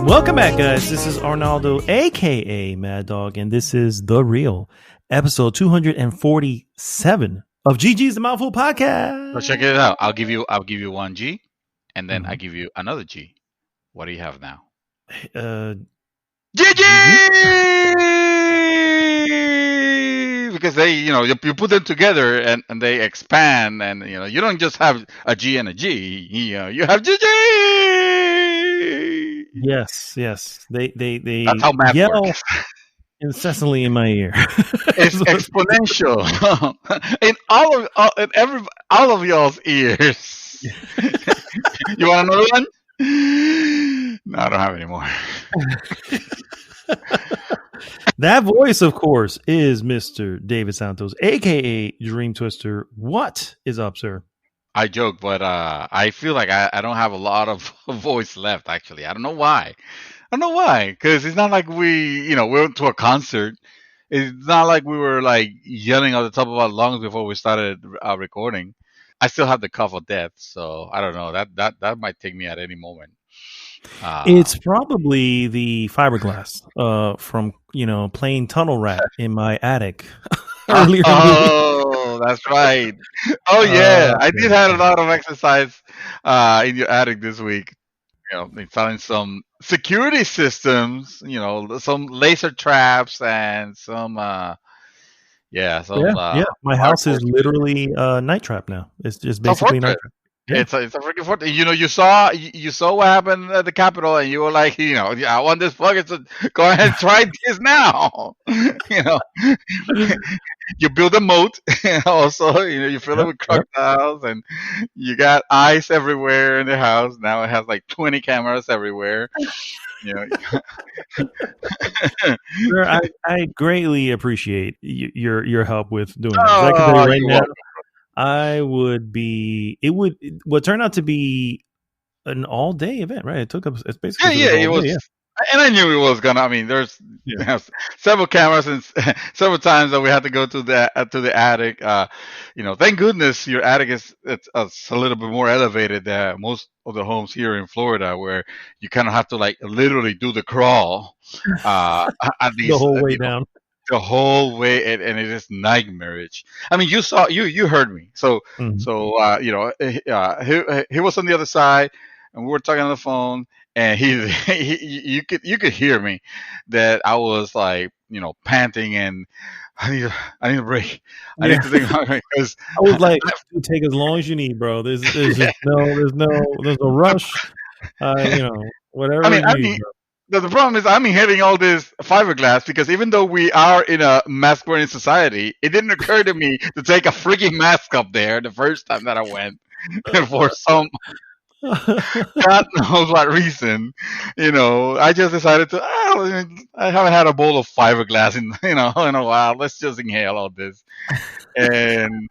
Welcome back, guys. This is Arnaldo, aka Mad Dog, and this is The Real, episode 247 of GG's The Mouthful podcast. So check it out. I'll give you 1G, and then I give you another G. What do you have now? GG! Because they, you put them together and they expand, and you don't just have a G and a G. You have GG. Yes. They That's how math yell works. incessantly in my ear. It's exponential in all of y'all's ears. You want another one? No, I don't have any more. That voice, of course, is Mr. David Santos, aka Dream Twister. What is up, sir? I joke, but I feel like I don't have a lot of voice left, actually. I don't know why. Because it's not like we went to a concert. It's not like we were like yelling at the top of our lungs before we started recording. I still have the cough of death, so I don't know. That might take me at any moment. It's probably the fiberglass from playing Tunnel Rat in my attic earlier. Oh, that's right. Oh yeah, I did have a lot of exercise in your attic this week. Installing some security systems. Some laser traps and some. My house is literally night trap now. It's just basically night trap. Yeah. It's a freaking fort. You saw what happened at the Capitol, and you were like, I want this fucker to go ahead and try this now. You build a moat. Also, you fill it with crocodiles, and you got ice everywhere in the house. Now it has like 20 cameras everywhere. Sir, I greatly appreciate your help with doing that. I can tell you right now. It would turn out to be an all day event, right? It took up, it's basically, it was. Yeah. And I knew it was gonna. I mean, there's several cameras and several times that we had to go to the attic. Thank goodness your attic is it's a little bit more elevated than most of the homes here in Florida, where you kind of have to like literally do the crawl at least the whole way down. The whole way, and it is nightmarish. I mean, you heard me. So, he was on the other side, and we were talking on the phone, and you could hear me that I was like, panting, and I need a break. I need to think because I was like, take as long as you need, bro. There's no rush. Whatever. I mean. The problem is I'm hitting all this fiberglass because even though we are in a mask-wearing society, it didn't occur to me to take a freaking mask up there the first time that I went for some God knows what reason. I just decided to. I haven't had a bowl of fiberglass in a while. Let's just inhale all this, and.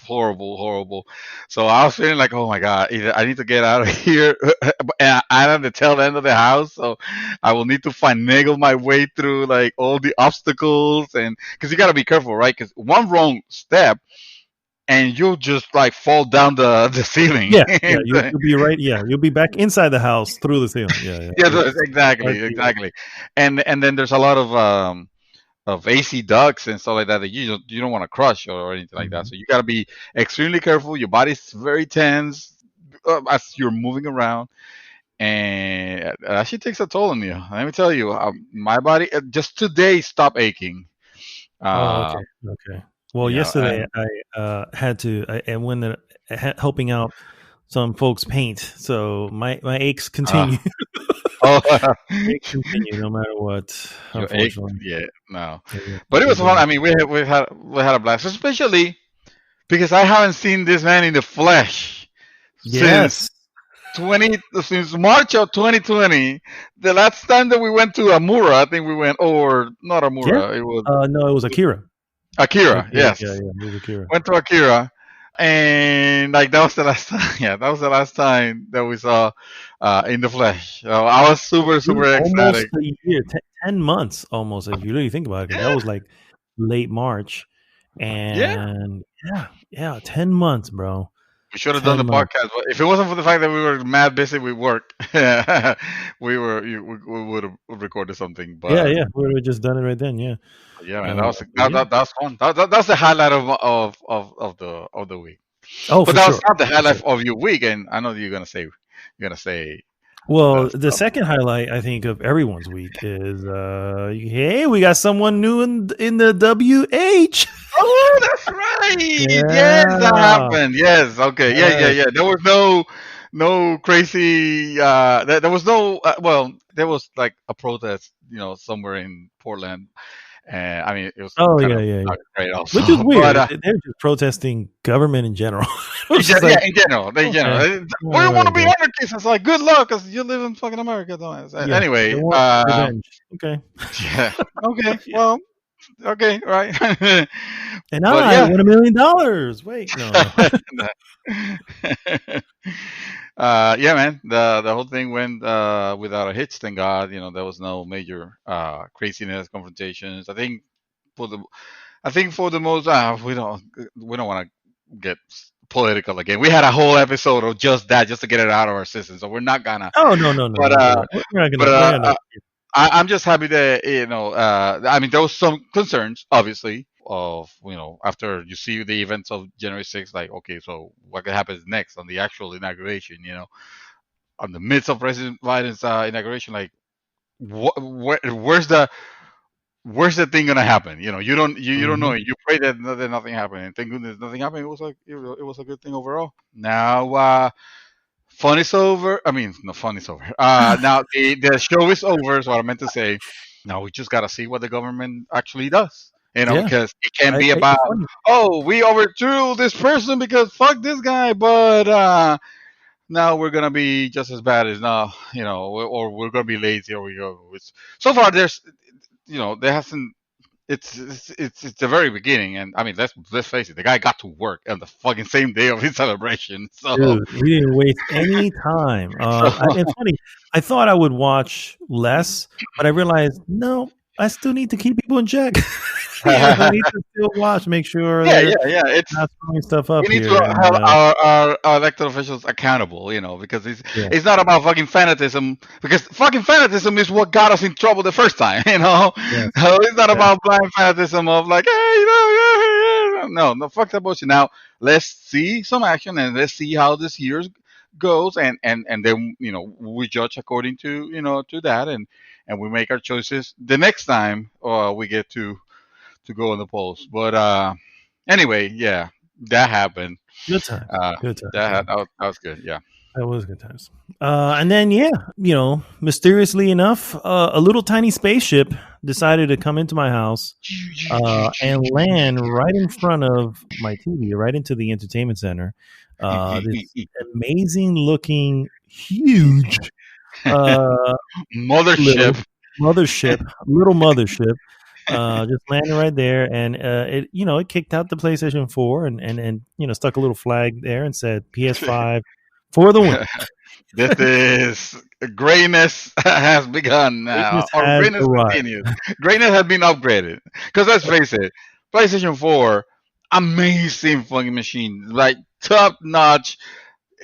Horrible. So I was feeling like, oh my God, either I need to get out of here, and I'm at the tail end of the house, so I will need to finagle my way through like all the obstacles, and because you got to be careful, right? Because one wrong step, and you'll just like fall down the ceiling. Yeah, you'll be right. Yeah, you'll be back inside the house through the ceiling. Yeah. Exactly. And then there's a lot of AC ducts and stuff like that you don't want to crush or anything like that. So you got to be extremely careful. Your body's very tense as you're moving around, and it actually takes a toll on you. Let me tell you, my body just today stopped aching. Okay. Well, yesterday I had to. I went helping out some folks paint, so my aches continue. It continue no matter what. Unfortunately, but it was fun. I mean, we had a blast, especially because I haven't seen this man in the flesh since March of 2020. The last time that we went to Amura, I think we went, or not Amura. It was it was Akira. Yes. Yeah, it was Akira. Went to Akira. And like that was the last time. Yeah, that was the last time that we saw in the flesh. So I was super ecstatic. Almost a year, 10 months almost. If you really think about it, that was like late March, and 10 months, bro. We should have done 10 the months. podcast, but if it wasn't for the fact that we were mad busy with work, we would have recorded something. Yeah, But yeah. We would have just done it right then. Yeah. yeah, man, Yeah. that's fun. That's the highlight of the week. Oh, But for that was sure. not the For sure. highlight of your week, and I know you're gonna say Well, the the stuff. second highlight I think of everyone's week is hey, we got someone new in the WH. Oh, that's right. Yes, that Yeah. happened. Yes. Okay. Yeah. Yeah. Yes. Yeah. There was no crazy. There was no. Well, there was like a protest, somewhere in Portland, and I mean, it was Oh kind yeah, of yeah, yeah. not great, also. Which is But weird. They're just protesting government in general. It was just yeah, like, in general, okay, we all want to right, be guys. anarchists. It's like good luck, cause you live in fucking America. Don't I? Yeah, they Anyway, want revenge. Okay. yeah. Okay. Well. Okay. Right. And But I yeah. won $1 million. Wait, no. Yeah, man. The whole thing went without a hitch. Thank God. There was no major craziness, confrontations. For the for the most, we don't want to get political again. We had a whole episode of just that, just to get it out of our system. So we're not gonna. Oh no, no, no. But Don't do that. We're not but gonna. We're not. I'm just happy that I mean, there was some concerns, obviously, of after you see the events of January 6th, like, okay, so what happens next on the actual inauguration? On the midst of President Biden's inauguration, like, where's the thing gonna happen? You don't know. Mhm. You pray that nothing happened, and thank goodness nothing happened. It was like it was a good thing overall. Now, fun is over. I mean, no, fun is over. Now the show is over. Is what I meant to say. Now we just gotta see what the government actually does. Yeah, Because it can be about, it's funny. oh, we overthrew this person because fuck this guy, but now we're gonna be just as bad as now, or we're gonna be lazy, or we go. So far, there hasn't. It's the very beginning, and I mean, let's face it, the guy got to work on the fucking same day of his celebration. So, Dude, he didn't waste any time. It's funny. I thought I would watch less, but I realized no. I still need to keep people in check. I need to still watch, make sure yeah, they're yeah. not throwing stuff up We need here. to And, have our elected officials accountable, because it's yeah, it's not about fucking fanatism, because fucking fanatism is what got us in trouble the first time. yeah, So it's not yeah. about blind fanatism of like, hey, no, fuck that bullshit. Now let's see some action, and let's see how this year goes, and then we judge according to that, and we make our choices the next time we get to go in the polls. But anyway, yeah, that happened. Good times. Good times. That Man. that was good. Yeah. That was good times. And then, yeah, mysteriously enough, a little tiny spaceship decided to come into my house and land right in front of my TV, right into the entertainment center. This amazing looking, huge little Mothership. little mothership, just landed right there, and it kicked out the PlayStation 4 and stuck a little flag there and said PS5 for the win. This is greatness has begun Greatness now, or has greatness arrived. continues. Greatness has been upgraded. Because let's face it, PlayStation 4, amazing fucking machine, like top notch,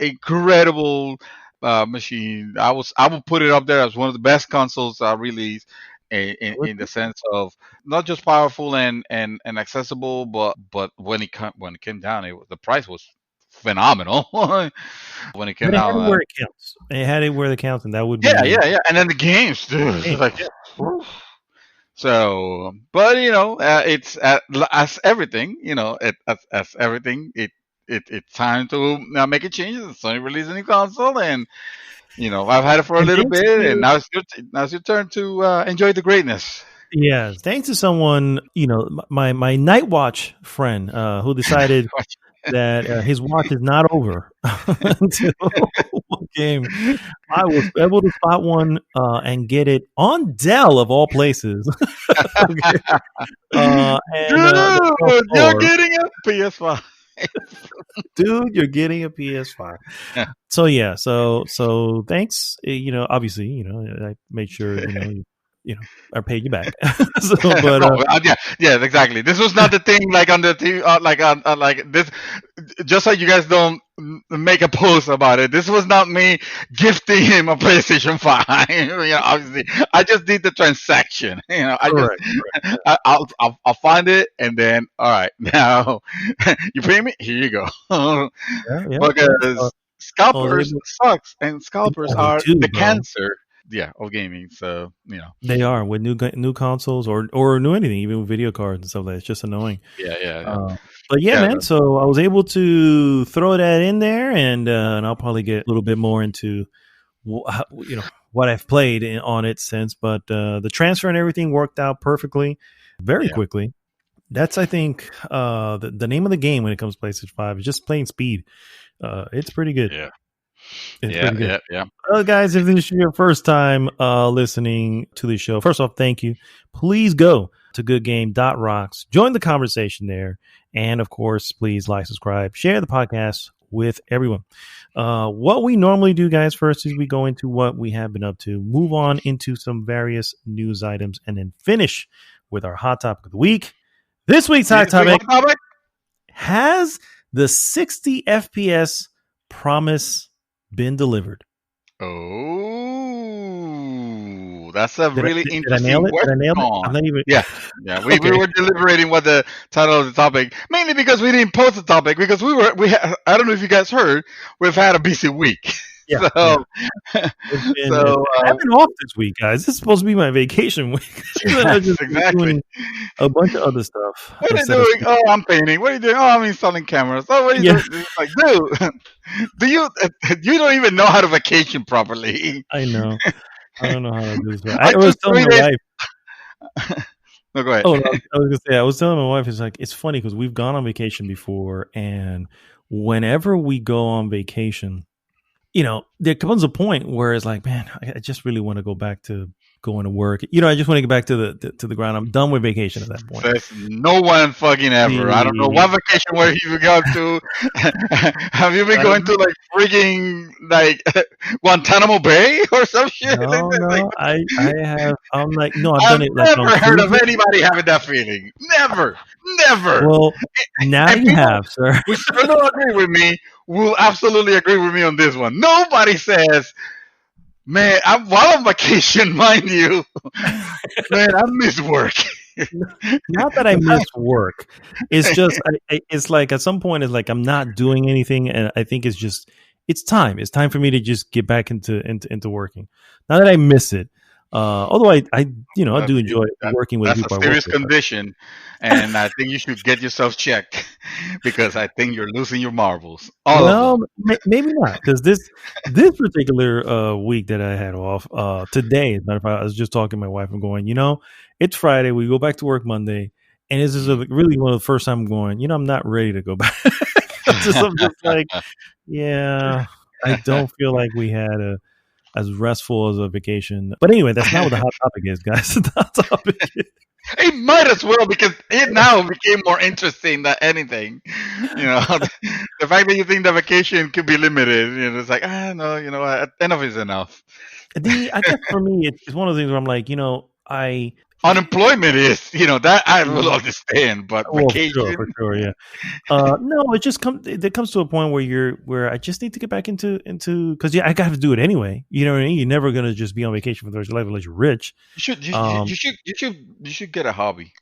incredible machine. I would put it up there as one of the best consoles released. In the sense of not just powerful and accessible, but when it came down, the price was phenomenal. When it came But it had down, it where it counts. It had it where it counts, and that would yeah, be yeah, yeah, and then the games, dude. game. It's like, so, but it's as everything, as everything, it's time to make a change. Sony release a new console, and I've had it for a And little thanks bit, and to now it's your turn to enjoy the greatness. yeah, thanks to someone, my Night Watch friend, who decided that his watch is not over until one game. I was able to spot one and get it on Dell of all places. Okay. Dude, you're getting a PS5. Dude, you're getting a PS5. So yeah, so thanks. Obviously, I made sure I paid you back. So, but No, yeah, exactly. This was not the thing like on the TV, like this. Just so you guys don't make a post about it. This was not me gifting him a PlayStation 5. Obviously, I just did the transaction. Correct. I'll find it, and then all right, now you pay me. Here you go. Yeah. Because I was scalpers able. sucks, and scalpers They are do, the bro. cancer, of gaming. So They are with new consoles or new anything, even with video cards and stuff like that. It's just annoying. yeah. But yeah, Yeah, man. So I was able to throw that in there, and I'll probably get a little bit more into what I've played on it since. But the transfer and everything worked out perfectly, very quickly. That's I think the name of the game when it comes to PlayStation 5 is just plain speed. It's pretty good. yeah, It's pretty good. yeah. Well, guys, if this is your first time listening to the show, first off, thank you. Please go to goodgame.rocks, join the conversation there, and of course, please like, subscribe, share the podcast with everyone. What we normally do, guys, first is we go into what we have been up to, move on into some various news items, and then finish with our hot topic of the week. This week's hot topic: has the 60 FPS promise been delivered? Oh, that's a really interesting Did I question. nail it? I'm not even. Yeah. We were deliberating what the title of the topic, mainly because we didn't post the topic because I don't know if you guys heard, we've had a busy week. Yeah. So, I've been off this week, guys. This is supposed to be my vacation week. Exactly. A bunch of other stuff. What are you doing? Oh, I'm painting. What are you doing? Oh, I'm installing cameras. Oh, what are you doing? It's like, dude, you don't even know how to vacation properly. I know. I don't know how to do this. I was telling my wife. No, go ahead. Oh, no, I was gonna say. I was telling my wife. It's funny because we've gone on vacation before, and whenever we go on vacation, there comes a point where it's like, man, I just really want to go back to going to work. I just want to get back to the ground. I'm done with vacation at that point. There's no one fucking ever. I don't know what vacation where you've gone to. Have you been going to like freaking like Guantanamo Bay or some shit? No, I have. I'm like, no, I've done it. Like, never heard of anybody having that feeling. Never. Well, now you have, sir. We still don't agree with me. Will absolutely agree with me on this one. Nobody says, man, while on vacation, mind you, man, I miss work. Not that I miss work. It's just, it's like at some point, it's like I'm not doing anything, and I think it's time. It's time for me to just get back into working. Not that I miss it. Although I do enjoy working with people. That's a serious condition, and I think you should get yourself checked because I think you're losing your marbles. Maybe not, because this particular week that I had off today, as a matter of fact, I was just talking to my wife and going, it's Friday. We go back to work Monday, and this is really one of the first time I'm going. I'm not ready to go back. I'm just like, yeah, I don't feel like we had as restful as a vacation. But anyway, that's not what the hot topic is, guys. The hot topic is... It might as well, because it now became more interesting than anything. The fact that you think the vacation could be limited, it's like, no, enough is enough. I guess for me, it's one of the things where I'm like, unemployment is, that I will understand, but vacation, for sure, yeah. No, it just comes to a point where I just need to get back into because I got to do it anyway. You know what I mean? You're never gonna just be on vacation for the rest of your life unless you're rich. You should get a hobby.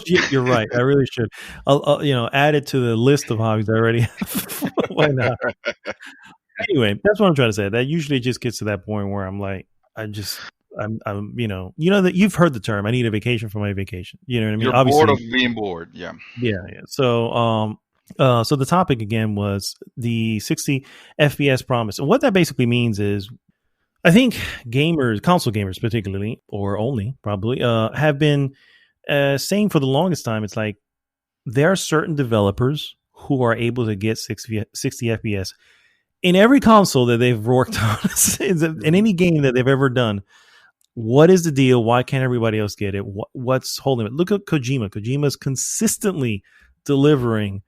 You're right. I really should. I'll add it to the list of hobbies I already have. Why not? Anyway, that's what I'm trying to say. That usually just gets to that point where I'm like, I'm that you've heard the term. I need a vacation for my vacation. You know what I mean? You're obviously bored of being bored. Yeah. So, so the topic again was the 60 FPS promise, and what that basically means is, I think console gamers particularly, or only probably, have been saying for the longest time, it's like there are certain developers who are able to get 60 FPS in every console that they've worked on, in any game that they've ever done. What is the deal? Why can't everybody else get it? What's holding it? Look at Kojima. Kojima's consistently delivering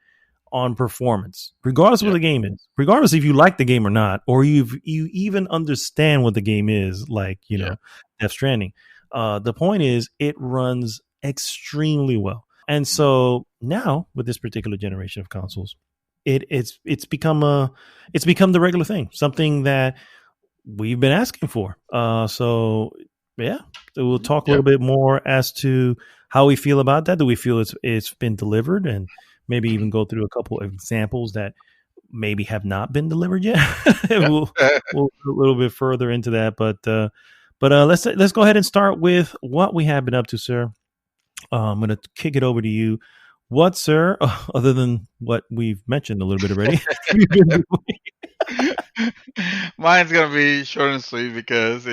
on performance, regardless of what the game is, regardless if you like the game or not, or you even understand what the game is, like, Death Stranding. The point is, it runs extremely well. And so now with this particular generation of consoles, it's become the regular thing, something that we've been asking for. So yeah, so we'll talk a Yeah. little bit more as to how we feel about that. Do we feel it's been delivered, and maybe even go through a couple of examples that maybe have not been delivered yet. Yeah. We'll go a little bit further into that, but let's go ahead and start with what we have been up to, sir. I'm going to kick it over to you. What, sir, other than what we've mentioned a little bit already, have you been doing? Mine's gonna be short and sweet because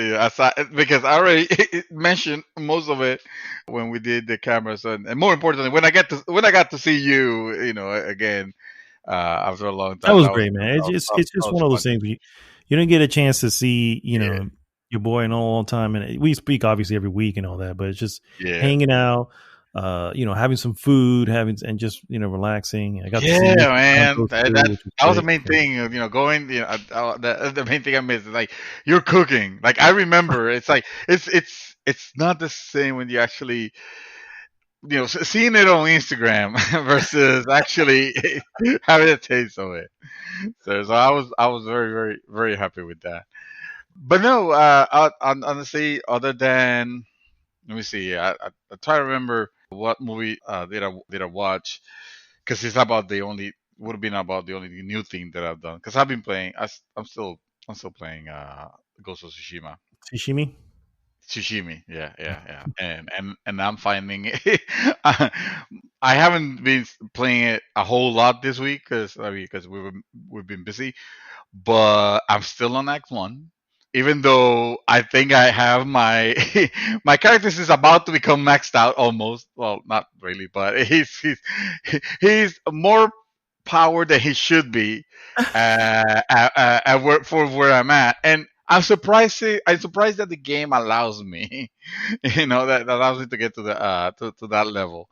because I already mentioned most of it when we did the cameras, and more importantly, when I got to see you, again after a long That time. was That was great, man. that was, that It's that just was one of those fun. things. You don't get a chance to see, Yeah, your boy in a long time, and we speak obviously every week and all that, but it's just yeah, hanging out, having some food, and just relaxing. I got to see yeah, you man. sometimes too, which was That was the great. main So, thing. Going. The main thing I missed is like you're cooking. Like I remember, it's like it's not the same when you actually seeing it on Instagram versus actually having a taste of it. So I was very very very happy with that. But no, honestly, other than let me see, I try to remember what movie did I watch because it's about the only would have been about the only new thing that I've done because I've been playing. I'm still playing Ghost of Tsushima. Sashimi. Tsushimi, yeah, yeah, yeah, and I'm finding I I haven't been playing it a whole lot this week because we've been busy, but I'm still on Act One, even though I think I have my my character is about to become maxed out almost. Well, not really, but he's more power than he should be for where I'm at, and I'm surprised that the game allows me, that allows me to get to the to that level,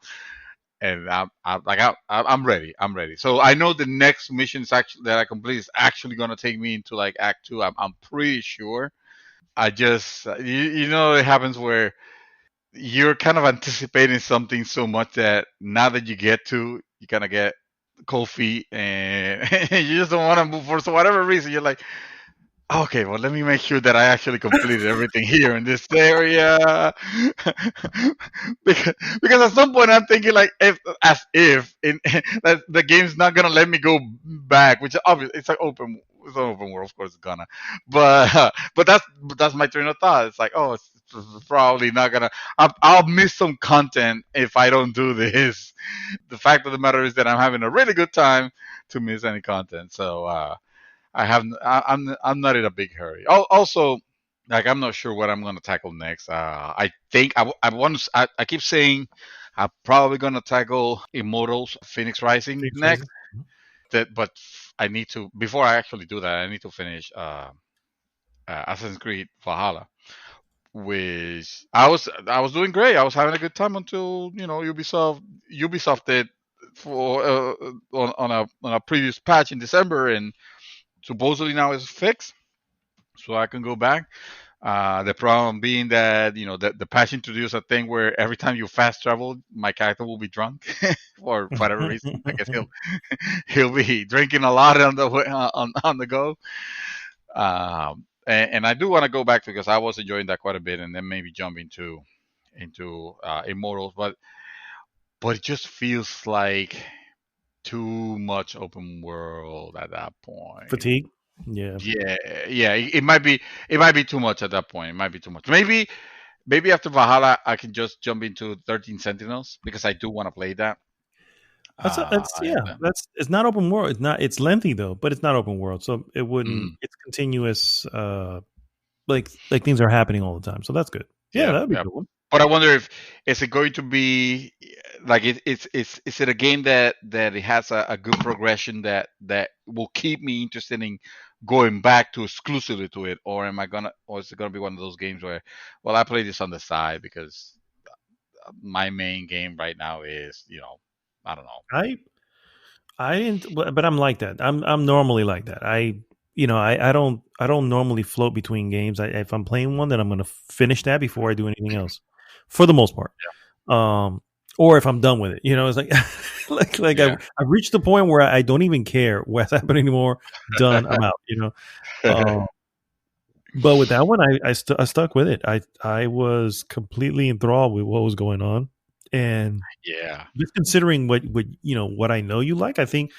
and I'm ready. I'm ready. So I know the next mission is actually that I complete is actually gonna take me into like Act Two. I'm pretty sure. I just it happens where you're kind of anticipating something so much that now that you get to, you kind of get cold feet and you just don't want to move for so whatever reason. You're like, okay, well, let me make sure that I actually completed everything here in this area. because, because at some point I'm thinking like as if that the game's not gonna let me go back, which obviously it's an open world, of course it's gonna, but that's my train of thought. It's like, oh, it's probably not gonna. I'll miss some content if I don't do this. The fact of the matter is that I'm having a really good time to miss any content. So I'm not in a big hurry. Also, like I'm not sure what I'm gonna tackle next. I think I want to. I keep saying I'm probably gonna tackle Immortals Phoenix Rising Phoenix next. Rising. Mhm. But I need to before I actually do that. I need to finish Assassin's Creed Valhalla, which I was doing great. I was having a good time until Ubisoft did for on a previous patch in December, and supposedly now it's fixed, so I can go back. The problem being that the patch introduced a thing where every time you fast travel, my character will be drunk for whatever reason. I guess he'll be drinking a lot on the way, on the go. And I do want to go back because I was enjoying that quite a bit, and then maybe jump into Immortals, but it just feels like too much open world at that point. Fatigue. Yeah. Yeah, yeah, it might be too much at that point. It might be too much. Maybe after Valhalla, I can just jump into 13 Sentinels because I do want to play that. That's And yeah. That's it's not open world. It's lengthy though, but it's not open world, so it wouldn't. mhm, It's continuous. Like things are happening all the time, so that's good. Yeah, yeah, that'd be a yeah. good one. But I wonder if is it going to be like it's is it a game that it has a good progression that will keep me interested in going back to exclusively to it, or is it gonna be one of those games where, well, I play this on the side because my main game right now is I don't know. I I didn't, but I'm like that. I'm normally like that. I don't normally float between games. If I'm playing one, then I'm going to finish that before I do anything else, for the most part. Um, or if I'm done with it. It's like like Yeah. I've reached the point where I don't even care what's happening anymore. Done. I'm out. Um, but with that one, I stuck with it. I was completely enthralled with what was going on, and Yeah. just considering what I know you like, I think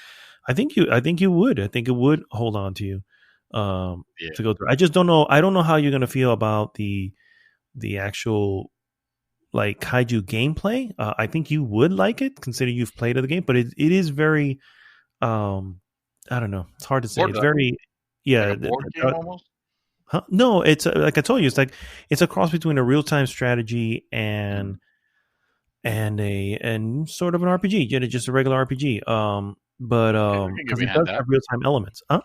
it would hold on to you Yeah. to go through. I just don't know. I don't know how you're gonna feel about the actual like kaiju gameplay. I think you would like it, considering you've played the game, but it is very I don't know. It's hard to say. Board It's very like yeah. a board game almost. Huh? No, it's like I told you, it's a cross between a real time strategy Mm. and sort of an RPG. Just a regular RPG. But Yeah, I can get because it behind does that. have real time elements. Huh?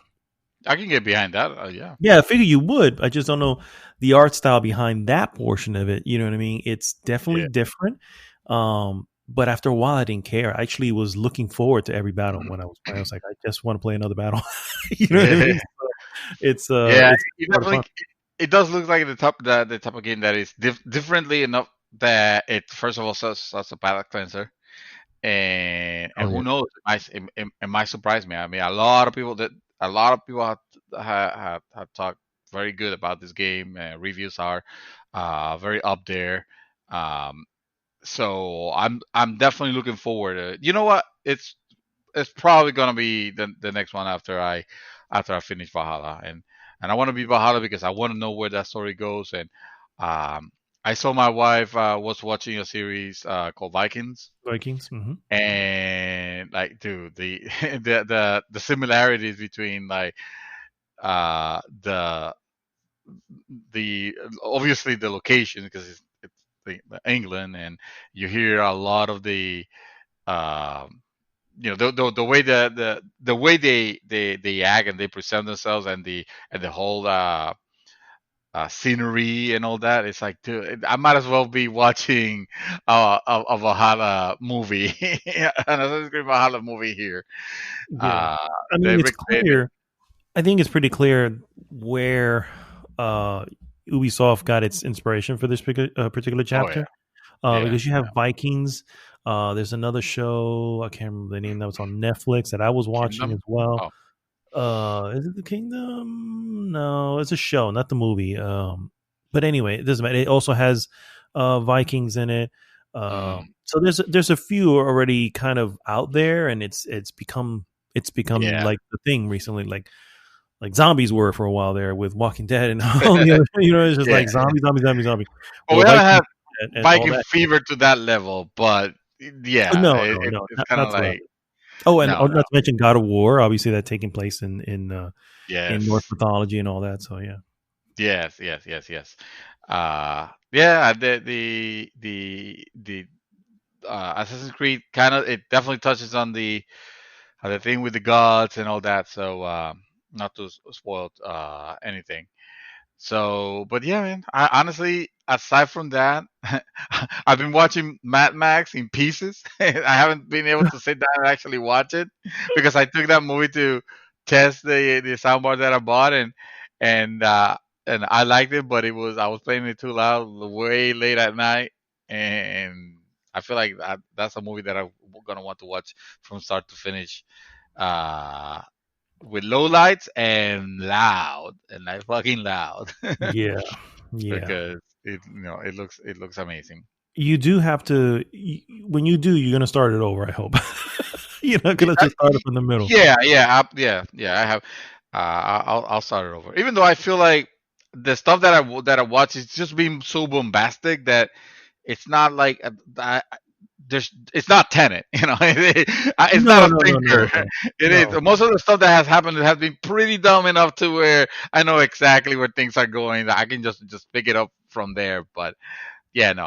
I can get behind that. Yeah. Yeah, I figure you would. I just don't know the art style behind that portion of it. You know what I mean? It's definitely Yeah. different. But after a while, I didn't care. I actually was looking forward to every battle when I was playing. I was like, I just want to play another battle. You know what I mean? So Yeah, it's it sort of definitely fun. it does look like the type of game that is differently enough that it first of all such a palate cleanser, and Oh who yeah, knows, it might surprise me. I mean, a lot of people have talked very good about this game. Reviews are very up there. Um, so I'm definitely looking forward to it. You know what? It's probably gonna be the next one after I finish Valhalla, and I want to be Valhalla because I want to know where that story goes. And um, I saw my wife was watching a series called Vikings, Vikings. Hmm. and like, dude, the the similarities between like the the obviously the location because it's England, and you hear a lot of the um, the way the way they act and they present themselves, and the whole scenery and all that. It's like, dude, I might as well be watching a Valhalla movie, an Assassin's Creed Valhalla movie here. Yeah, Uh, I they mean it's recreated. clear. I think it's pretty clear where uh, Ubisoft got its inspiration for this particular Oh yeah, chapter. yeah. Because you have Vikings. There's another show I can't remember the name that was on Netflix that I was watching Kingdom. as well. Oh, Is it the Kingdom? No, it's a show, not the movie. But anyway, it doesn't matter. It also has Vikings in it. mm, So there's a few already kind of out there, and it's become yeah, like the thing recently, like zombies were for a while there with Walking Dead and all the other. It's just yeah. like zombie, zombie, zombie, zombie. Well, Well, we haven't Vikings had and all Viking that. fever to that level, but Oh, yeah, no, no, no, it's not, kind not of to that. like Oh, and no, no. not to mention God of War, obviously that taking place in Norse Yes. mythology and all that. So yeah, Yes, yes, yes, yes. Yeah, the Assassin's Creed kind of, it definitely touches on the thing with the gods and all that. So not to spoil anything. So, but yeah, man. I honestly, aside from that, I've been watching Mad Max in pieces. I haven't been able to sit down and actually watch it because I took that movie to test the soundbar that I bought, and uh, and I liked it, but I was playing it too loud, way late at night, and I feel like that's a movie that I'm gonna want to watch from start to finish. Uh, with low lights and loud and like fucking loud yeah, yeah. because it looks amazing. You do have to. When you do, you're gonna start it over. I hope you're not Yeah, gonna just start it from the middle. yeah. I have. I'll start it over. Even though I feel like the stuff that I watch is just being so bombastic that it's not like it's not Tenet, it's not No, a no, no, no, thinker. no, It is no. most of the stuff that has happened has been pretty dumb enough to where I know exactly where things are going. That I can just pick it up from there. But yeah, no,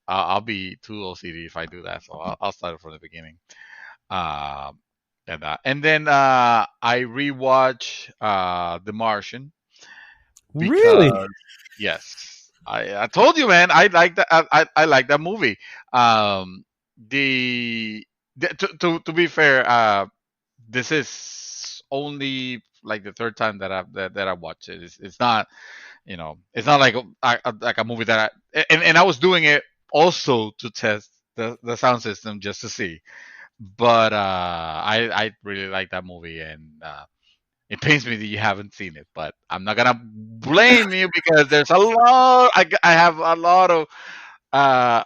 I'll be too OCD if I do that. So I'll start it from the beginning. Um, and then I rewatch The Martian Really? because yes, I told you, man, I like that. I like that movie. Um, to be fair, this is only like the third time that I watched it. It's not, it's not like like a movie that and I was doing it also to test the sound system just to see. But I really like that movie, and it pains me that you haven't seen it. But I'm not gonna blame you because there's a lot. I have a lot of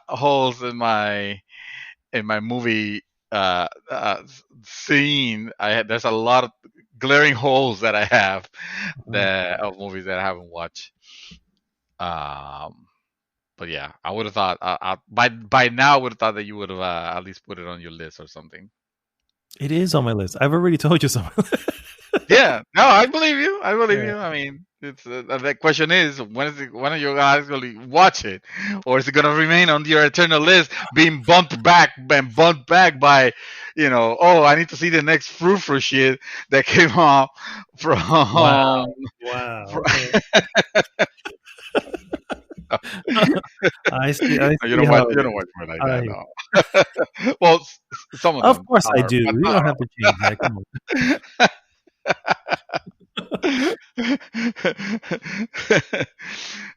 holes in my movie scene. There's a lot of glaring holes that I have that of movies that I haven't watched. Um, but yeah, I would have thought by now I would have thought that you would have at least put it on your list or something. It is on my list. I've already told you something. Yeah, no, I believe you. I believe you. I mean, it's the question is when are you guys going to watch it, or is it going to remain on your eternal list, being bumped back by, oh, I need to see the next frou shit that came off from. Wow. Okay. I see. You don't watch what I know. Well, some of them. Of course I do. We don't have to change that. Come on.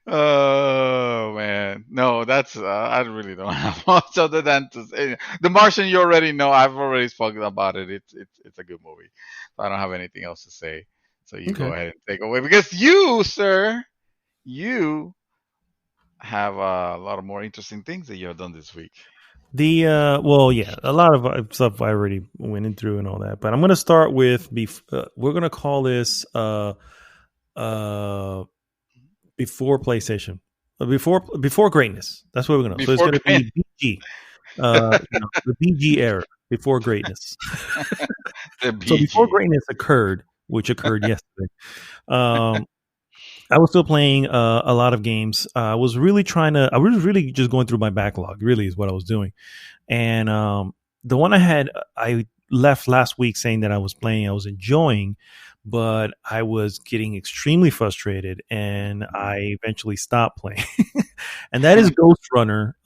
Oh man, no, that's I really don't have much other than to say. The Martian, you already know. I've already spoken about it. It's a good movie. So I don't have anything else to say. So you go ahead and take away because you, sir, you have a lot of more interesting things that you have done this week. A lot of stuff I already went through and all that, but I'm going to start with we're going to call this before PlayStation, before greatness. That's what we're going to. So it's going to be BG, the BG era before greatness. So before greatness occurred, which occurred yesterday. I was still playing a lot of games. I was really just going through my backlog, really is what I was doing. And the one I left last week saying that I was playing, I was enjoying, but I was getting extremely frustrated and I eventually stopped playing. And that is Ghost Runner,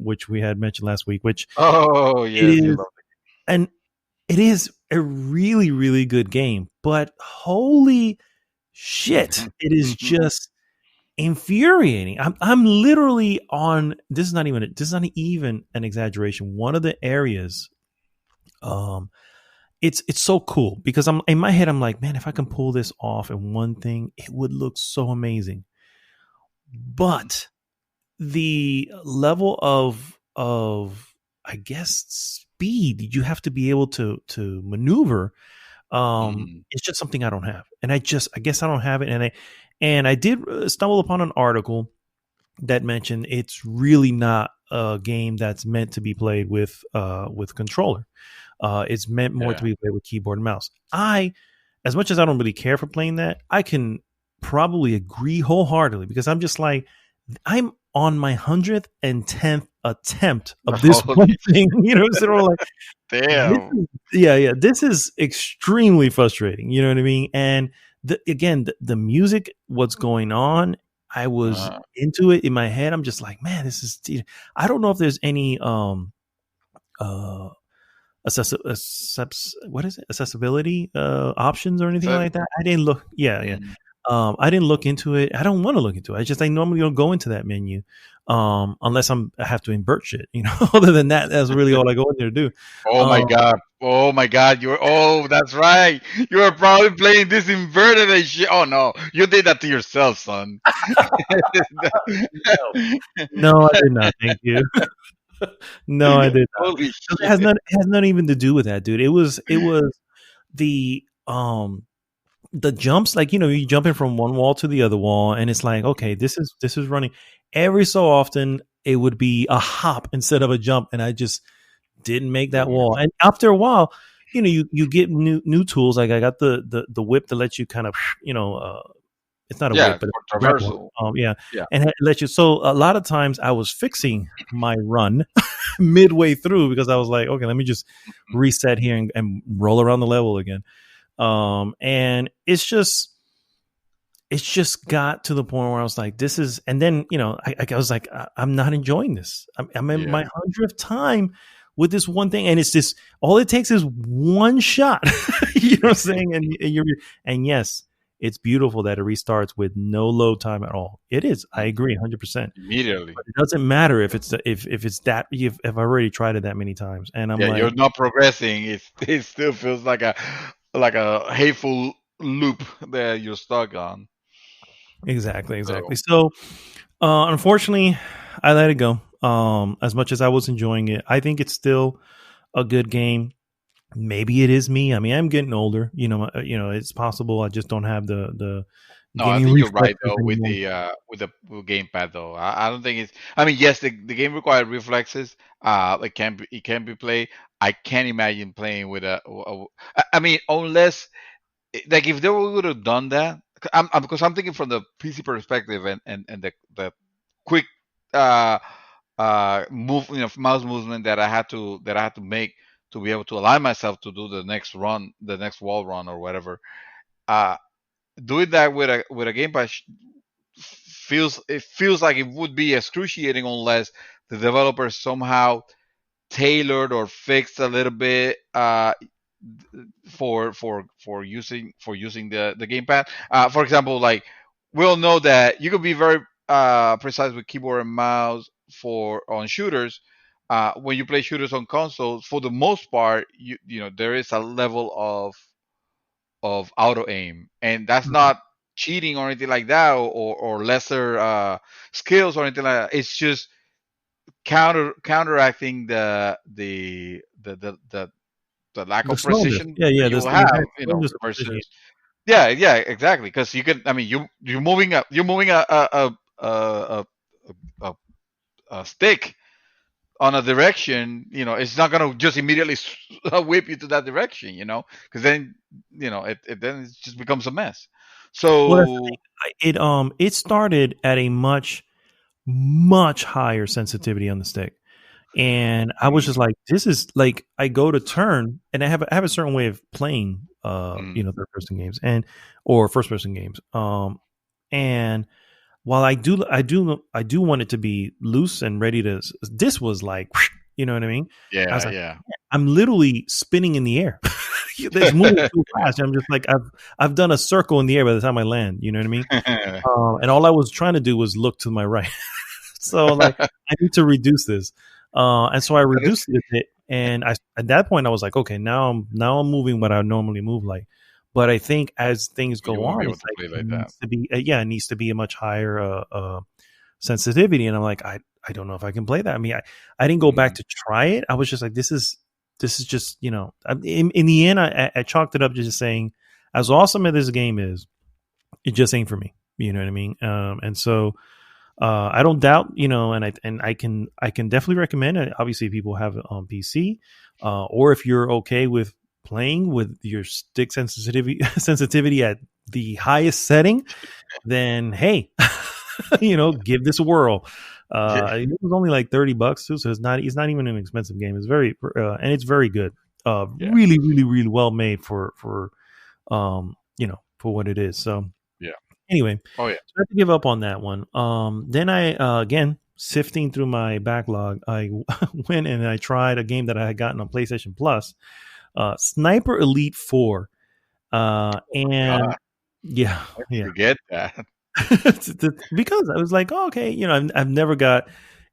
which we had mentioned last week, which and it is a really, really good game, but holy shit, it is just infuriating. I'm literally on. This is not even an exaggeration. One of the areas, it's so cool because I'm in my head. I'm like, man, if I can pull this off in one thing, it would look so amazing. But the level of I guess speed you have to be able to maneuver. It's just something I don't have, and I guess I don't have it. And I did stumble upon an article that mentioned it's really not a game that's meant to be played with controller. It's meant more to be played with keyboard and mouse. As much as I don't really care for playing that, I can probably agree wholeheartedly because I'm just like, I'm on my 110th attempt of this one thing, sort of like, damn. This is extremely frustrating. You know what I mean? And the music, what's going on, I was into it in my head. I'm just like, man, this is. I don't know if there's any accessibility options or anything like that. I didn't look. I didn't look into it. I don't want to look into it. I normally don't go into that menu unless I have to invert shit. Other than that, that's really all I go in there to do. My god! That's right. You are probably playing this inverted and shit. Oh no, you did that to yourself, son. No, I did not. Thank you. No, I did not. Holy shit. It has nothing even to do with that, dude. It was the jumps, like, you jumping from one wall to the other wall, and it's like, okay, this is running. Every so often, it would be a hop instead of a jump, and I just didn't make that wall. And after a while, you get new tools. Like I got the whip that lets you kind of, it's not a whip, but it's traversal. And it lets you. So a lot of times, I was fixing my run midway through because I was like, okay, let me just reset here and roll around the level again. And it's just got to the point where I was like, this is, and then, I was like, I'm not enjoying this. I'm in my 100th time with this one thing. And it's just, all it takes is one shot, you know what I'm saying? And yes, it's beautiful that it restarts with no load time at all. It is. I agree 100%. Immediately. But it doesn't matter if it's if I've already tried it that many times, and I'm Yeah, like, you're not progressing. It still feels like a hateful loop that you're stuck on. exactly. So So, unfortunately, I let it go. As much as I was enjoying it, I think it's still a good game. Maybe it is me. I mean, I'm getting older. It's possible. I just don't have the no, I gaming think you're right reflexes though anymore. with the gamepad though. I don't think it's. I mean, yes, the game required reflexes. It can be played. I can't imagine playing with I mean, unless like if they would have done that, because I'm thinking from the PC perspective and the quick uh mouse movement that I had to make to be able to allow myself to do the next run, the next wall run or whatever. Uh, Doing that with a gamepad feels like it would be excruciating unless the developer somehow tailored or fixed a little bit for using the gamepad. For example, like we all know that you can be very precise with keyboard and mouse for on shooters. When you play shooters on consoles, for the most part, there is a level of auto aim, and that's Mhm. not cheating or anything like that, or lesser skills or anything like that. It's just counteracting the lack The of slowness, precision yeah, that yeah. you will The have, inherent slowness of precision. versus yeah, exactly. Because you can, I mean, you're moving a, a stick on a direction. It's not gonna just immediately whip you to that direction. Because then it just becomes a mess. Well, that's the thing. So It started at a much higher sensitivity on the stick. And I was just mm, like, this is like, I go to turn, and I have a certain way of playing, mm, third person games or first person games. And while I do want it to be loose and ready to, this was like, you know what I mean? I was yeah, like, yeah. I'm literally spinning in the air. It's moving too fast. I'm just like, I've done a circle in the air by the time I land. You know what I mean? And all I was trying to do was look to my right. So like, I need to reduce this. And so I That is, reduced it a bit. And at that point I was like, okay, now I'm moving what I normally move like. But I think as things you go won't be on, able it's to like play it like that. needs to be, yeah, it needs to be a much higher sensitivity. And I'm like, I don't know if I can play that. I mean, I didn't go back Mm, to try it. I was just like, this is just, in the end, I chalked it up to just saying, as awesome as this game is, it just ain't for me. You know what I mean? And so I don't doubt, and I can definitely recommend it. Obviously, people have it on PC, or if you're okay with playing with your stick sensitivity at the highest setting, then hey, give this a whirl. yeah, It was only like $30 too, so it's not even an expensive game. It's and it's very good. yeah, Really, really, really well made for what it is. So yeah. anyway, Oh yeah. so I had to give up on that one. Then I again, sifting through my backlog, I went and I tried a game that I had gotten on PlayStation Plus, Sniper Elite 4. And God, yeah, I yeah. forget that. Because I was like, oh, okay, I've never got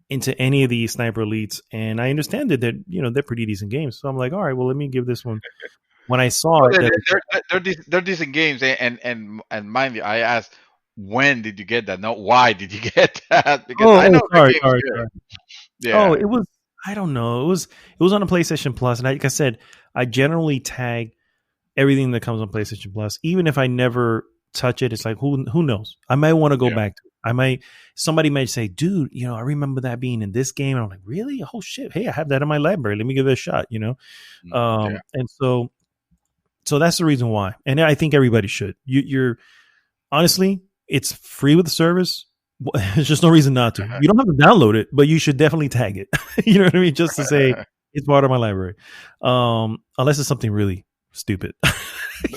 into any of these Sniper Elites, and I understand that they're pretty decent games. So I'm like, all right, well, let me give this one. When I saw No, it, that they're decent games, and mind you, I asked when did you get that? Not why did you get that? Because I know that sorry, game's sorry, good. sorry. Oh, Yeah. it was. I don't know. It was on a PlayStation Plus, and like I said, I generally tag everything that comes on PlayStation Plus, even if I never touch it. It's like who knows? I might want to go Yeah. back to it. Somebody might say, dude, I remember that being in this game, and I'm like, really? Oh shit! Hey, I have that in my library. Let me give it a shot. Yeah. And so that's the reason why, and I think everybody should. You're honestly, it's free with the service. There's just no reason not to. You don't have to download it, but you should definitely tag it. You know what I mean? Just to say it's part of my library. Unless it's something really stupid.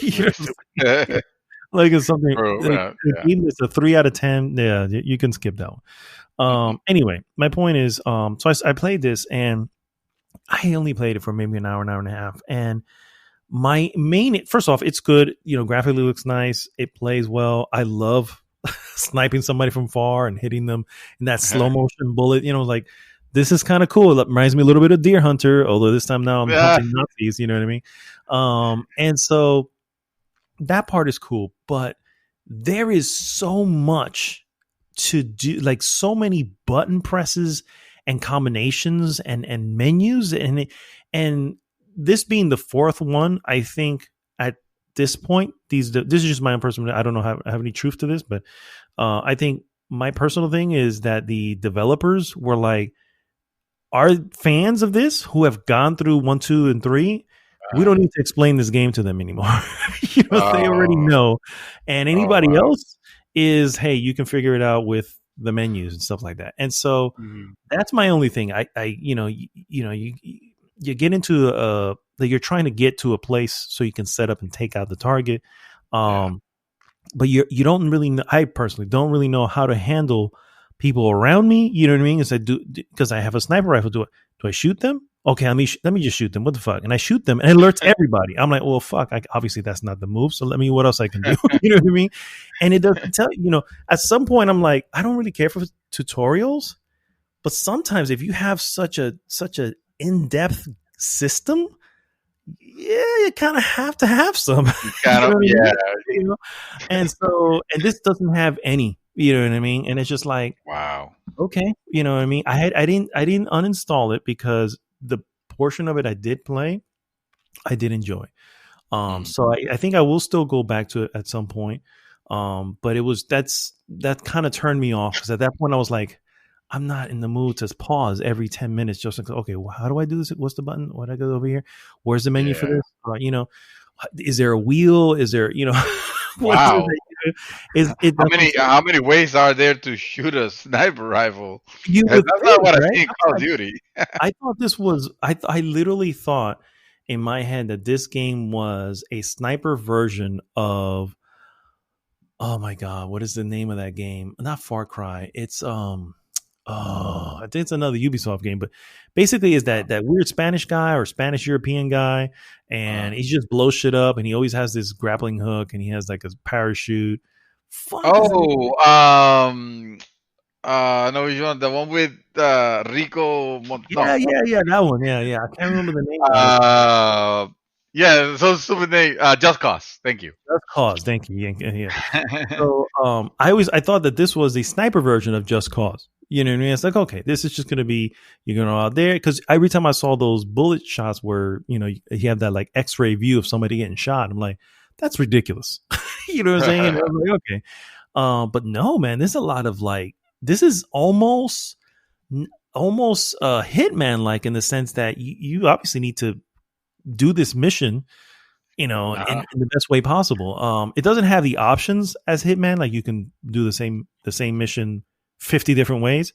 You know what I'm saying? Like it's something Bro, like yeah. even if it's a 3 out of 10. Yeah, you can skip that one. Anyway, my point is, so I played this, and I only played it for maybe an hour and a half, and My main, first off, it's good. Graphically looks nice. It plays well. I love sniping somebody from far and hitting them in that slow motion bullet. Like this is kind of cool. It reminds me a little bit of Deer Hunter, although this time now I'm hunting Nazis. You know what I mean? And so that part is cool, but there is so much to do, like so many button presses and combinations and menus, and this being the fourth one, I think at this point, this is just my own personal. I don't know how I have any truth to this, but I think my personal thing is that the developers were like, our fans of this who have gone through 1, 2, and 3. We don't need to explain this game to them anymore. They already know. And anybody else is, hey, you can figure it out with the menus and stuff like that. And so that's my only thing. You get into you're trying to get to a place so you can set up and take out the target. But you don't really know, I personally don't really know how to handle people around me. You know what I mean? Because I have a sniper rifle. Do I shoot them? Okay, let me just shoot them. What the fuck? And I shoot them, and it alerts everybody. I'm like, well, fuck. Obviously, that's not the move. So what else I can do? You know what I mean? And it doesn't tell you. At some point, I'm like, I don't really care for tutorials, but sometimes if you have such a in-depth system, you kind of have to have some. And this doesn't have any. You know what I mean? And it's just like, wow. Okay, you know what I mean? I didn't uninstall it because the portion of it I did play, I did enjoy. So I think I will still go back to it at some point. But that kind of turned me off, because at that point I was like, I'm not in the mood to pause every 10 minutes just like, okay, well, how do I do this? What's the button? What do I go over here? Where's the menu for this? Is there a wheel? Is there, wow. How many ways are there to shoot a sniper rifle? That's not what I think Call of Duty. I thought this was, I literally thought in my head that this game was a sniper version of, oh my God, what is the name of that game? Not Far Cry. It's, I think it's another Ubisoft game, but basically is that weird Spanish guy or Spanish European guy, and he just blows shit up, and he always has this grappling hook, and he has like a parachute. No, the one with Rico. Yeah, that one. Yeah. I can't remember the name. Yeah, so stupid name. Just Cause. Thank you. Just Cause. Thank you. Yeah. So, I thought that this was the sniper version of Just Cause. You know what I mean? It's like, okay, this is just going to be, you're going to out there. Because every time I saw those bullet shots where, you have that like X-ray view of somebody getting shot, I'm like, that's ridiculous. You know what I'm saying? And I was like, okay. But no, man, there's a lot of like, this is almost Hitman-like, in the sense that you obviously need to do this mission, in the best way possible. It doesn't have the options as Hitman, like you can do the same mission 50 different ways.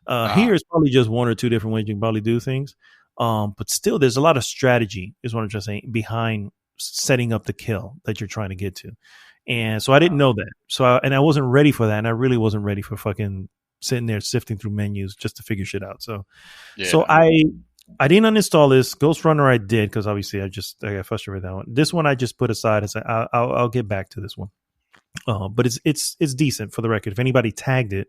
Here it's probably just 1 or 2 different ways you can probably do things. But still, there's a lot of strategy, is what I'm just saying, behind setting up the kill that you're trying to get to. And so I didn't know that. So I wasn't ready for that, and I really wasn't ready for fucking sitting there sifting through menus just to figure shit out. So I didn't uninstall this. Ghost Runner I did, because obviously I got frustrated with that one. This one I just put aside and said I'll get back to this one. But it's decent, for the record. If anybody tagged it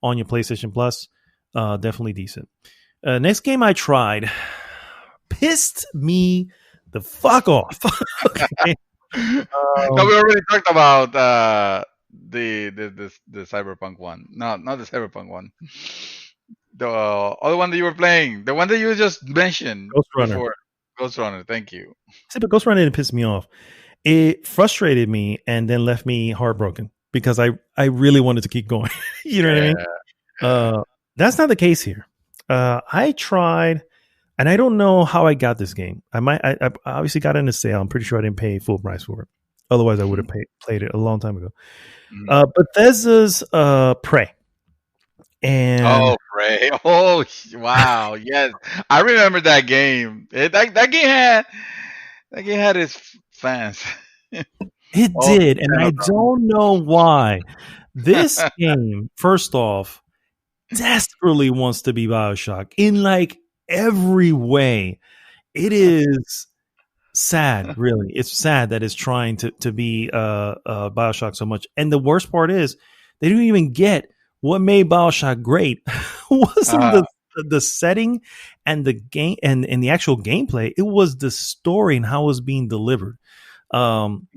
on your PlayStation Plus, definitely decent. Next game I tried pissed me the fuck off. Okay. No, we already talked about the Cyberpunk one. No, not the Cyberpunk one. The other one that you were playing, the one that you just mentioned, Ghost Runner. Before. Ghost Runner, thank you. See, but Ghost Runner didn't piss me off. It frustrated me and then left me heartbroken, because I really wanted to keep going. You know what I mean? That's not the case here. I tried, and I don't know how I got this game. I obviously got it in a sale. I'm pretty sure I didn't pay full price for it. Otherwise, I would have played it a long time ago. Bethesda's Prey. And Prey! Oh, wow! Yes, I remember that game. That game had its fans. It did, and I don't know why. This game, first off, desperately wants to be BioShock in like every way. It is sad. Really, it's sad that it's trying to be Bioshock so much. And the worst part is they didn't even get what made Bioshock great wasn't Uh, the setting and the game and the actual gameplay. It was the story and how it was being delivered. Um,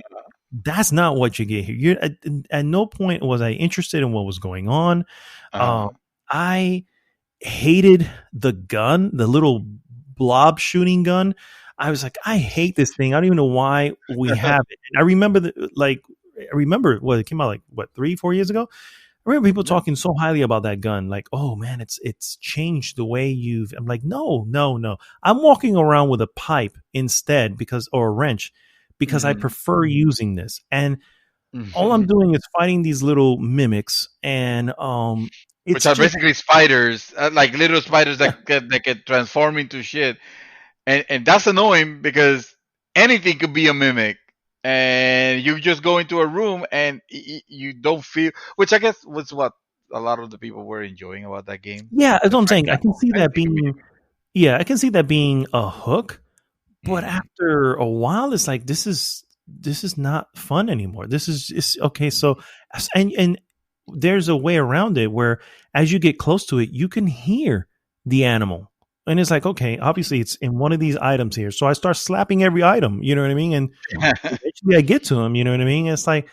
that's not what you get here. You at no point was I interested in what was going on. uh, I hated the gun, the little blob shooting gun. I was like, I hate this thing. I don't even know why we have it. And I remember I remember what it came out like what 3-4 years ago. I remember people talking so highly about that gun, like, oh man, it's changed the way you've. I'm like, no, no, no. I'm walking around with a pipe instead because or a wrench because I mhm. prefer using this. And all I'm doing is fighting these little mimics, and Which it's are just basically spiders, like little spiders yeah, that can transform into shit, and that's annoying because anything could be a mimic, and you just go into a room and you don't feel, which I guess was what a lot of the people were enjoying about that game, yeah. That's the what I'm fact saying. I that can see that anything could be. being yeah, I can see that being a hook. But Mm, after a while, it's like this is not fun anymore. This is it's, okay. So and there's a way around it where as you get close to it, you can hear the animal, and it's like okay, obviously it's in one of these items here. So I start slapping every item. You know what I mean? And mm. eventually I get to them. You know what I mean? It's like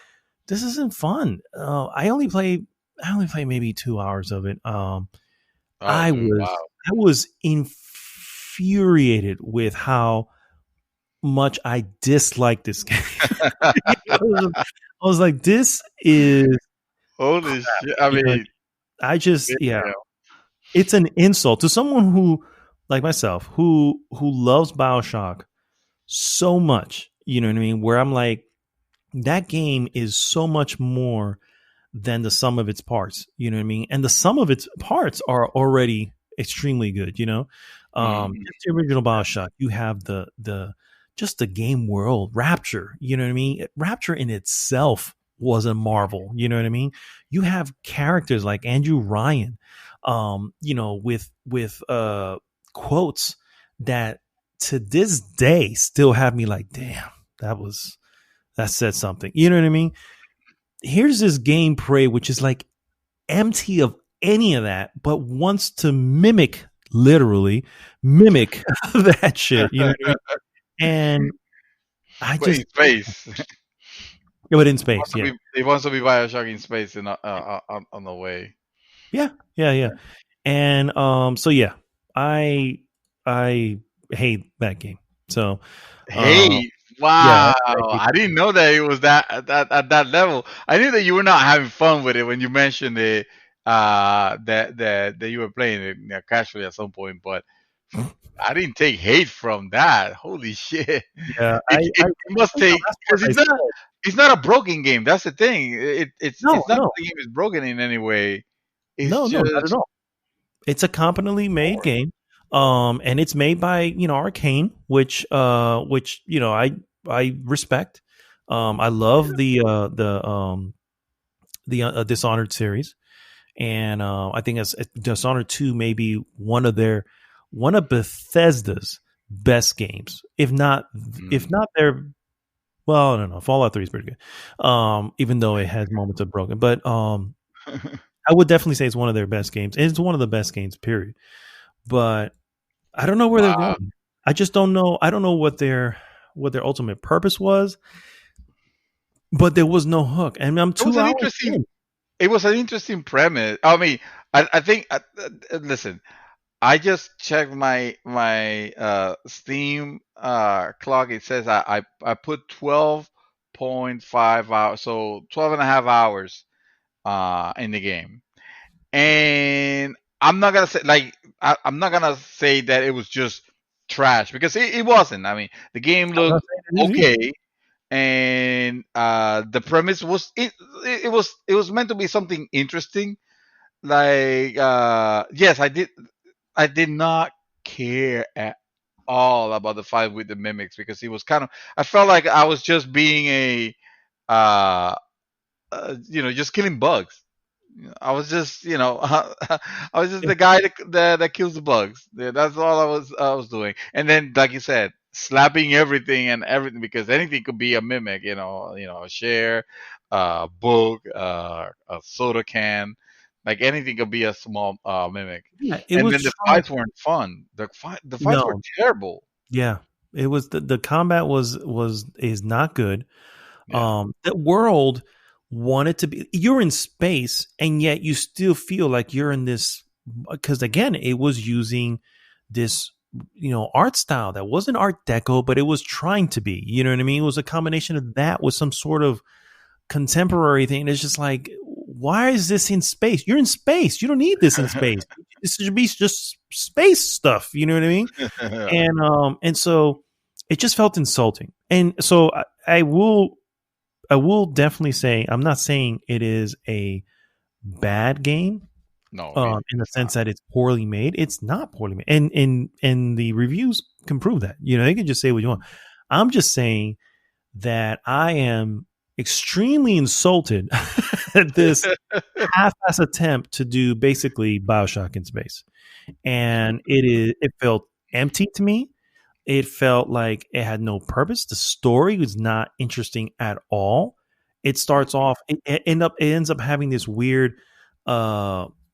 this isn't fun. I only play maybe 2 hours of it. Oh, dude, wow. I was infuriated with how much I dislike this game. I was like, this is Holy shit! I you know, mean, I just yeah, yeah. it's an insult to someone who like myself who loves BioShock so much. You know what I mean? Where I'm like, that game is so much more than the sum of its parts. You know what I mean? And the sum of its parts are already extremely good. You know, Mm, just the original Bioshock. You have the just the game world Rapture. You know what I mean? Rapture in itself was a marvel. You know what I mean? You have characters like Andrew Ryan, you know, with quotes that to this day still have me like, damn, that said something. You know what I mean? Here's this game Prey, which is like empty of any of that, but wants to mimic, literally mimic that shit. You know what I mean? And I but just in space. yeah, but in space, yeah, It wants to be Bioshock in space and on the way. yeah, yeah, yeah. And so yeah, I I hate that game. So uh, Hey, yeah, wow! I hate I didn't know that it was that at that level. I knew that you were not having fun with it when you mentioned it. That you were playing it casually at some point, but I didn't take hate from that. Holy shit! yeah, I It must think the take last part because I said it's not a broken game. That's the thing. no, It's not that no, the game is broken in any way. It's no, no, not at just all. It's a competently made boring. game, and it's made by Arcane, which I respect. I love the Dishonored series, and I think it's Dishonored 2 may be one of Bethesda's best games, if Mm. not their well, I don't know. Fallout 3 is pretty good, even though it has moments of broken, but I would definitely say it's one of their best games. It's one of the best games, period. But I don't know where they're Wow. going. I just don't know. I don't know what their ultimate purpose was, but there was no hook. And I'm It was 2 hours in. an interesting premise. I mean, I think listen, I just checked my Steam clock. It says I put 12.5 hours, so 12 and a half hours in the game. And I'm not gonna say like I'm not gonna say that it was just trash because it wasn't. I mean, the game I'm not looked saying it is either. okay, and the premise was it was meant to be something interesting. Like yes, I did not care at all about the fight with the mimics because it was kind of I felt like I was just being a uh, just killing bugs. I was just, I was just Yeah. the guy that kills the bugs. Yeah, that's all I was doing. And then, like you said, slapping everything and everything because anything could be a mimic. A share, a book, a soda can, like anything could be a small mimic. Yeah, it And was then the trying. fights weren't fun. The fights were No, terrible. yeah, it was the combat is not good. Yeah. That world wanted to be. You're in space, and yet you still feel like you're in this because again, it was using this art style that wasn't Art Deco, but it was trying to be. You know what I mean? It was a combination of that with some sort of contemporary thing. It's just like, why is this in space? You're in space. You don't need this in space. This should be just space stuff. You know what I mean? And so it just felt insulting. And so I will definitely say I'm not saying it is a bad game. No, In the it's sense not. that it's poorly made. It's not poorly made, and the reviews can prove that. They can just say what you want. I'm just saying that I am extremely insulted at this half-ass attempt to do basically BioShock in space, and it felt empty to me. It felt like it had no purpose. The story was not interesting at all. It starts off. It ends up having this weird.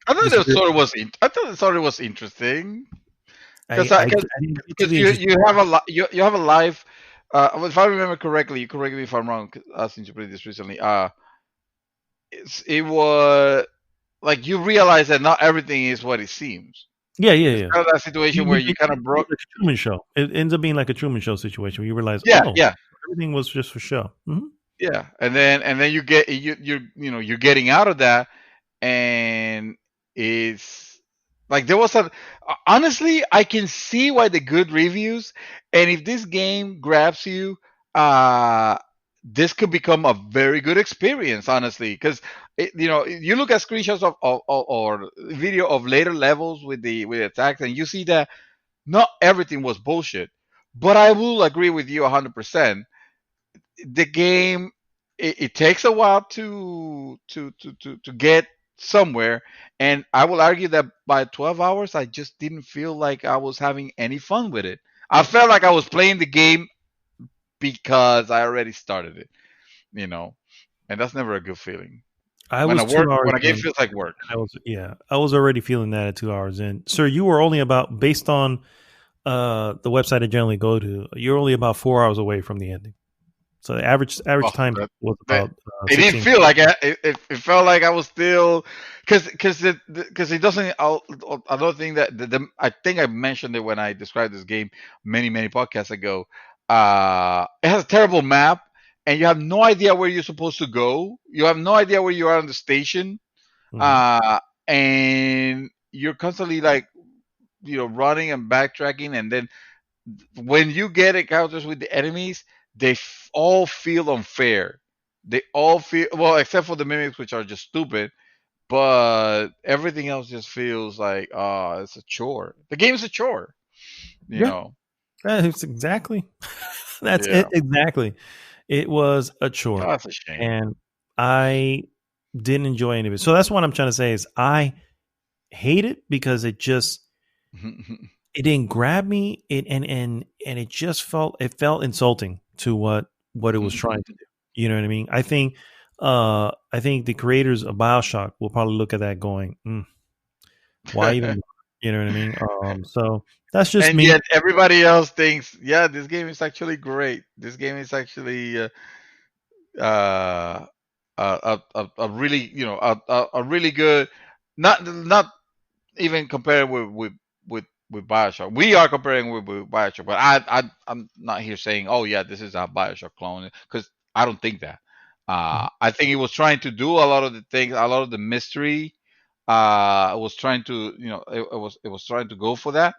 I thought This the weird. story was. I thought the story was interesting because I didn't get to because the interesting. you have you have a life. If I remember correctly, you correct me if I'm wrong. Since you played this recently, it was like you realize that not everything is what it seems. Yeah, yeah, It's yeah. kind of that situation where you kind of It's broke. like a Truman Show. It ends up being like a Truman Show situation where you realize, Yeah, oh, yeah, everything was just for show. yeah, and then you get you're getting out of that, and it's like there was a honestly I can see why the good reviews, and if this game grabs you, uh this could become a very good experience, honestly, because you look at screenshots of or video of later levels with the attacks, and you see that not everything was bullshit. But I will agree with you 100%. The game, it takes a while to get somewhere, and I will argue that by 12 hours I just didn't feel like I was having any fun with it. I felt like I was playing the game because I already started it, you know and that's never a good feeling I was 2 hours when a game in. feels like work. I was already feeling that at 2 hours in. Sir, you were only about based on the website I generally go to. You're only about 4 hours away from the ending. So the average Oh, time was that about it didn't 16. feel like it felt like I was still because it doesn't. Another thing that I think I mentioned it when I described this game many podcasts ago. It has a terrible map, and you have no idea where you're supposed to go. You have no idea where you are on the station, Mhm. uh, and you're constantly like running and backtracking, and then when you get encounters with the enemies, they all feel unfair. They all feel well, except for the mimics, which are just stupid. But everything else just feels like, it's a chore. The game's a chore, you Yeah, know. that's exactly. That's Yeah, it exactly. It was a oh, chore, that's a shame. and I didn't enjoy any of it. So that's what I'm trying to say is I hate it because it didn't grab me. And it just felt insulting to what it was trying to do. You know what I mean? I think the creators of BioShock will probably look at that going, why even? You know what I mean? So that's just And me. yet everybody else thinks, yeah, this game is actually great. This game is actually uh, a really a really good, not even compared with Bioshock. We are comparing with Bioshock, but I'm not here saying, oh yeah, this is a Bioshock clone, because I don't think that. Mhm. I think it was trying to do a lot of the things, a lot of the mystery. It was trying to, it was trying to go for that,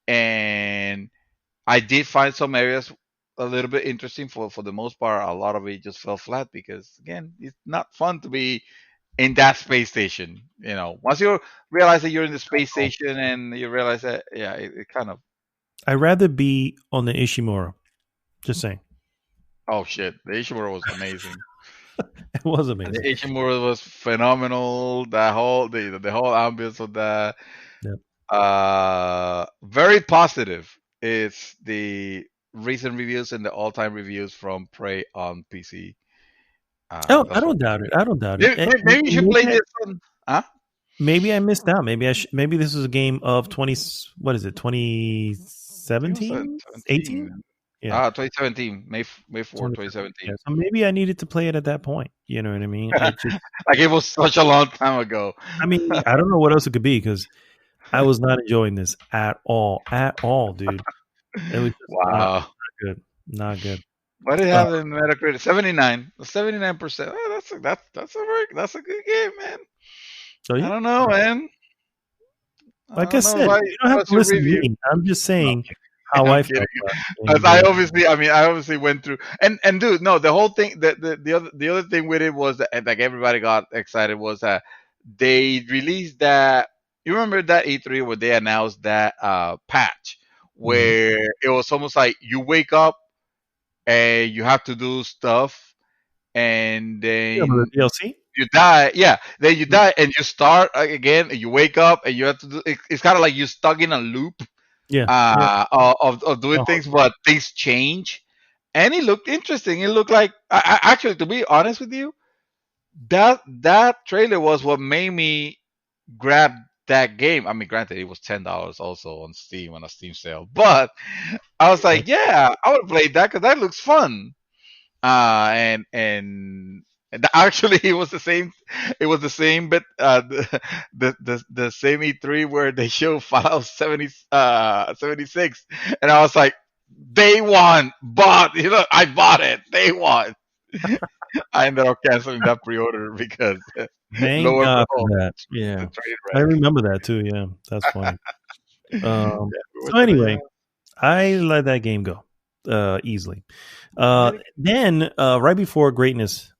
and I did find some areas a little bit interesting. For the most part, a lot of it just fell flat because again, it's not fun to be in that space station. Once you realize that you're in the space station and you realize that, yeah, it kind of, I'd rather be on the Ishimura. Just saying. oh shit, the Ishimura was amazing. It was The amazing. Ishimura was phenomenal. That whole the whole ambience of that, Yeah. very positive. It's the recent reviews and the all-time reviews from Prey on PC. Oh, I That's what. don't doubt it. I don't doubt it. Maybe you should play this one. Huh? Maybe I missed out. Maybe this was a game of 20. What is it? I think it was 2017, 18. 17. Yeah, 2017, May 4, 2017. 2017. Yeah. So maybe I needed to play it at that point. You know what I mean? It just. Like it was such a long time ago. I mean, I don't know what else it could be because I was not enjoying this at all, dude. It was just Wow. not good. Not good. What did it Uh, have in Metacritic? 79. 79%. Oh, that's a good game, man. so I yeah, don't know, man. I like I don't know if said, I you don't have trust to your listen to review. me. I'm just No, saying how I'm I kidding. felt about it. Because And I obviously went through and dude, no, the whole thing, the other thing with it was that like everybody got excited was that they released that. You remember that E3 where they announced that patch mhm. where it was almost like you wake up and you have to do stuff and Yeah, but the then DLC. you die. Yeah, then you die and you start again and you wake up and you have to do. It's kind of like you're stuck in a loop Yeah, yeah. of doing Oh, things, but things change. And it looked interesting. It looked like, actually, to be honest with you, that trailer was what made me grab that game. I mean, granted, it was $10 also on Steam on a Steam sale, but I was yeah. like, yeah, I would play that because that looks fun. And actually, it was the same. It was the same, but the same E3 where they show Fallout 76, and I was like, they won, bought. I bought it. They won. I ended up canceling that pre-order because lo Thank and God for behold, that. it's a Yeah, train I wreck. remember that too. Yeah, that's funny. Yeah, we So went to anyway, the I let that game go easily. yeah. Then right before Greatness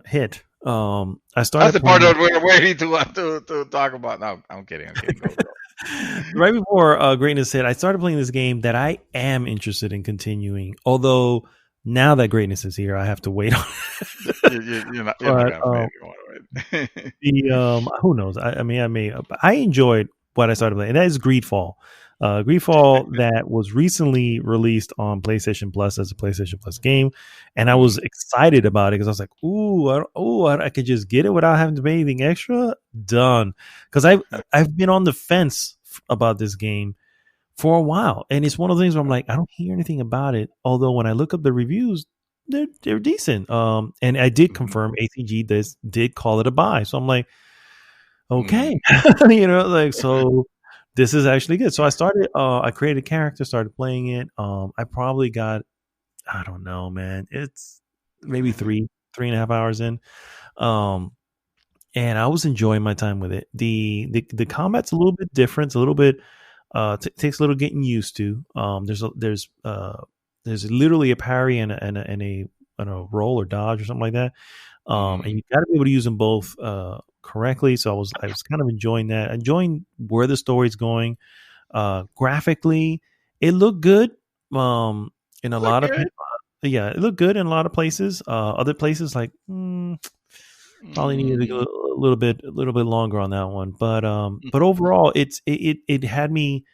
hit, I That's started the part playing. that we're waiting to talk about. No, I'm kidding. I'm kidding. Go, go. Right before Greatness hit, I started playing this game that I am interested in continuing. Although now that Greatness is here, I have to wait on it. You're not But gonna play anymore, right? the who knows? I mean, I enjoyed what I started playing. And that is Greedfall. Greedfall that was recently released on PlayStation Plus as a PlayStation Plus game, and I was excited about it because I was like, "Ooh, I could just get it without having to pay anything extra." Done. Because I've been on the fence about this game for a while, and it's one of the things where I'm like, I don't hear anything about it. Although when I look up the reviews, they're decent. And I did Mhm, confirm ACG did call it a buy, so I'm like, mhm, okay, like so. This is actually good. So I started. I created a character, started playing it. I probably got. I don't know, man. It's maybe 3.5 hours in. Um, and I was enjoying my time with it. The combat's a little bit different. It's a little bit takes a little getting used to. There's literally a parry and a roll or dodge or something like that. And mhm. you got to be able to use them both correctly. So I was kind of enjoying that, enjoying where the story's going. Graphically, it looked good. In a Look lot of good. yeah, it looked good in a lot of places. Other places like probably needed to go Mm. a little bit longer on that one. But overall, it had me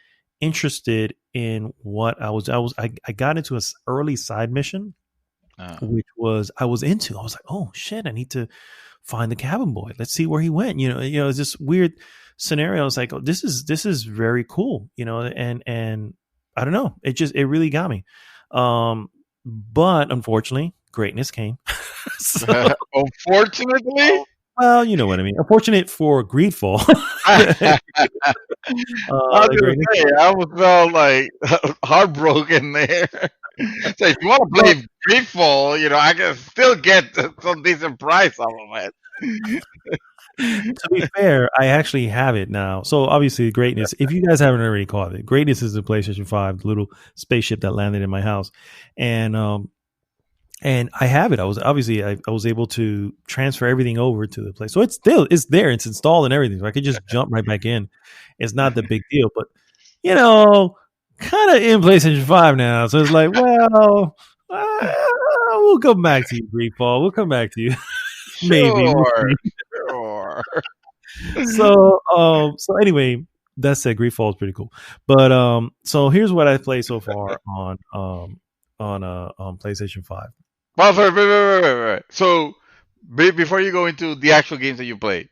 interested in what I got into an early side mission, Uh, which was I was into. I was like, oh shit, I need to find the cabin boy. Let's see where he went. It's this weird scenario. It's like, oh, this is very cool. And I don't know. It really got me. But unfortunately, greatness came. So, unfortunately, well, you know what I mean. Unfortunate for Greedfall. I was gonna Greatness. say I almost felt like heartbroken there. So if you want to Well, play Greedfall, I can still get some decent price off of it. to be fair, I actually have it now. So obviously, Greatness. If you guys haven't already caught it, Greatness is the PlayStation 5, the little spaceship that landed in my house, and and I have it. I was able to transfer everything over to the place, so it's there, it's installed and everything. So I could just jump right back in. It's not the big deal, but you know, kind of in PlayStation 5 now, so it's like, well, we'll come back to you, Greedfall. We'll come back to you, maybe. We'll Sure, see. sure. So anyway, that said, Greedfall is pretty cool. But so here's what I played so far on. on PlayStation 5. Well, wait. So, before you go into the actual games that you played,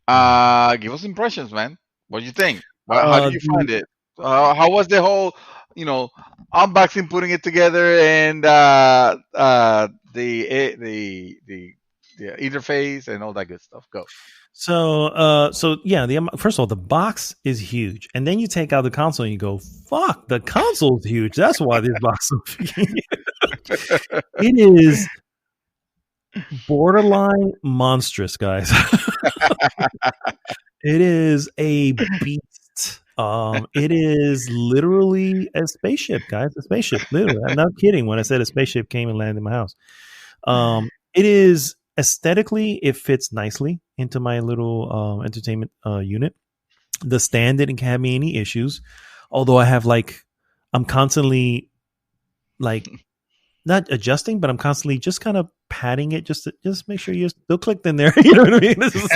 give us impressions, man. What do you think? How did you The find it? How was the whole, you know, unboxing, putting it together, and the interface and all that good stuff? Go. so yeah, first of all, the box is huge, and then you take out the console and you go, "Fuck, the console's huge." That's why this box is huge. It is borderline monstrous, guys. It is a beast. It is literally a spaceship, guys. A spaceship. Literally, I'm not kidding when I said a spaceship came and landed in my house. It is aesthetically, it fits nicely into my little entertainment unit. The stand didn't have me any issues, although I'm constantly like not adjusting, but I'm constantly just kind of patting it just to make sure you're still clicked in there. You know what I mean? This is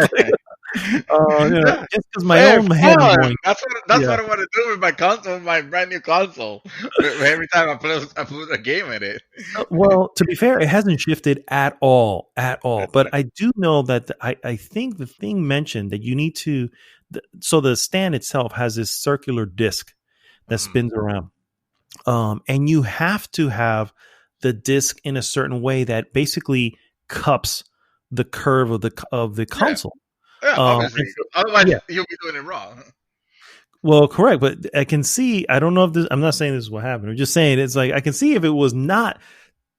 just because my own head. That's what I want to do with my console, my brand new console. Every time I put a game in it. Well, to be fair, it hasn't shifted at all. But I do know that I think the thing mentioned that you need to. So the stand itself has this circular disc that spins around, and you have to have the disc in a certain way that basically cups the curve of the console. Yeah, obviously. Otherwise, you'll be doing it wrong. Well, correct, but I can see. I don't know if this. I'm not saying this is what happened. I'm just saying it's like I can see if it was not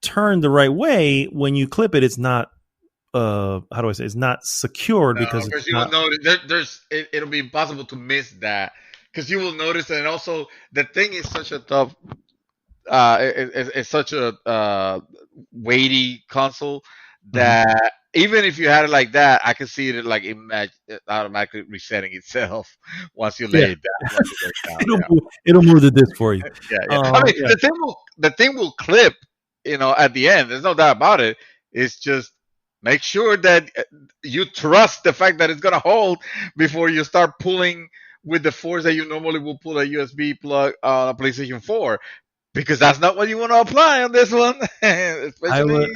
turned the right way when you clip it. It's not. How do I say? It's not secured because you will notice. It'll be impossible to miss that because you will notice, and also the thing is such a tough. It's such a weighty console that even if you had it like that, I can see it like automatically resetting itself once you lay it down. It'll move the disc for you. I mean, the thing will clip. At the end, there's no doubt about it. It's just make sure that you trust the fact that it's gonna hold before you start pulling with the force that you normally will pull a USB plug on a PlayStation 4. Because that's not what you want to apply on this one. Especially,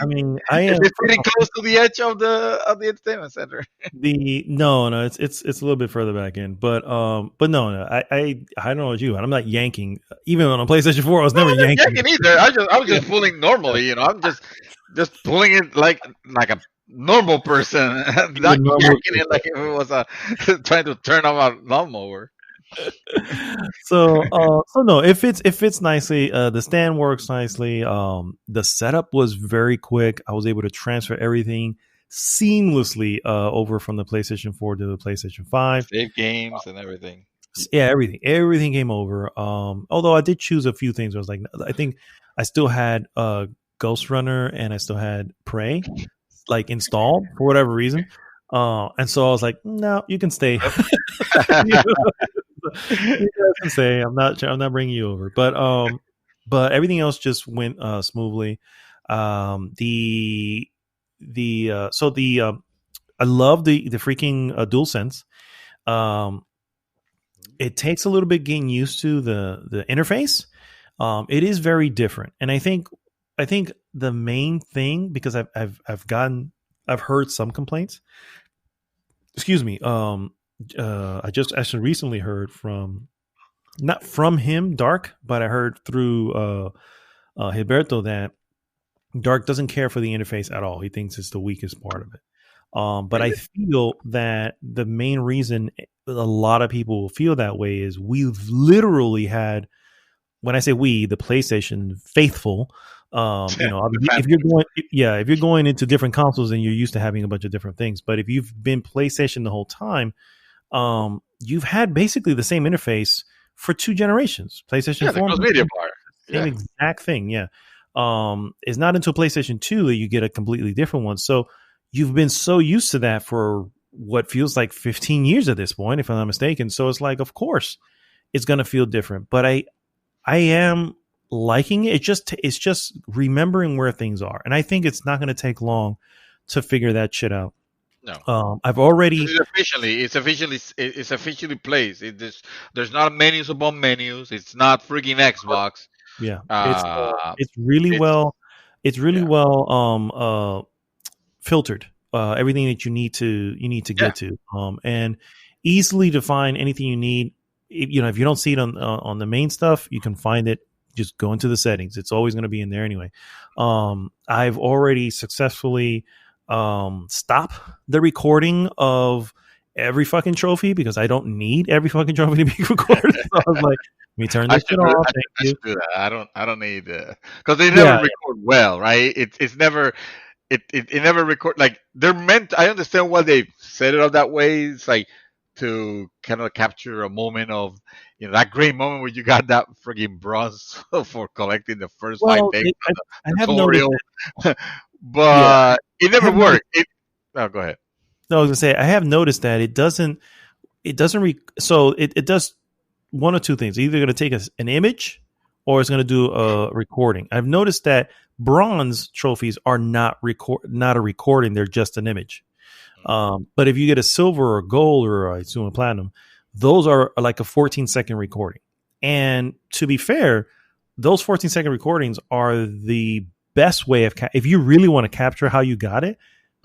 I am pretty close to the edge of the entertainment center. It's a little bit further back in, but no, I don't know what you. I'm not yanking. Even on a PlayStation 4, I was never yanking either. I was just pulling normally. I'm just pulling it like a normal person, not yanking it like if it was trying to turn off a lawnmower. So no, it fits nicely. The stand works nicely. The setup was very quick. I was able to transfer everything seamlessly over from the PlayStation 4 to the PlayStation 5. Save games and everything. Yeah, everything came over. Although I did choose a few things. I was like, I think I still had Ghost Runner and I still had Prey like installed for whatever reason. And so I was like, no, you can stay. You can say I'm not bringing you over, but everything else just went smoothly. I love the freaking DualSense. It takes a little bit getting used to the interface. It is very different, and I think the main thing, because I've heard some complaints. Excuse me. I just actually recently heard not from him, Dark, but I heard through Gilberto that Dark doesn't care for the interface at all. He thinks it's the weakest part of it. But I feel that the main reason a lot of people feel that way is we've literally had, when I say we, the PlayStation faithful, if you're going into different consoles and you're used to having a bunch of different things, but if you've been PlayStation the whole time, you've had basically the same interface for 2 generations. PlayStation 4, media player, same exact thing. Yeah, it's not until PlayStation 2 that you get a completely different one. So you've been so used to that for what feels like 15 years at this point, if I'm not mistaken. So it's like, of course, it's going to feel different. But I am liking it. It's just remembering where things are, and I think it's not going to take long to figure that shit out. No, I've already it's officially placed. There's not menus upon menus. It's not freaking Xbox. Yeah, Uh, it's really it's well, it's really yeah, well filtered. Everything that you need to yeah. get to, and easily to find anything you need. If you don't see it on the main stuff, you can find it. Just go into the settings. It's always going to be in there anyway. I've already successfully stopped the recording of every fucking trophy because I don't need every fucking trophy to be recorded. So I was like, let me turn I this should shit do, off. I, Thank I you. should do that. I don't need because they never Yeah, record well, right? It's never it never record like they're meant. I understand why they set it up that way. It's like to kind of capture a moment of that great moment where you got that frigging bronze for collecting the first five well, things of I the have noticed tutorial, that. Yeah, but it I never have noticed. worked. Oh, go ahead. No, I was gonna say I have noticed that it doesn't. It doesn't. So it does one or two things. Either going to take an image or it's going to do a recording. I've noticed that bronze trophies are not a recording. They're just an image. But if you get a silver or gold or I assume a platinum, those are like a 14-second recording. And to be fair, those 14-second recordings are the best way of if you really want to capture how you got it.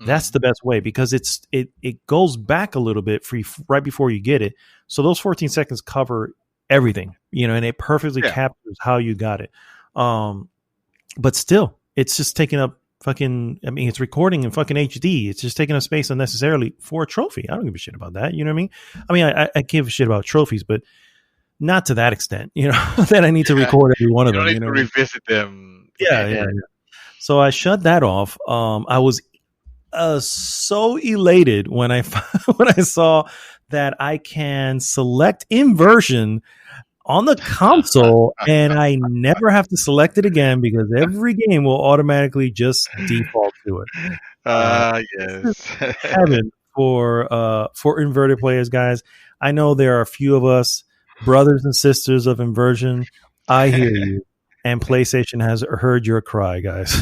That's Mm-hmm. the best way because it goes back a little bit for you right before you get it. So those 14 seconds cover everything, and it perfectly Yeah, captures how you got it. But still, it's just taking up fucking. I mean, it's recording in fucking HD. It's just taking up space unnecessarily for a trophy. I don't give a shit about that. You know what I mean? I mean, I give a shit about trophies, but not to that extent. That I need to record every one of you don't them. need to revisit them. Yeah, yeah, yeah. So I shut that off. I was so elated when I when I saw that I can select inversion on the console and I never have to select it again because every game will automatically just default to it. This is Yes. heaven for inverted players, guys. I know there are a few of us brothers and sisters of inversion. I hear you, and PlayStation has heard your cry, guys.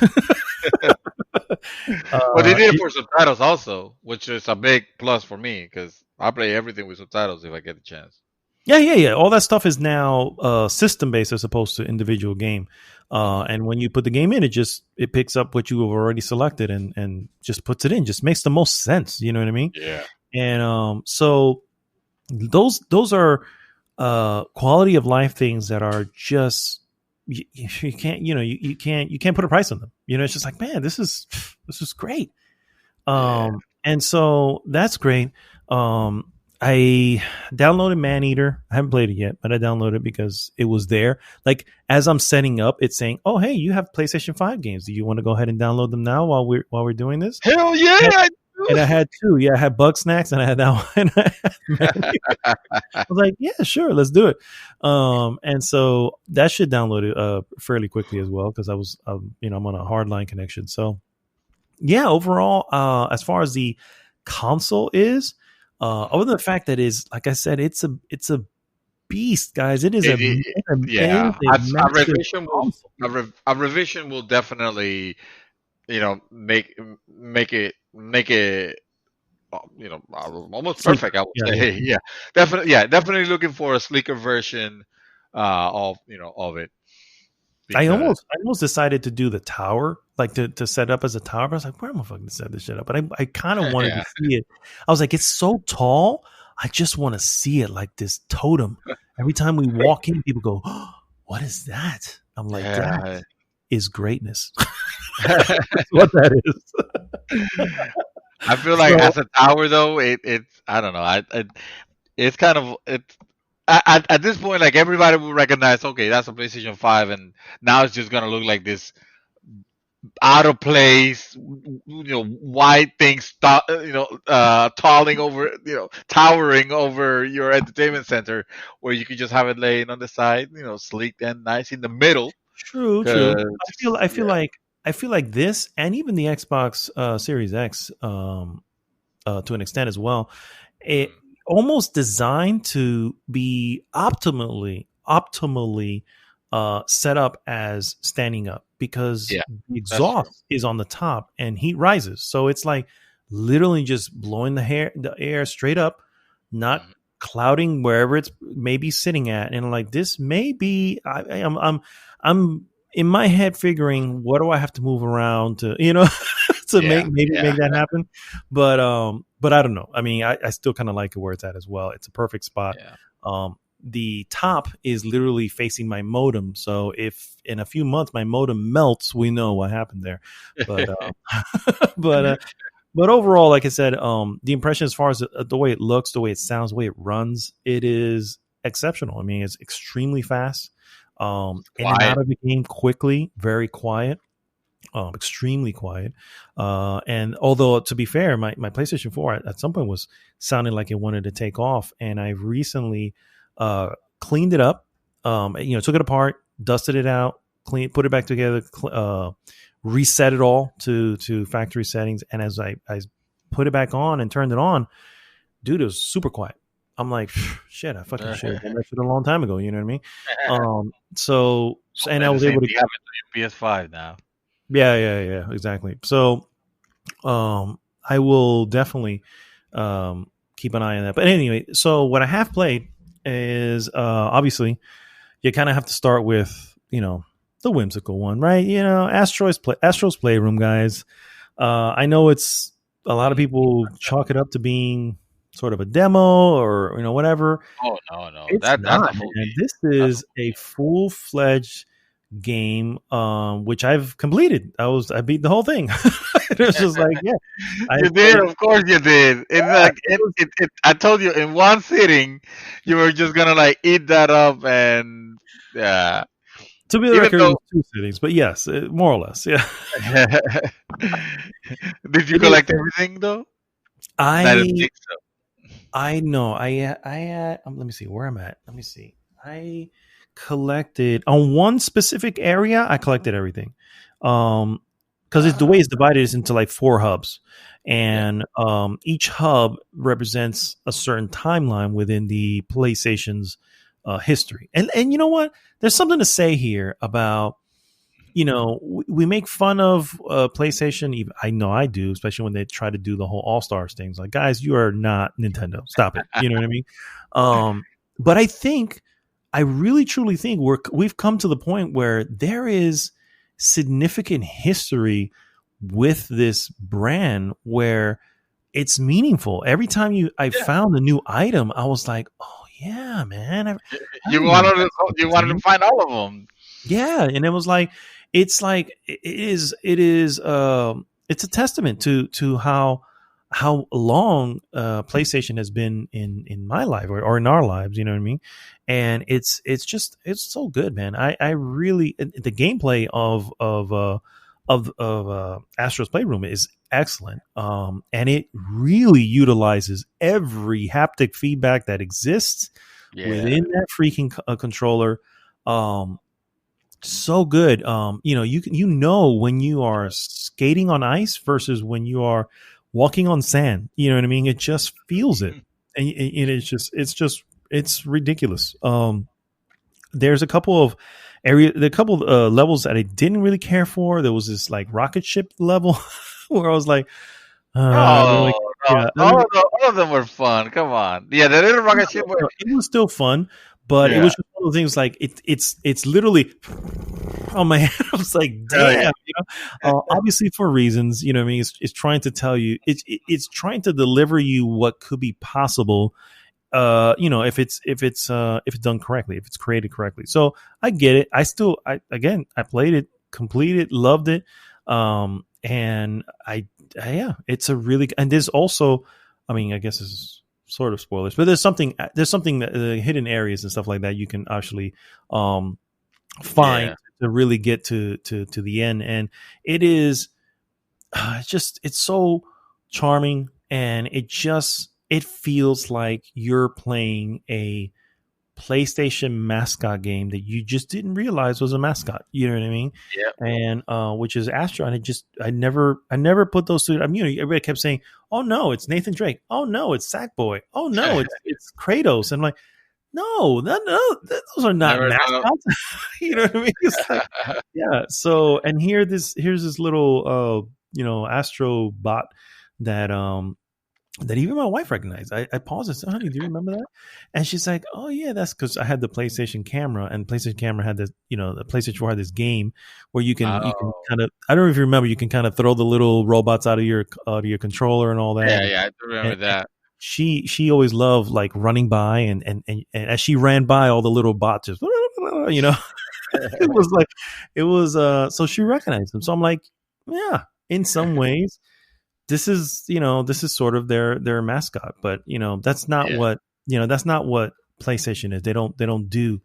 Well, they did it It, for subtitles also, which is a big plus for me because I play everything with subtitles if I get the chance. Yeah, yeah, yeah. All that stuff is now system based as opposed to individual game. And when you put the game in, it picks up what you have already selected and just puts it in. Just makes the most sense. You know what I mean? Yeah. And so those are quality of life things that are just you can't you can't put a price on them. It's just like, man, this is great. Yeah. And so that's great. I downloaded Maneater. I haven't played it yet, but I downloaded it because it was there. Like as I'm setting up, it's saying, "Oh, hey, you have PlayStation 5 games. Do you want to go ahead and download them now while we're doing this?" Hell yeah, And, I and I had two. Yeah, I had Bug Snacks and I had that one. I was like, "Yeah, sure, let's do it." And so that should download it fairly quickly as well because I'm on a hardline connection. So yeah, overall, as far as the console is, other than the fact that is like I said, it's a beast, guys. It is It, it, it is yeah. a massive console. A revision will definitely make it almost Sleep. perfect. I would Yeah, yeah. say yeah, definitely looking for a sleeker version of it because I almost decided to do the tower, like to set up as a tower. But I was like, where am I fucking set this shit up? But I kind of wanted to yeah. see it. I was like, it's so tall. I just want to see it like this totem. Every time we walk in, people go, oh, what is that? I'm like, that Yeah. is greatness. That's what that is. I feel like So as a tower though, it's I don't know. It's kind of it's at this point like everybody will recognize. Okay, that's a PlayStation 5, and now it's just gonna look like this out of place, white things, towering over, towering over your entertainment center, where you could just have it laying on the side, sleek and nice in the middle. true, true. Cause yeah, I feel like this and even the Xbox Series X to an extent as well, it mhm. almost designed to be optimally set up as standing up because Yeah, the that's true. exhaust is on the top and heat rises. So it's like literally just blowing the air straight up, not Mhm. clouding wherever it's maybe sitting at, and I'm like, this may be. I'm in my head figuring, what do I have to move around to, to Yeah, make that happen. But I don't know. I mean, I still kind of like it where it's at as well. It's a perfect spot. yeah. The top is literally facing my modem, so if in a few months my modem melts, we know what happened there. But but but overall, like I said, the impression as far as the way it looks, the way it sounds, the way it runs, it is exceptional. I mean, it's extremely fast, in and out of the game quickly, very quiet, extremely quiet. And although, to be fair, my PlayStation 4 at some point was sounding like it wanted to take off, and I recently cleaned it up, took it apart, dusted it out, put it back together, reset it all to factory settings, and as I put it back on and turned it on, dude, it was super quiet. I'm like, shit, I fucking should have done that shit a long time ago. You know what I mean? So and I was able to have it to your PS5 now. Yeah, exactly. So, I will definitely keep an eye on that. But anyway, so what I have played is obviously you kind of have to start with the whimsical one, right? Astro's Playroom, guys. I know it's a lot of people chalk it up to being sort of a demo or whatever. Oh no, it's that's not. This is a full-fledged game, which I've completed. I beat the whole thing. It was just like, yeah, you did. Of course, you did. I told you in one sitting, you were just gonna like eat that up, and yeah. To be the record, it was 2 sittings, but yes, more or less, yeah. Did you collect everything though? I didn't think so. I know. I had. Let me see where I'm at. Let me see. I collected on one specific area. I collected everything, because the way it's divided is into like 4 hubs, and each hub represents a certain timeline within the PlayStation's history. And you know what? There's something to say here about, we make fun of PlayStation. Even I know I do, especially when they try to do the whole All Stars things. Like, guys, you are not Nintendo. Stop it. You know what I mean? But I really truly think we've come to the point where there is significant history with this brand where it's meaningful. Every time I found a new item, I was like, oh yeah, man. You wanted to find all of them. Yeah, and it was like, it's a testament to how long PlayStation has been in my life or in our lives, you know what I mean? And it's so good, man. I really, the gameplay of Astro's Playroom is excellent, and it really utilizes every haptic feedback that exists within that freaking controller. So good. You know when you are skating on ice versus when you are walking on sand. You know what I mean? It just feels it, and it's ridiculous. There's a couple of levels that I didn't really care for. There was this like rocket ship level where I was like, all of them were fun. Come on, the little rocket ship. It was still fun, but it was just one of those things like it's literally on my head. I was like, damn, obviously for reasons, you know what I mean? It's trying to tell you, it's trying to deliver you what could be possible, if it's done correctly, if it's created correctly. So I get it. I played it, completed, loved it. And it's a really, and there's also, I mean, I guess this is sort of spoilers, but there's something that hidden areas and stuff like that you can actually find to really get to the end, and it is it's so charming, and it feels like you're playing a PlayStation mascot game that you just didn't realize was a mascot. You know what I mean? Yeah. And which is Astro, and I never put those two. I mean, everybody kept saying, "Oh no, it's Nathan Drake. Oh no, it's Sackboy. Oh no, it's Kratos." And I'm like, no, those are not mascots. You know what I mean? It's like, yeah. So, and here's this little Astro bot that that even my wife recognized. I paused and said, "Honey, do you remember that?" And she's like, "Oh yeah, that's because I had the PlayStation camera, and PlayStation camera had this, the PlayStation 4 had this game where you can Oh. kind of, I don't know if you remember, you can kind of throw the little robots out of your controller and all that." Yeah, I do remember And that. she always loved like running by, and as she ran by, all the little bots just, it was like, it was so she recognized them. So I'm like, yeah, in some ways this is sort of their mascot, but that's not Yeah. what that's not what PlayStation is. They don't do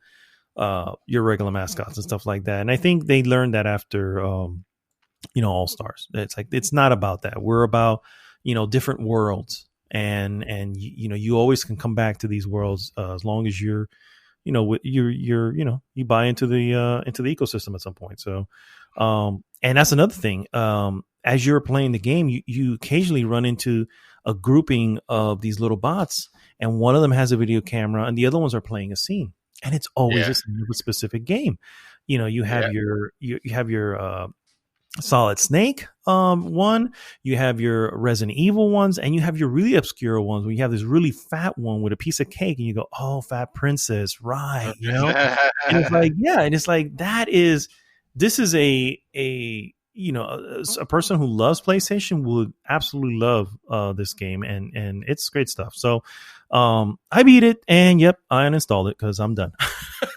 your regular mascots and stuff like that. And I think they learned that after All Stars. It's like, it's not about that. We're about different worlds, and you always can come back to these worlds as long as you're you buy into the ecosystem at some point. So and that's another thing. As you're playing the game, you occasionally run into a grouping of these little bots, and one of them has a video camera and the other ones are playing a scene, and it's always Yeah. a scene of a specific game. You have Yeah. you have your Solid Snake one, you have your Resident Evil ones, and you have your really obscure ones where you have this really fat one with a piece of cake, and you go, "Oh, fat princess, right?" And it's like, yeah, and it's like, this is a person who loves PlayStation would absolutely love this game, and it's great stuff. So I beat it, and yep, I uninstalled it because I'm done.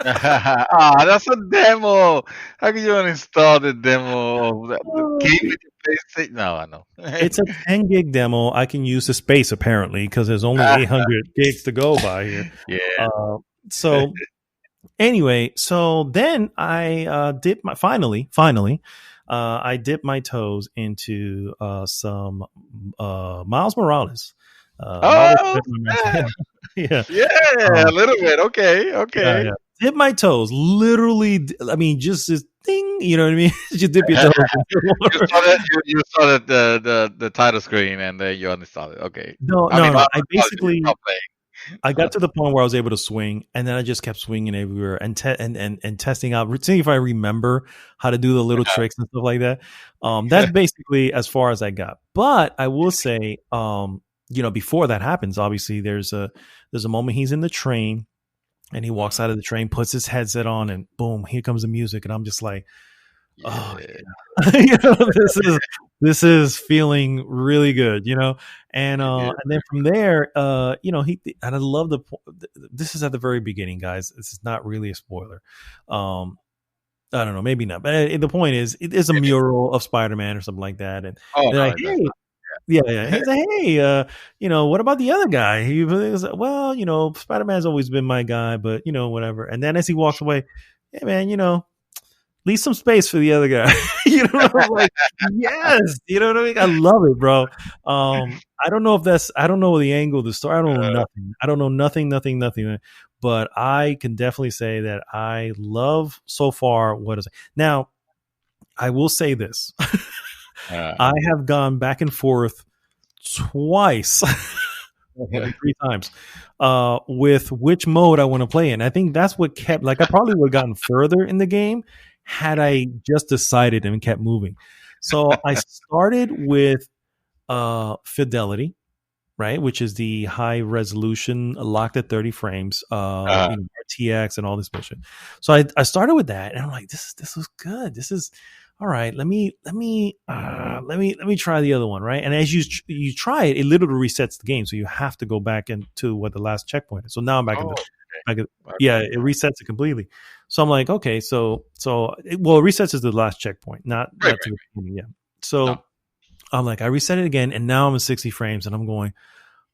That's a demo. How can you uninstall the demo of the game with your PlayStation? No, I know. It's a 10 gig demo. I can use the space apparently because there's only 800 gigs to go by here. Yeah. So anyway, so then I dipped my I dipped my toes into some Miles Morales. Oh, Yeah, yeah, a little bit. Okay. yeah. Dip my toes, literally. I mean, just this thing. You know what I mean? Just dip your toes. You saw that the title screen and then you uninstalled it. Okay. No. I basically, stop playing. I got to the point where I was able to swing, and then I just kept swinging everywhere and testing out, seeing if I remember how to do the little tricks and stuff like that. That's basically as far as I got. But I will say, before that happens, obviously there's a moment he's in the train, and he walks out of the train, puts his headset on, and boom, here comes the music, and I'm just like, oh yeah, this is feeling really good, and then from there, and I love this is at the very beginning, guys. This is not really a spoiler. I don't know, maybe not, but the point is, it is a mural of Spider-Man or something like that, and they're like, hey. Yeah. He's like, hey, what about the other guy? He was like, well, Spider-Man's always been my guy, but whatever. And then as he walks away, hey man, leave some space for the other guy. I'm like, yes, you know what I mean? I love it, bro. I don't know the angle of the story. I don't know nothing. I don't know nothing. But I can definitely say that I love so far what is it. Now, I will say this. I have gone back and forth twice, 3 times, with which mode I want to play in. I think that's what kept, like, I probably would have gotten further in the game had I just decided and kept moving. So I started with Fidelity, right, which is the high resolution, locked at 30 frames, RTX and all this bullshit. So I started with that, and I'm like, this was good. This is all right. Let me try the other one, right? And as you try it, it literally resets the game, so you have to go back into what the last checkpoint is. So now I'm back it resets it completely. So I'm like, okay, so it resets is the last checkpoint, not to the beginning. Yeah. So I'm like, I reset it again, and now I'm at 60 frames, and I'm going,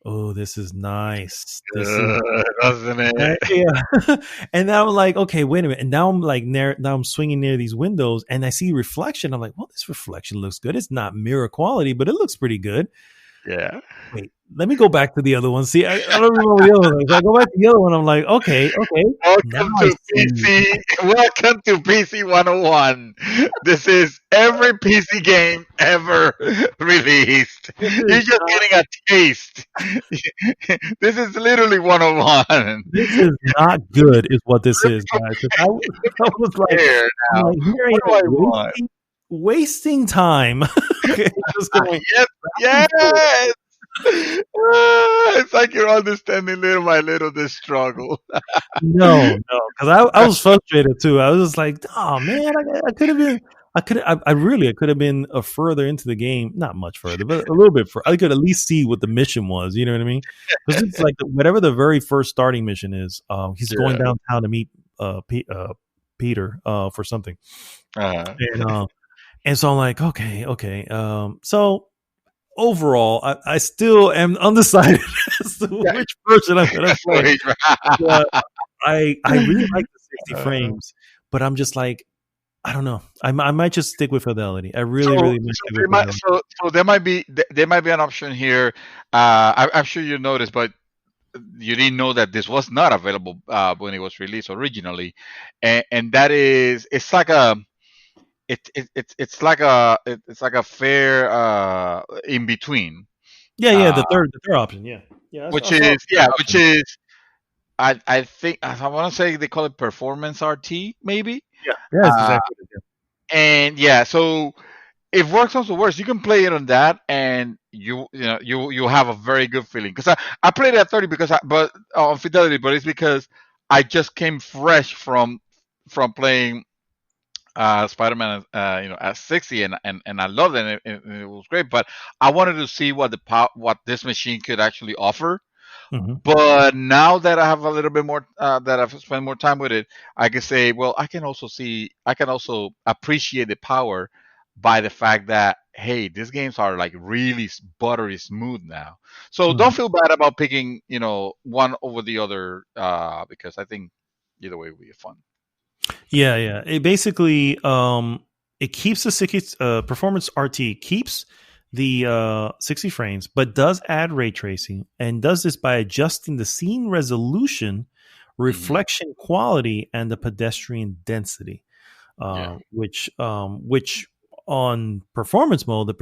oh, this is nice. Doesn't it? Yeah. And now I'm like, okay, wait a minute. And now I'm like, now I'm swinging near these windows, and I see reflection. I'm like, well, this reflection looks good. It's not mirror quality, but it looks pretty good. Yeah. Wait, let me go back to the other one. See, I don't remember the other one. So I go back to the other one. I'm like, okay. Welcome to PC 101. This is every PC game ever released. You're just getting a taste. This is literally 101. This is not good, is what this is, guys. I was like, here I am wasting time. Just going, yes. It's like you're understanding little by little this struggle. No, because I was frustrated too. I was just like, oh man, I could have been. I could have been further into the game, not much further, but a little bit further. I could at least see what the mission was. You know what I mean? Because it's like whatever the very first starting mission is. He's going downtown to meet Peter for something, Uh-huh. and so I'm like, okay. So overall, I still am undecided as to which version I'm going to play. But I really like the 60 frames, but I'm just like, I don't know. I might just stick with fidelity. I really might stick with fidelity. So there might be an option here. I'm sure you noticed, but you didn't know that this was not available when it was released originally, and that is it's like a it's like a fair in between. Yeah, the third option. Yeah, which is I think I want to say they call it performance RT maybe. Yeah, that's exactly it. Yeah. And yeah, so if worse comes to worse, you can play it on that, and you have a very good feeling. Because I played it at 30 but on fidelity, but it's because I just came fresh from playing Spider-Man, at 60, and I loved it, and it was great. But I wanted to see what what this machine could actually offer. Mm-hmm. But now that I have a little bit more, that I've spent more time with it, I can say, well, I can also appreciate the power by the fact that, hey, these games are like really buttery smooth now. So don't feel bad about picking, one over the other, because I think either way will be fun. Yeah. It basically it keeps the 60 performance RT keeps the 60 frames, but does add ray tracing, and does this by adjusting the scene resolution, reflection quality, and the pedestrian density. Which on performance mode, the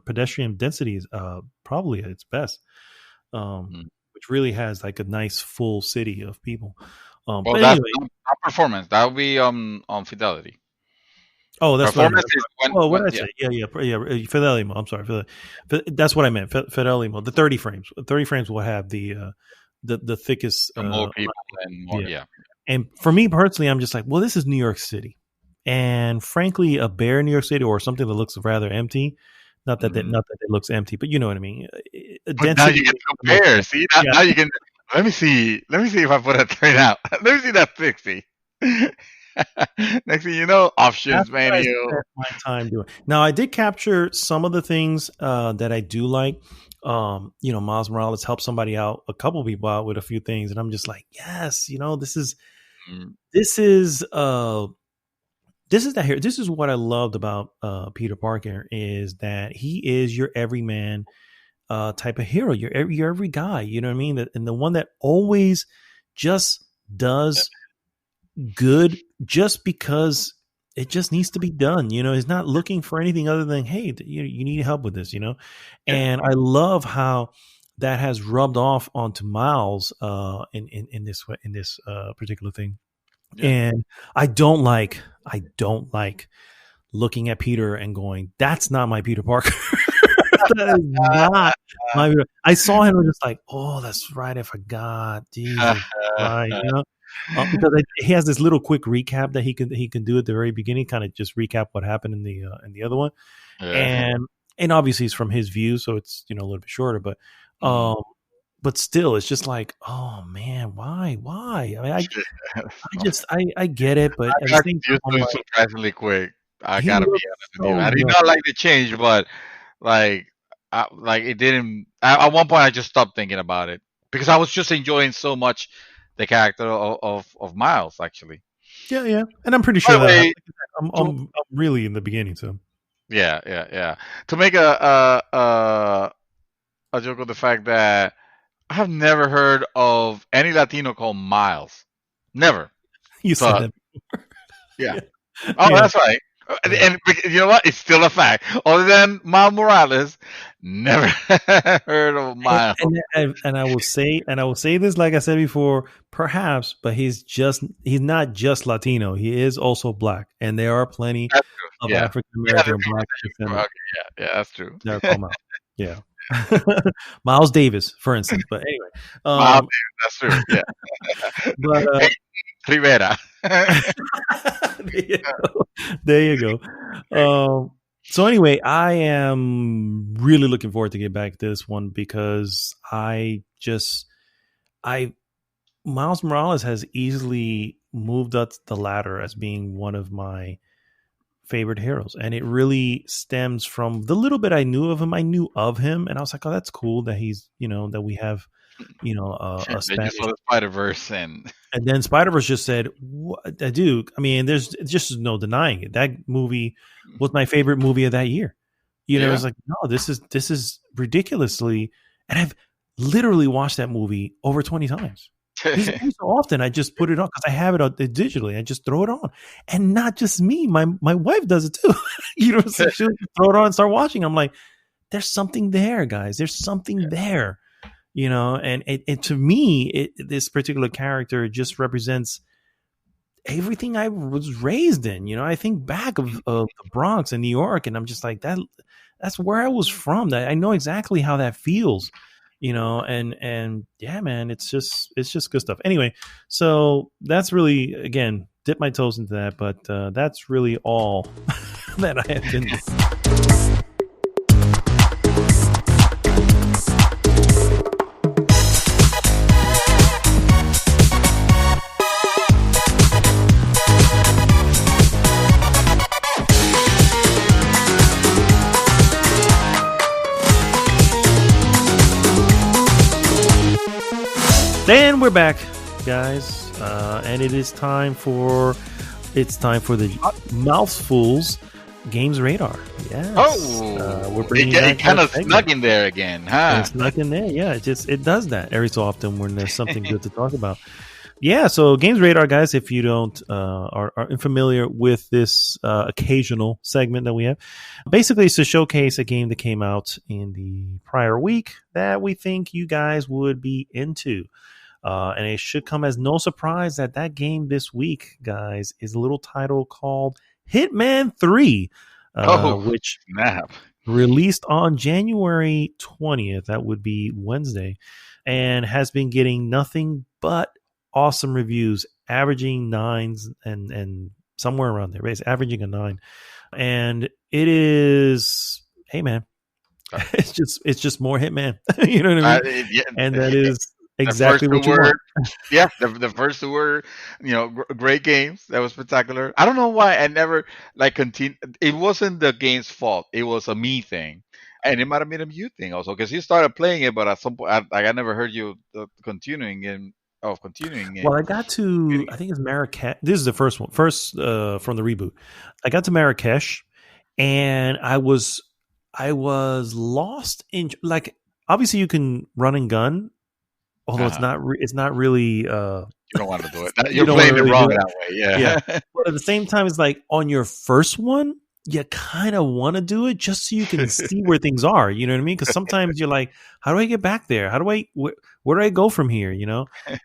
pedestrian density is probably at its best, which really has like a nice full city of people. Well, that's not performance. That would be on fidelity. Oh, that's performance what I say? Yeah. Fidelity mode. I'm sorry. That's what I meant. Fidelity mode. The 30 frames. 30 frames will have the thickest. More people and more. Yeah. And for me personally, I'm just like, well, this is New York City, and frankly, a bare New York City or something that looks rather empty. Not that it looks empty, but you know what I mean. But now you can compare. See, now you can. Let me see if I put a 30 out. Let me see that 60. Next thing you know, options menu. My time doing. Now, I did capture some of the things that I do like. Miles Morales helped somebody out, a couple people out with a few things, and I'm just like, yes, this is what I loved about Peter Parker, is that he is your everyman type of hero. You're every guy, you know what I mean? And the one that always just does good just because it just needs to be done. He's not looking for anything other than, hey, you need help with this, And I love how that has rubbed off onto Miles in this particular thing. Yeah. And I don't like looking at Peter and going, that's not my Peter Parker. That is not my Peter. I saw him and was just like, oh, that's right, I forgot. Jesus, right, because he has this little quick recap that he can do at the very beginning, kind of just recap what happened in the other one, and obviously it's from his view, so it's a little bit shorter, but still, it's just like, oh man, why? I mean, I get it, but I think you're surprisingly quick. I gotta be honest with you. I did not like the change, but like it didn't. At one point, I just stopped thinking about it because I was just enjoying so much the character of Miles, actually. Yeah, and I'm pretty sure that I'm really in the beginning, so. Yeah. To make a joke of the fact that I have never heard of any Latino called Miles. Never. You said that before. Yeah. Oh, yeah. That's right. And you know what? It's still a fact. Other than Miles Morales, never heard of Miles. And I will say this, like I said before, perhaps, but he's not just Latino. He is also black, and there are plenty of Yeah. African We had American this and Black conversation. descendant. Okay, yeah, that's true. Never call him out. Yeah. Miles Davis, for instance. But anyway, Wow, um, that's true. Yeah. but Hey, Rivera. there you go. There you go. So anyway, I am really looking forward to get back to this one because I Miles Morales has easily moved up the ladder as being one of my favorite heroes, and it really stems from the little bit I knew of him. I knew of him, and I was like, "Oh, that's cool that he's that we have a They just Spanish." saw the Spider Verse and And then Spider Verse just said, "What, dude? I mean, there's just no denying it. That movie was my favorite movie of that year. yeah. It's like, no, this is ridiculously, and I've literally watched that movie over 20 times. Because every so often I just put it on because I have it digitally. I just throw it on, and not just me. My wife does it too. So she'll throw it on and start watching. I'm like, there's something there, guys. There's something there. And to me, this particular character just represents everything I was raised in. I think back of the Bronx and New York, and I'm just like that's where I was from. That I know exactly how that feels. And yeah, man, it's just good stuff. Anyway, so that's really, again, dip my toes into that, but that's really all that I have been doing. And we're back, guys, and it's time for the Mouthfuls Games Radar. Yes. We're bringing it kind of snuck in there again, huh? It snuck in there, yeah. It does that every so often when there's something good to talk about. Yeah, so Games Radar, guys, if you don't are unfamiliar with this occasional segment that we have, basically it's to showcase a game that came out in the prior week that we think you guys would be into. And it should come as no surprise that game this week, guys, is a little title called Hitman 3, which released on January 20th. That would be Wednesday, and has been getting nothing but awesome reviews, averaging 9s and somewhere around there. It's averaging a 9. And it is, hey, man, it's just more Hitman. You know what I mean? And that is exactly what you want. Yeah, the first two were, great games. That was spectacular. I don't know why I never continue. It wasn't the game's fault. It was a me thing, and it might have been a you thing also because you started playing it, but at some point, I never heard you continuing and continuing. Well, I got to, I think it's Marrakesh. This is the first one, from the reboot. I got to Marrakesh, and I was lost in, obviously you can run and gun. Although it's not really. You don't want to do it. You're playing it wrong that way. Yeah. But at the same time, it's like on your first one, you kind of want to do it just so you can see where things are. You know what I mean? Because sometimes you're like, how do I get back there? Where do I go from here?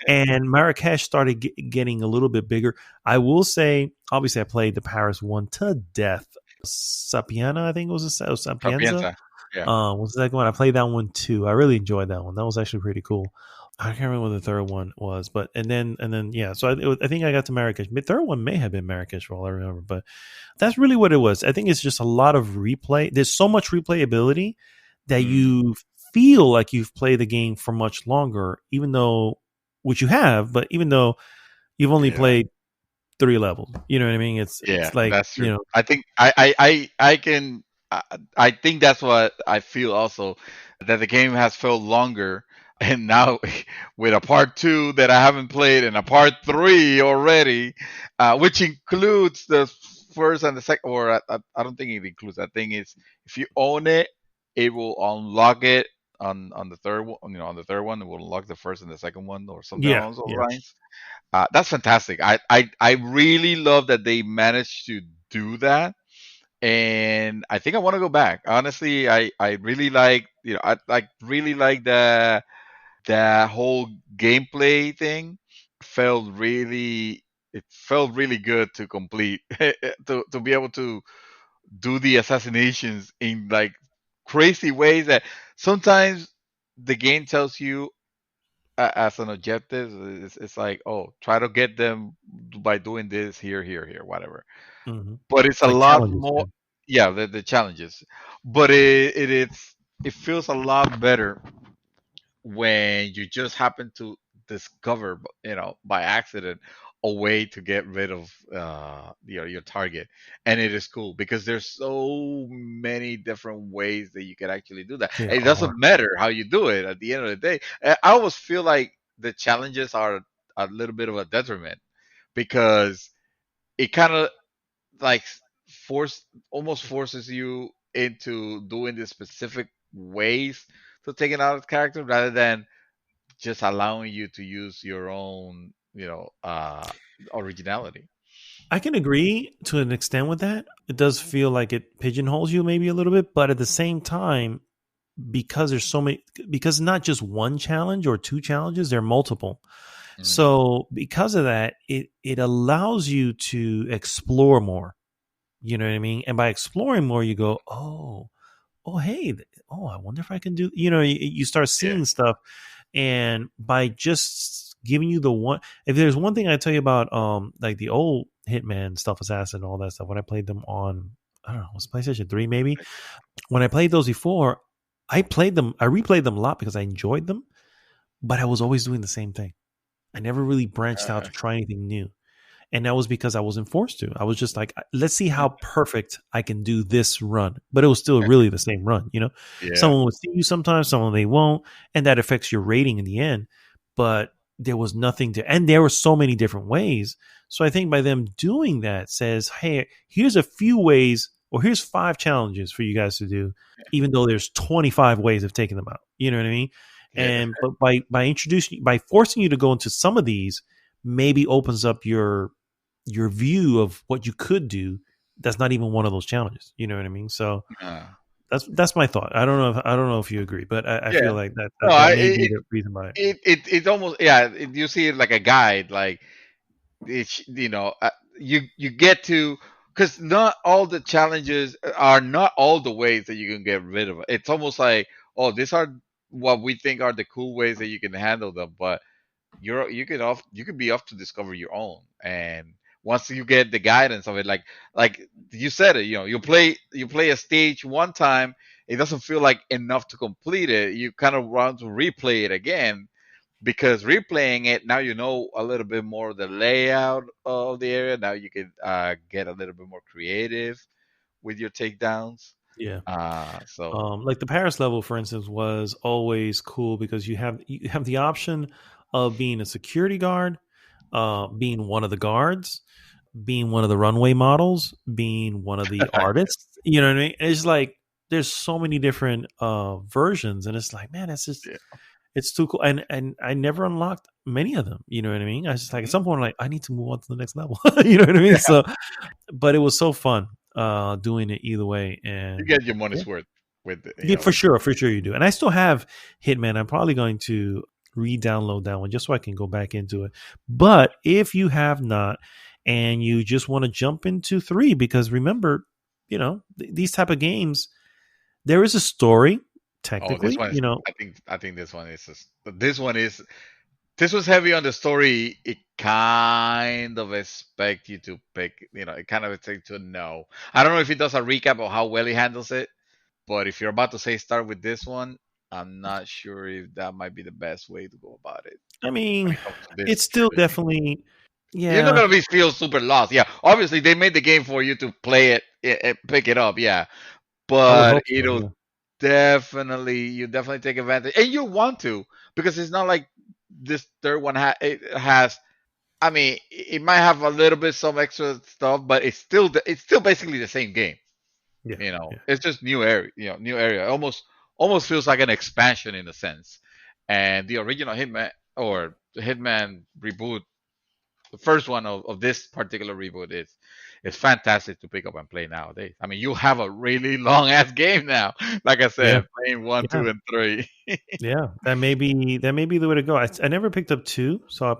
And Marrakesh started getting a little bit bigger. I will say, obviously, I played the Paris one to death. Sapienza, I think it was Sapienza. Yeah. What's the second one? I played that one too. I really enjoyed that one. That was actually pretty cool. I can't remember what the third one was, but and then yeah. So I think I got to Marrakesh. The third one may have been Marrakesh for all I remember, but that's really what it was. I think it's just a lot of replay. There's so much replayability that you feel like you've played the game for much longer, even though but even though you've only played 3 levels. You know what I mean? It's like, that's true. I think I can. I think that's what I feel also, that the game has felt longer. And now with a part 2 that I haven't played and a part 3 already, which includes the first and the second, or I don't think it includes. I think it's, if you own it, it will unlock it on the third one. On the third one, it will unlock the first and the second one, or something along those lines. That's fantastic. I really love that they managed to do that. And I think I want to go back. Honestly, I really like, really like the whole gameplay thing. It felt really good to complete, to be able to do the assassinations in like crazy ways that sometimes the game tells you as an objective. It's like, oh, try to get them by doing this here, here, here, whatever. Hmm. But it's a Like lot challenges. more. Yeah. Yeah, the challenges, but it feels a lot better when you just happen to discover, by accident, a way to get rid of your target. And it is cool because there's so many different ways that you can actually do that, There and it are. doesn't matter how you do it at the end of the day. I always feel like the challenges are a little bit of a detriment because it kind of like force almost forces you into doing the specific ways to take it out of character rather than just allowing you to use your own, originality. I can agree to an extent with that. It does feel like it pigeonholes you maybe a little bit, but at the same time, because there's so many, because not just one challenge or two challenges, there are multiple. Hmm. So because of that, it allows you to explore more. You know what I mean? And by exploring more, you go, oh, hey, oh, I wonder if I can do. You start Yeah. seeing stuff, and by just giving you the one, if there's one thing I tell you about, like the old Hitman stuff, Assassin, all that stuff. When I played them on, I don't know, it was PlayStation 3 maybe. When I played those before, I played them, I replayed them a lot because I enjoyed them, but I was always doing the same thing. I never really branched out Uh, to try anything new. And that was because I wasn't forced to. I was just like, let's see how perfect I can do this run. But it was still really the same run, you know? yeah. Someone will see you sometimes, someone they won't, and that affects your rating in the end. But there was nothing to, and there were so many different ways. So I think by them doing that says, hey, here's a few ways, or here's 5 challenges for you guys to do, even though there's 25 ways of taking them out. You know what I mean? Yeah. And but by introducing, by forcing you to go into some of these, maybe opens up your view of what you could do. That's not even one of those challenges. You know what I mean? So Uh, that's my thought. I don't know if you agree, but I feel yeah. like No, that may be the reason behind it. it almost, yeah. You see it like a guide, like it's, you get to, because not all the challenges are not all the ways that you can get rid of it. It's almost like, oh, these are what we think are the cool ways that you can handle them, but you could be off to discover your own. And once you get the guidance of it, like you said it, you play a stage one time, it doesn't feel like enough to complete it. You kind of want to replay it again, because replaying it, now you know a little bit more of the layout of the area. Now you can get a little bit more creative with your takedowns. Yeah. So Like the Paris level, for instance, was always cool because you have the option of being a security guard, being one of the guards, being one of the runway models, being one of the artists. You know what I mean? It's like there's so many different versions, and it's like, man, it's just yeah. it's too cool. And I never unlocked many of them. You know what I mean? I was just like at Mhm. some point, I'm like, I need to move on to the next level. You know what I mean? So, but it was so fun doing it either way, You and get your yeah, money's worth with it, yeah, with for sure you do. And I still have Hitman. I'm probably going to re-download that one just so I can go back into it. But if you have not, and you just want to jump into 3, because remember, these type of games, there is a story Oh, this technically. one is. I think this was heavy on the story. It kind of expect you to pick. It kind of expect you to know. I don't know if it does a recap of how well he handles it, but if you're about to say start with this one, I'm not sure if that might be the best way to go about it I when mean, it comes to this it's still trilogy. definitely, You're not yeah. gonna be feel super lost. Yeah, obviously they made the game for you to play it, pick it up. Yeah, I would but hope so. Yeah, you definitely take advantage, and you want to, because it's not like this third one it has. I mean, it might have a little bit some extra stuff, but it's still basically the same game. yeah, yeah. It's just new area. New area. Almost feels like an expansion in a sense. And the original Hitman, or the Hitman reboot, the first one of this particular reboot, it's fantastic to pick up and play nowadays. I mean, you have a really long ass game now. Like I Yeah, said, playing one, yeah, two, and three. yeah. That may be the way to go. I never picked up two, so I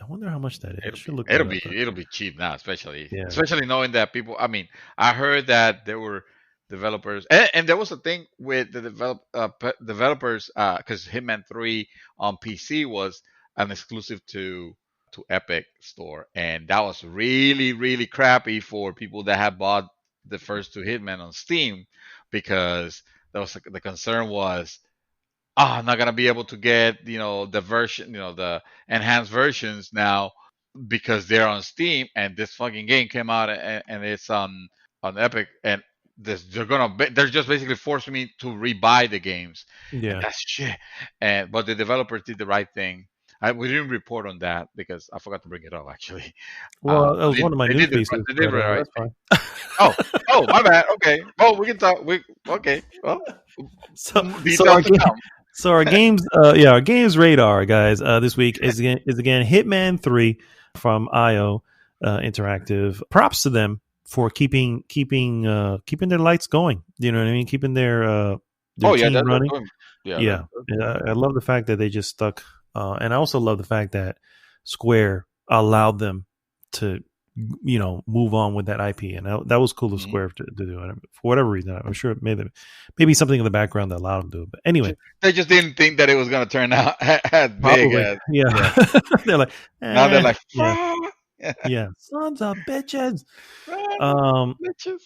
wonder how much that is. I It'll should be look it'll that be up. it'll be cheap now, Yeah, especially knowing that people. I mean, I heard that there were developers, and there was a thing with the developers, because Hitman 3 on PC was an exclusive to Epic Store, and that was really really crappy for people that had bought the first two Hitman on Steam, because the concern was, I'm not gonna be able to get the version, the enhanced versions now because they're on Steam, and this fucking game came out, and it's on Epic, and they're just basically forcing me to rebuy the games, and yeah. that's shit. And but the developers did the right thing. We didn't report on that because I forgot to bring it up actually. Well, that But was one of my they news did pieces, they did but the right that's thing. fine. Oh, oh, my bad. Okay. Well, we can talk. Okay. Well, So, so details our to come. So our games, our games radar, guys, this week is again Hitman 3 from IO Interactive. Props to them for keeping their lights going. You know what I mean? Keeping their Oh yeah, team they're running. doing. Yeah, Yeah, I love the fact that they just stuck, and I also love the fact that Square allowed them to, move on with that IP, and that was cool of mhm. Square to do. And for whatever reason, I'm sure it maybe something in the background that allowed them to do it. But anyway, They just didn't think that it was gonna turn out as big probably, as. Yeah. yeah. They're like, Now they're like, yeah, fuck. yeah, sons of bitches. Fuck, Um, bitches.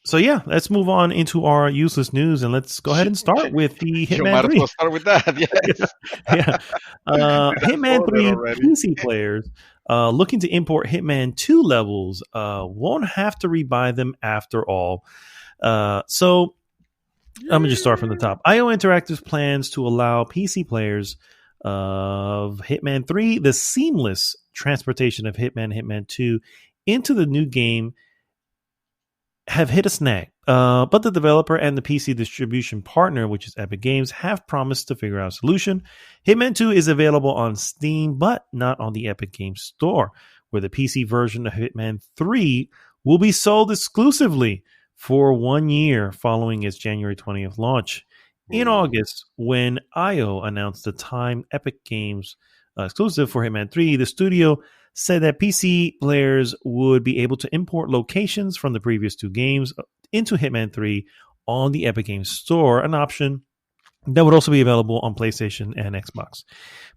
so yeah, let's move on into our useless news, and let's go ahead and start with the You Hitman might as 3. well start with that. Yeah, Yes. yeah. Did I Hitman spoil it 3 already? PC players looking to import Hitman 2 levels won't have to rebuy them after all. So I'm gonna just start from the top. IO Interactive's plans to allow PC players of Hitman 3 the seamless transportation of Hitman 2 into the new game have hit a snag. But the developer and the PC distribution partner, which is Epic Games, have promised to figure out a solution. Hitman 2 is available on Steam, but not on the Epic Games Store, where the PC version of Hitman 3 will be sold exclusively for 1 year following its January 20th launch. In Ooh. August, when IO announced the time Epic Games exclusive for Hitman 3, the studio said that PC players would be able to import locations from the previous two games into Hitman 3 on the Epic Games Store, an option that would also be available on PlayStation and Xbox.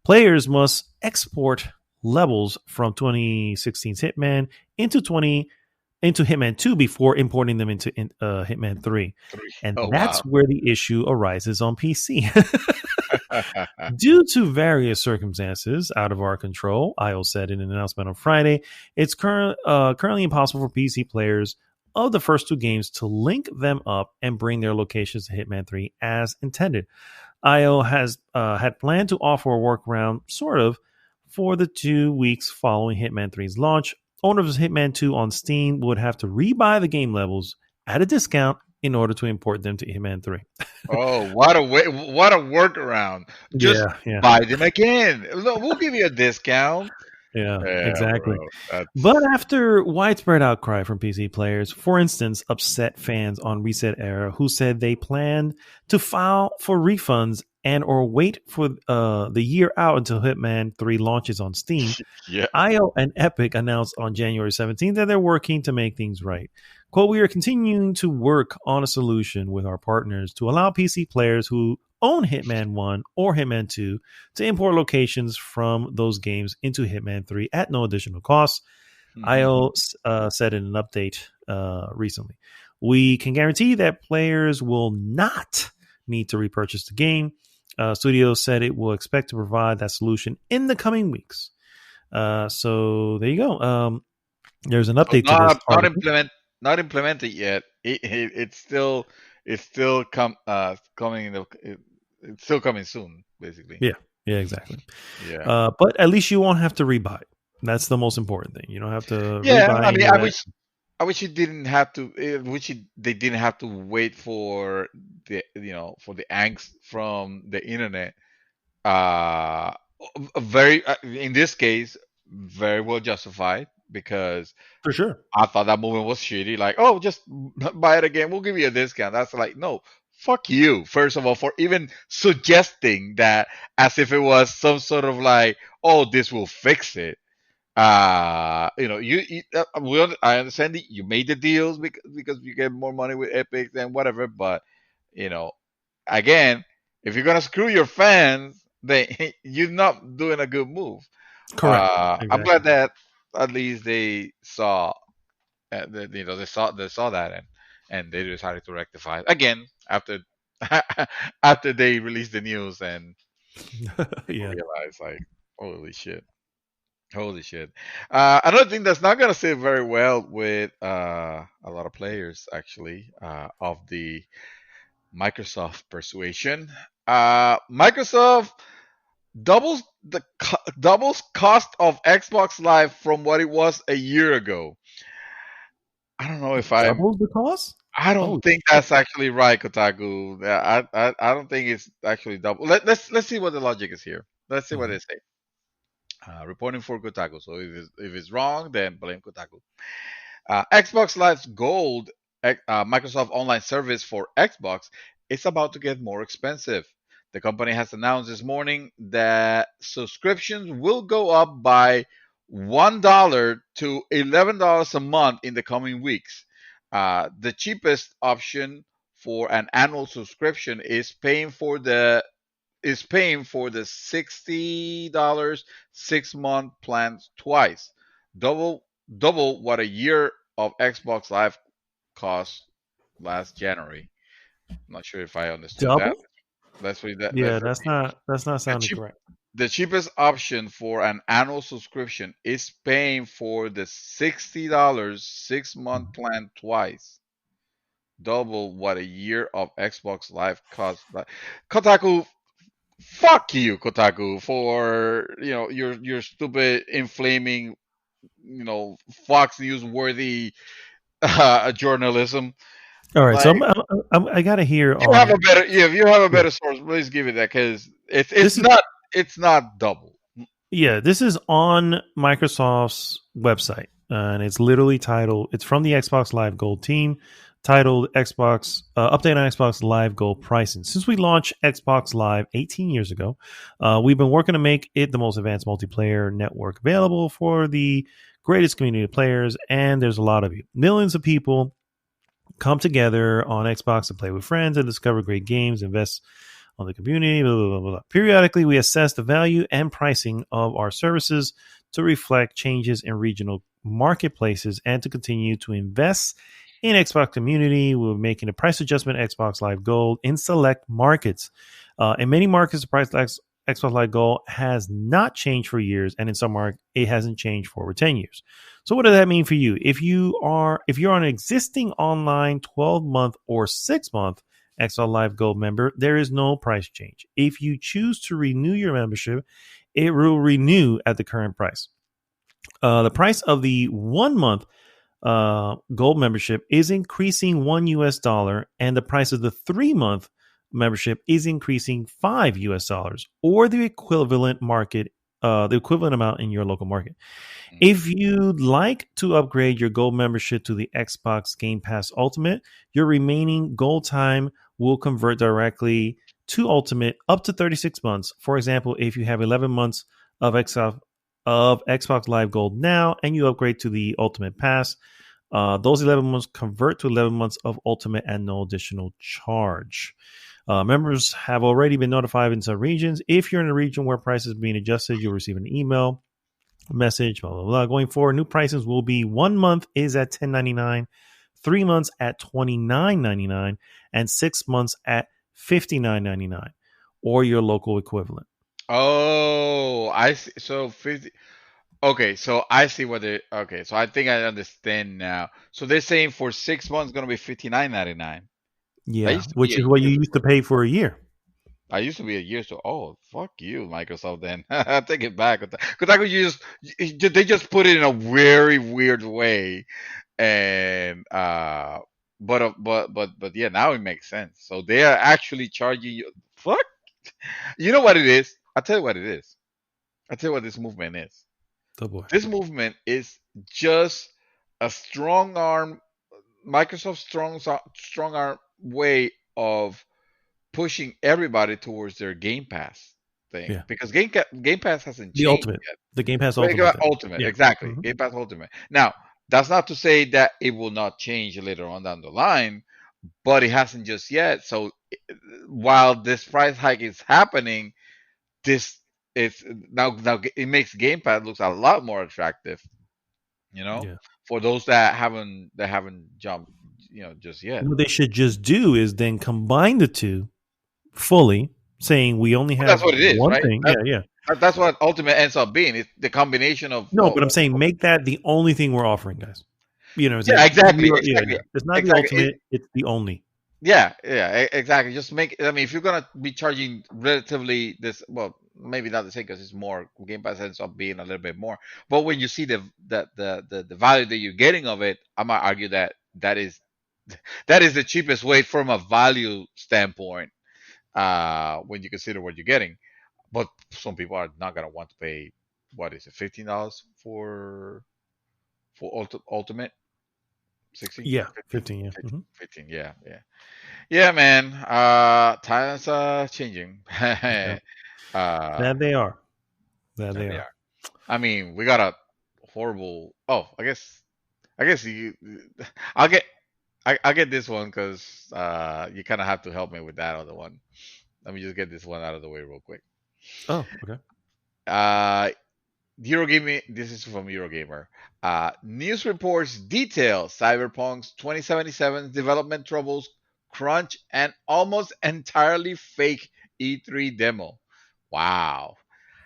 Players must export levels from 2016's Hitman into Hitman 2 before importing them into Hitman 3. And Oh that's wow. where the issue arises on PC. Due to various circumstances out of our control, IO said in an announcement on Friday, it's currently impossible for PC players of the first two games to link them up and bring their locations to Hitman 3 as intended. IO has had planned to offer a workaround, sort of, for the 2 weeks following Hitman 3's launch. Owners of Hitman 2 on Steam would have to rebuy the game levels at a discount in order to import them to Hitman 3. Oh, what a way! What a workaround! Just Yeah. buy them again. Look, we'll give you a discount. Yeah, Yeah, exactly. bro. That's But after widespread outcry from PC players, for instance, upset fans on Reset Era who said they planned to file for refunds and or wait for the year out until Hitman 3 launches on Steam, yeah. IO and Epic announced on January 17th that they're working to make things right. Quote, we are continuing to work on a solution with our partners to allow PC players who own Hitman 1 or Hitman 2 to import locations from those games into Hitman 3 at no additional cost. IO said in an update recently. We can guarantee that players will not need to repurchase the game. Studio said it will expect to provide that solution in the coming weeks. So there you go. There's an So update to this article. not implemented yet. It's still coming. It's still coming soon, basically. Yeah, exactly. Yeah. But at least you won't have to rebuy. That's the most important thing. You don't have to Yeah. rebuy I mean, any of that. I wish it didn't have to. They didn't have to wait for for the angst from the internet. Uh, very in this case, very well justified. because For sure. I thought that movie was shitty. Like, oh, just buy it again. We'll give you a discount. That's like, no, fuck you. First of all, for even suggesting that as if it was some sort of like, oh, this will fix it. I understand that you made the deals because you get more money with Epic and whatever. But you know, again, if you're gonna screw your fans, then you're not doing a good move. Correct. I'm glad Exactly. that at least they saw, they saw that, and they decided to rectify it again after after they released the news and people Yeah. realized like, holy shit. Holy shit. Another thing that's not going to sit very well with a lot of players, actually, of the Microsoft persuasion. Microsoft doubles cost of Xbox Live from what it was a year ago. I don't know if I'm. Doubles the cost? I don't Oh think shit. that's actually right, Kotaku. Yeah, I don't think it's actually double. Let's see what the logic is here. Let's see what Mhm. they say. Reporting for Kotaku. So if it's wrong, then blame Kotaku. Xbox Live's Gold Microsoft Online service for Xbox is about to get more expensive. The company has announced this morning that subscriptions will go up by $1 to $11 a month in the coming weeks. The cheapest option for an annual subscription is paying for the $60 6-month plan twice, double double what a year of Xbox Live cost last January. I'm not sure if I understood that. Double? Let's read that. Yeah, Let's that's not the sounding cheap correct. the cheapest option for an annual subscription is paying for the $60 6-month Mhm. plan twice, double what a year of Xbox Live costs. Kotaku, fuck you, Kotaku, for your stupid inflaming, Fox News worthy journalism. All right, so Like, I got to hear you have a on. better, if you have a Yeah, better source, please give it that, because it's it's this is not it's not double. yeah, this is on Microsoft's website, and it's literally titled. It's from the Xbox Live Gold team, titled "Xbox Update on Xbox Live Gold Pricing." Since we launched Xbox Live 18 years ago, we've been working to make it the most advanced multiplayer network available for the greatest community of players, and there's a lot of you, millions of people come together on Xbox to play with friends and discover great games, invest on the community, blah, blah, blah, blah. Periodically, we assess the value and pricing of our services to reflect changes in regional marketplaces and to continue to invest in Xbox community. We're making a price adjustment Xbox Live Gold in select markets. In many markets, the price of Xbox Live Gold has not changed for years, and in some markets, it hasn't changed for over 10 years. So what does that mean for you? If you're an existing online 12-month or 6-month XL Live Gold member, there is no price change. If you choose to renew your membership, it will renew at the current price. The price of the 1 month gold membership is increasing $1, and the price of the 3-month membership is increasing $5, or the equivalent amount in your local market. If you'd like to upgrade your gold membership to the Xbox Game Pass Ultimate, your remaining gold time will convert directly to Ultimate up to 36 months. For example, if you have 11 months of Xbox Live Gold now and you upgrade to the Ultimate Pass, those 11 months convert to 11 months of Ultimate at no additional charge. Members have already been notified in some regions. If you're in a region where prices are being adjusted, you'll receive an email message, blah, blah, blah. Going forward, new prices will be 1 month is at $10.99, 3 months at $29.99, and 6 months at $59.99, or your local equivalent. Oh, I see. So 50. Okay, so I see what they. Okay, so I think I understand now. So they're saying for 6 months gonna be 59.99. That Yeah, used to be which a is what year. you used to pay for a year. I used to be a year. So, oh, fuck you, Microsoft. Then I take it back. Because I could use. They just put it in a very weird way, and but yeah, now it makes sense. So they are actually charging you. Fuck. You know what it is? I'll tell you what it is. I'll tell you what this movement is. Oh boy. This movement is just a strong arm, Microsoft's strong arm way of pushing everybody towards their Game Pass thing Yeah. because Game Pass hasn't The changed ultimate. yet. The Game Pass Well, Ultimate thing. Ultimate, Yeah. exactly. Hmm. Game Pass Ultimate. Now, that's not to say that it will not change later on down the line, but it hasn't just yet. So while this price hike is happening, this it's now it makes Game Pass looks a lot more attractive, you know, Yeah. for those that haven't jumped, just yet. What they should just do is then combine the two fully, saying we only But have that's what it is, one right? thing. Yeah, yeah. That's what Ultimate ends up being. It's the combination of No, but I'm saying make that the only thing we're offering, guys. It's yeah, like exactly, yeah, exactly, yeah. It's not the exactly. ultimate. It's the only. Yeah, yeah, exactly. Just make. I mean, if you're gonna be charging relatively this, well, maybe not the same because it's more. Game Pass ends up being a little bit more. But when you see the value that you're getting of it, I might argue that that is the cheapest way from a value standpoint. When you consider what you're getting, but some people are not gonna want to pay. What is it, $15 for Ultimate 16, Yeah, 15, 15. Yeah. 15, Hmm. 15, yeah, yeah. Yeah, man. Times are changing. Yeah. uh, That they are. That there they they are. are. I mean, we got a horrible. Oh, I guess you. I'll get. I'll get this one because you kind of have to help me with that other one. Let me just get this one out of the way real quick. Oh, okay. Uh, Eurogamer. This is from Eurogamer. News reports detail Cyberpunk's 2077 development troubles, crunch, and almost entirely fake E3 demo. Wow.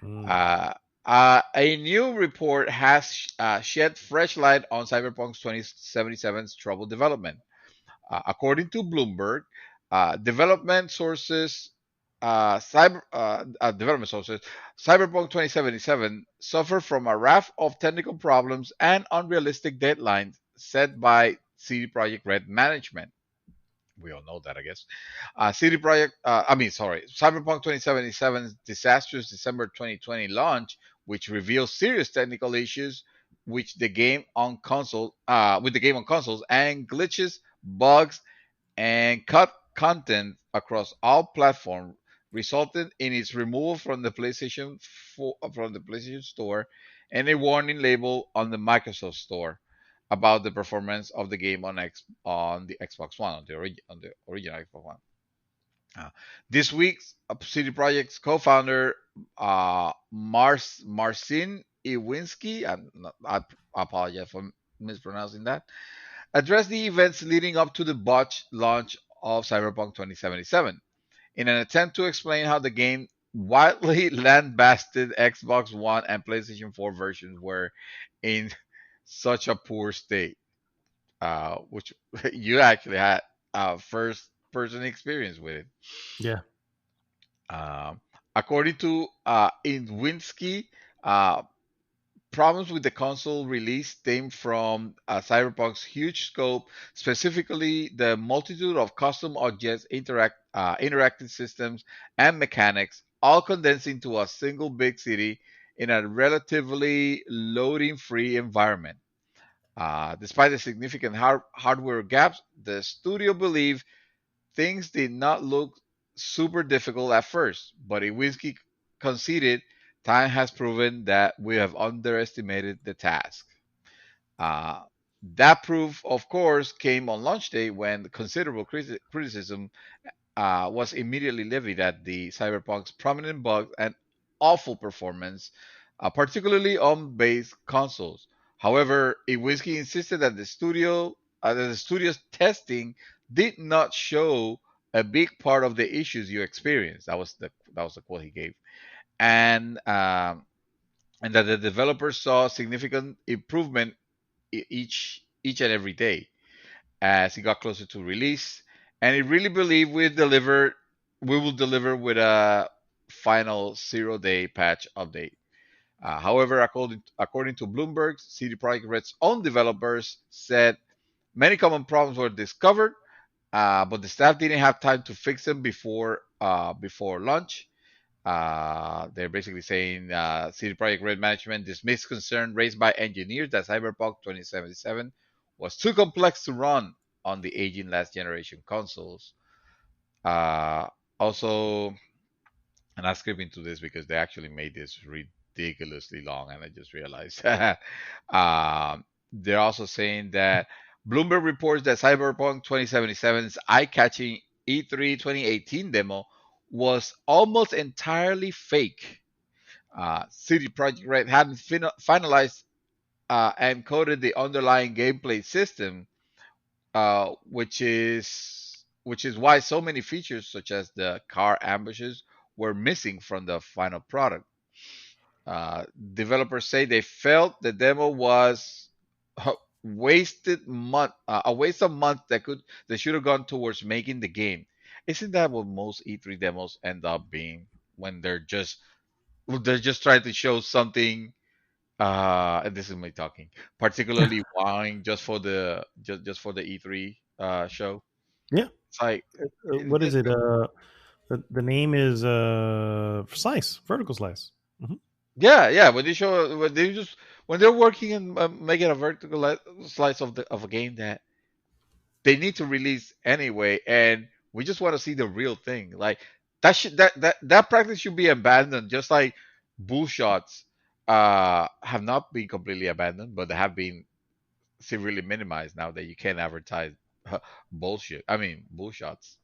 Mm. Uh, a new report has shed fresh light on Cyberpunk's 2077's trouble development. According to Bloomberg, development sources, development sources, Cyberpunk 2077 suffered from a raft of technical problems and unrealistic deadlines set by CD Projekt Red management. We all know that, I guess. Cyberpunk 2077's disastrous December 2020 launch, which revealed serious technical issues, with the game on consoles and glitches, bugs, and cut content across all platforms, resulted in its removal from the PlayStation Store and a warning label on the Microsoft Store about the performance of the game on the Xbox One, on the original Xbox One. Uh, this week's CD Projekt's co-founder, Marcin Iwinski, I apologize for mispronouncing that, addressed the events leading up to the botched launch of Cyberpunk 2077 in an attempt to explain how the game widely lambasted Xbox One and PlayStation 4 versions were in such a poor state, which you actually had first person experience with it. Yeah. Um, According to Inwinsky, uh, problems with the console release stem from Cyberpunk's huge scope, specifically the multitude of custom objects, interactive systems, and mechanics, all condensed into a single big city in a relatively loading-free environment. Despite the significant hardware gaps, the studio believed things did not look super difficult at first, but Iwinski conceded time has proven that we have underestimated the task. Uh, that proof, of course, came on launch day when considerable criticism was immediately levied at the Cyberpunk's prominent bugs and awful performance, particularly on base consoles. However, Iwinski insisted that the studio's testing did not show a big part of the issues you experienced. That was the quote he gave, and um, and that the developers saw significant improvement each and every day as it got closer to release, and it really believed we will deliver with a final 0-day patch update. However, according to Bloomberg, CD Projekt Red's own developers said many common problems were discovered, but the staff didn't have time to fix them before launch. They're basically saying CD Projekt Red management dismissed concern raised by engineers that Cyberpunk 2077 was too complex to run on the aging last generation consoles. Uh, Also, and I skip into this because they actually made this ridiculously long, and I just realized. They're also saying that Bloomberg reports that Cyberpunk 2077's eye-catching E3 2018 demo was almost entirely fake. CD Projekt Red hadn't finalized and coded the underlying gameplay system, which is why so many features, such as the car ambushes, were missing from the final product. Developers say they felt the demo was a a waste of months that should have gone towards making the game. Isn't that what most E3 demos end up being when they're just trying to show something? And this is me talking, particularly wowing just for the E3 show. Yeah. It's like What is it? The name is Slice, Vertical Slice. Mm-hmm. yeah. When they're working and making a slice of a game that they need to release anyway, and we just want to see the real thing. Like that practice should be abandoned, just like bull shots have not been completely abandoned, but they have been severely minimized now that you can't advertise bullshit. I mean, bull shots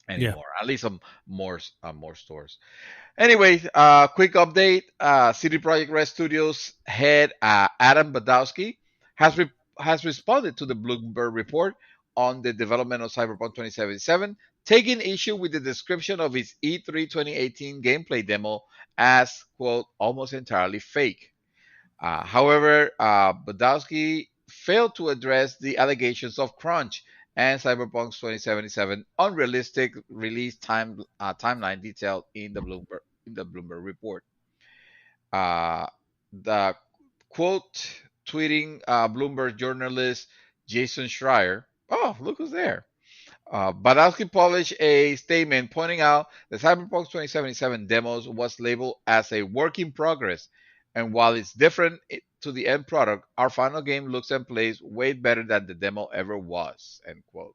Yeah. anymore. At least some more stores. Anyway, quick update. CD Projekt Red Studios head Adam Badowski has has responded to the Bloomberg report on the development of Cyberpunk 2077, taking issue with the description of its E3 2018 gameplay demo as quote almost entirely fake. However, Badowski failed to address the allegations of crunch and Cyberpunk's 2077 unrealistic release timeline detailed in the Bloomberg report. Uh, the quote tweeting Bloomberg journalist Jason Schreier. Oh, look who's there. Badowski published a statement pointing out the Cyberpunk 2077 demos was labeled as a work in progress, and while it's different to the end product, our final game looks and plays way better than the demo ever was. End quote.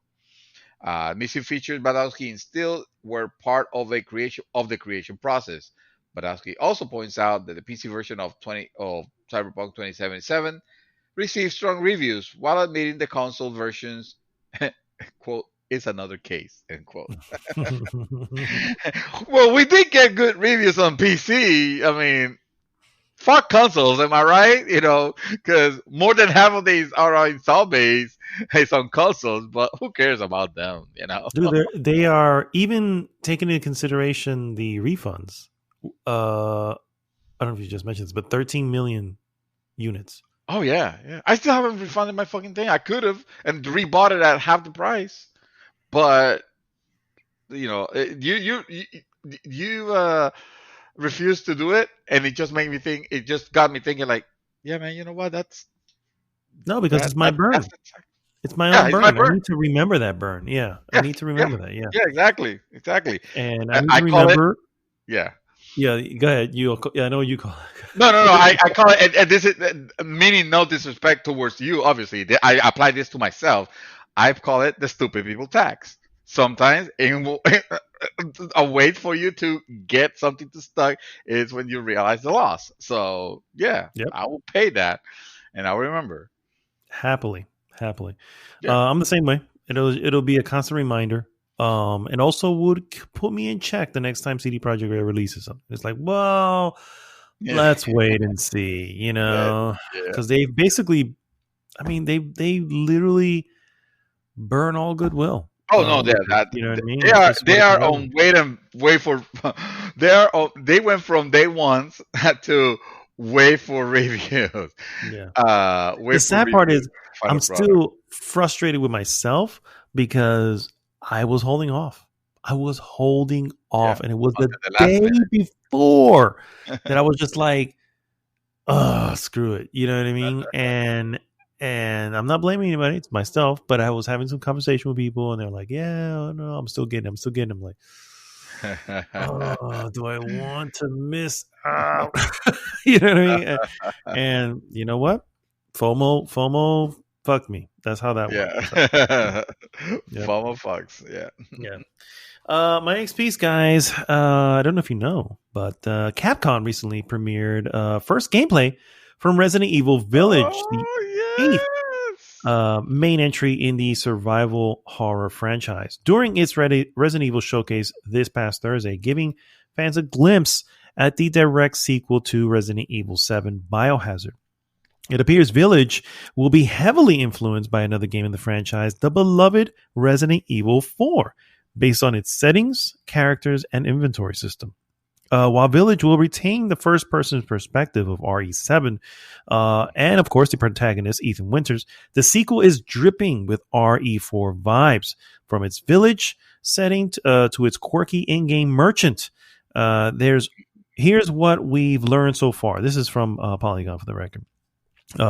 Missing features Badowski instilled were part of the creation process. Badowski also points out that the PC version of Cyberpunk 2077 received strong reviews, while admitting the console versions quote is another case end quote. Well, we did get good reviews on PC. I mean, fuck consoles, am I right? Because more than half of these are our install base is on consoles, but who cares about them? Dude, they are even taking into consideration the refunds. I don't know if you just mentioned this, but 13 million units. Oh yeah. I still haven't refunded my fucking thing. I could have and rebought it at half the price, but you refused to do it, and it just made me think. It just got me thinking, like, yeah, man, you know what? Because it's my burn. It's my own burn. I need to remember that burn. Yeah, I need to remember that. Yeah, exactly. And I need to remember. Yeah. Yeah, go ahead. I know what you call it. No. I call it, and this is meaning no disrespect towards you. Obviously, I apply this to myself. I call it the stupid people tax. Sometimes a way for you to get something to stuck is when you realize the loss. So yeah, yep. I will pay that, and I'll remember. Happily. Yeah. I'm the same way. It'll be a constant reminder. And also would put me in check the next time CD Projekt Red releases something. It's like, well, let's wait and see, because they basically, they literally burn all goodwill. Oh no, you know what I mean? They are on wait for. They went from day ones to wait for reviews. Yeah. The sad part is I'm still frustrated with myself because I was holding off. And it was the day before that I was just like, "Oh, screw it." You know what I mean? And I'm not blaming anybody; it's myself. But I was having some conversation with people, and they're like, "Yeah, no, I'm still getting." I'm like, Oh, do I want to miss out? You know what I mean? And you know what? FOMO, fuck me. That's how that went. So, Yeah. yeah, FOMO fucks. Yeah. yeah. My next piece, guys. I don't know if you know, but Capcom recently premiered first gameplay from Resident Evil Village, the eighth Oh yes. main entry in the survival horror franchise. During its Resident Evil showcase this past Thursday, giving fans a glimpse at the direct sequel to Resident Evil 7 Biohazard. It appears Village will be heavily influenced by another game in the franchise, the beloved Resident Evil 4, based on its settings, characters, and inventory system. While Village will retain the first-person perspective of RE7, and of course the protagonist, Ethan Winters, the sequel is dripping with RE4 vibes, from its Village setting to its quirky in-game merchant. Here's what we've learned so far. This is from Polygon for the record.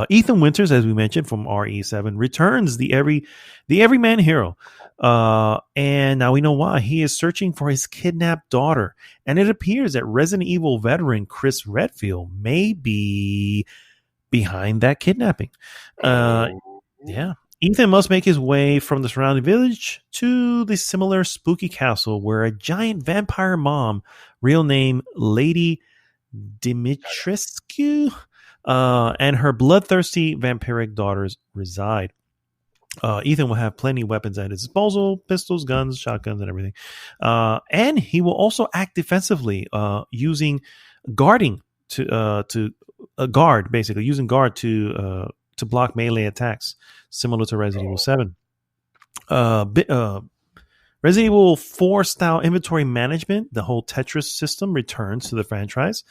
Ethan Winters, as we mentioned from RE7, returns the everyman hero. And now we know why. He is searching for his kidnapped daughter. And it appears that Resident Evil veteran Chris Redfield may be behind that kidnapping. Yeah. Ethan must make his way from the surrounding village to the similar spooky castle where a giant vampire mom, real name Lady Dimitrescu, and her bloodthirsty vampiric daughters reside. Ethan will have plenty of weapons at his disposal: pistols, guns, shotguns, and everything. And he will also act defensively, using guarding to guard, basically using guard to block melee attacks, similar to Resident Evil 7. Resident Evil 4 style inventory management, the whole Tetris system, returns to the franchise.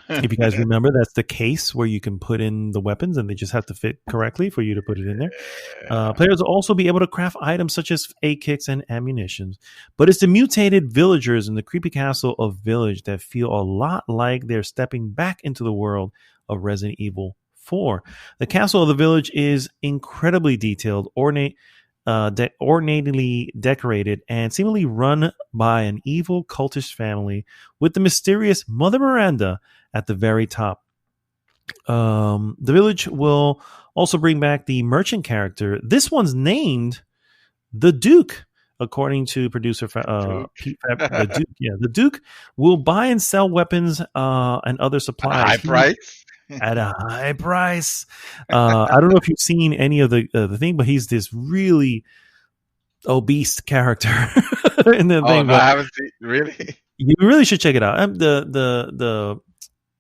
If you guys remember, that's the case where you can put in the weapons and they just have to fit correctly for you to put it in there. Players will also be able to craft items such as aid kits and ammunition. But it's the mutated villagers in the creepy castle of Village that feel a lot like they're stepping back into the world of Resident Evil 4. The castle of the village is incredibly detailed, ornately decorated, and seemingly run by an evil cultist family with the mysterious Mother Miranda at the very top. The village will also bring back the merchant character. This one's named the Duke, according to producer Pete. The Duke, yeah, the Duke will buy and sell weapons and other supplies. High price. At a high price. I don't know if you've seen any of the thing, but he's this really obese character in the thing. No, I haven't seen. Really, you really should check it out.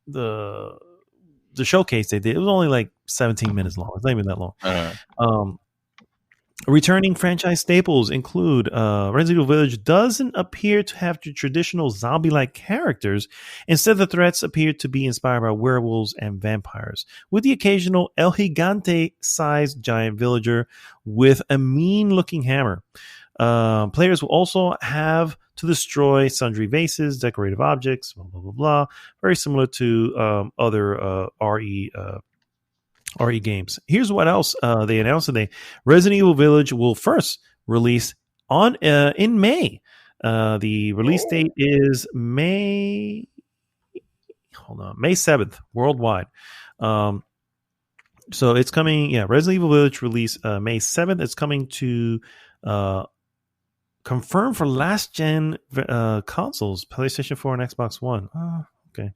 The showcase they did, it was only like 17 minutes long. It's not even that long. Returning franchise staples include Resident Evil Village doesn't appear to have the traditional zombie-like characters. Instead, the threats appear to be inspired by werewolves and vampires, with the occasional El Gigante-sized giant villager with a mean-looking hammer. Players will also have to destroy sundry vases, decorative objects, blah, blah, blah, blah. Very similar to other RE games. Here's what else they announced today. Resident Evil Village will first release in May. The release date is May 7th worldwide. So it's coming. Yeah, Resident Evil Village release May 7th. It's coming to confirm for last gen consoles, PlayStation 4 and Xbox One. Okay.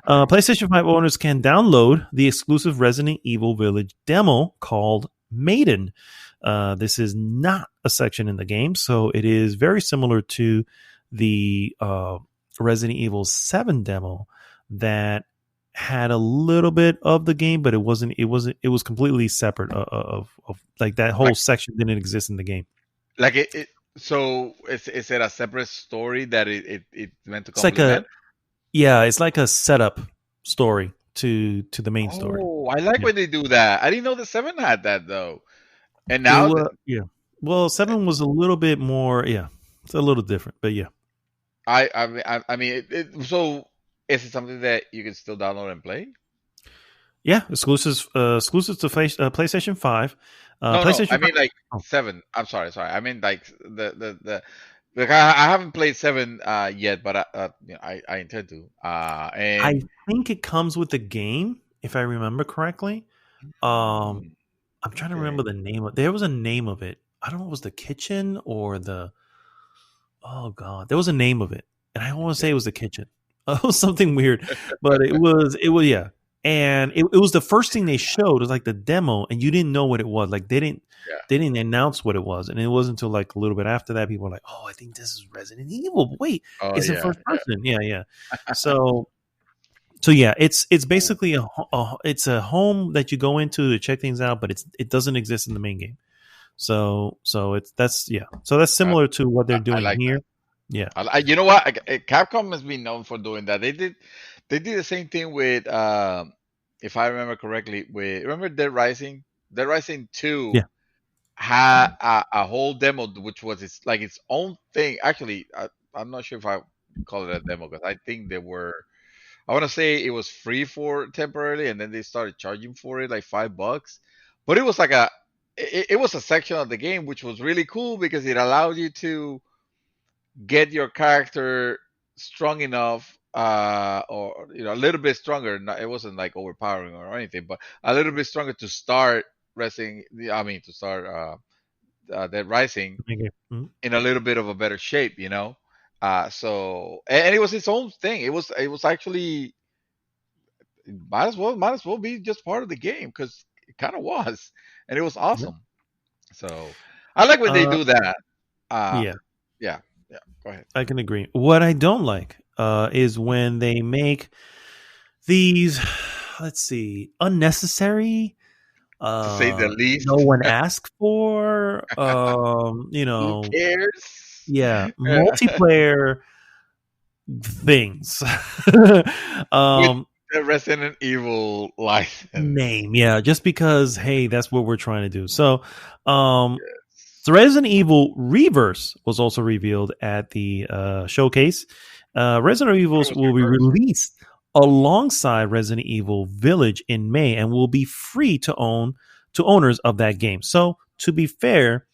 PlayStation 5 owners can download the exclusive Resident Evil Village demo called Maiden. This is not a section in the game, so it is very similar to the Resident Evil 7 demo that had a little bit of the game, but it was completely separate of like that whole section didn't exist in the game. Like so is it a separate story that it meant to complement? It's like a setup story to the main story. Oh, I like when they do that. I didn't know the 7 had that though. And now, well, 7 was a little bit more. Yeah, it's a little different, but yeah. I mean, so is it something that you can still download and play? Yeah, exclusives to PlayStation 5. I mean like 7. I'm sorry. I mean like the Like I haven't played 7 yet, but I intend to. I And think it comes with the game, if I remember correctly. Um, I'm trying to okay, remember the name of. There was a name of it. I don't know if it was the kitchen or the. Oh God, there was a name of it, and I want to say okay, it was the kitchen. It was something weird, but it was yeah. And it was the first thing they showed. It was like the demo, and you didn't know what it was. Like yeah. they didn't announce what it was, and it wasn't until like a little bit after that people were like, "Oh, I think this is Resident Evil." But wait, Oh it's in yeah, first person. Yeah, yeah. So yeah, it's yeah. basically it's a home that you go into to check things out, but it doesn't exist in the main game. So that's yeah. So that's I, similar to what they're I doing like here. that. Yeah, You know what? Capcom has been known for doing that. They did the same thing with, if I remember correctly, with remember Dead Rising. Dead Rising 2 yeah, had a whole demo, which was its own thing. Actually, I'm not sure if I call it a demo because I think they were. I want to say it was free for temporarily, and then they started charging for it like $5. But it was like it was a section of the game which was really cool because it allowed you to get your character strong enough, or a little bit stronger. It wasn't like overpowering or anything, but a little bit stronger to start resting. I mean, to start that rising okay. Mhm. in a little bit of a better shape. So and it was its own thing. It was actually, might as well be just part of the game because it kind of was, and it was Yeah. awesome. So I like when they Uh, do that. Uh, yeah, yeah, yeah. Go ahead. I can agree. What I don't like is when they make these, let's see, unnecessary. To say the No least. one asked for. Who cares? Yeah, multiplayer things. With um, the Resident Evil license. name, yeah, just because hey, that's what we're trying to do. So Resident Evil Reverse was also revealed at the showcase. Resident It Evils was will be reversed. released alongside Resident Evil Village in May and will be free to owners of that game. So to be fair,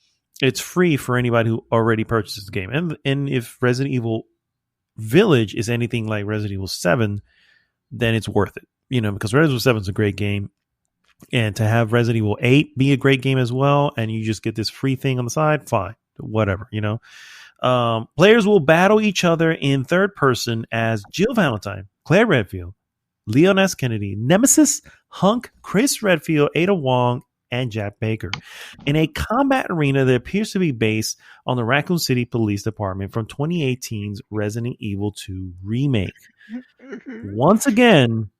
it's free for anybody who already purchases the game. And if Resident Evil Village is anything like Resident Evil 7, then it's worth it. Because Resident Evil 7 is a great game. And to have Resident Evil 8 be a great game as well, and you just get this free thing on the side, fine. Whatever. Players will battle each other in third person as Jill Valentine, Claire Redfield, Leon S. Kennedy, Nemesis, Hunk, Chris Redfield, Ada Wong, and Jack Baker in a combat arena that appears to be based on the Raccoon City Police Department from 2018's Resident Evil 2 remake. Once again,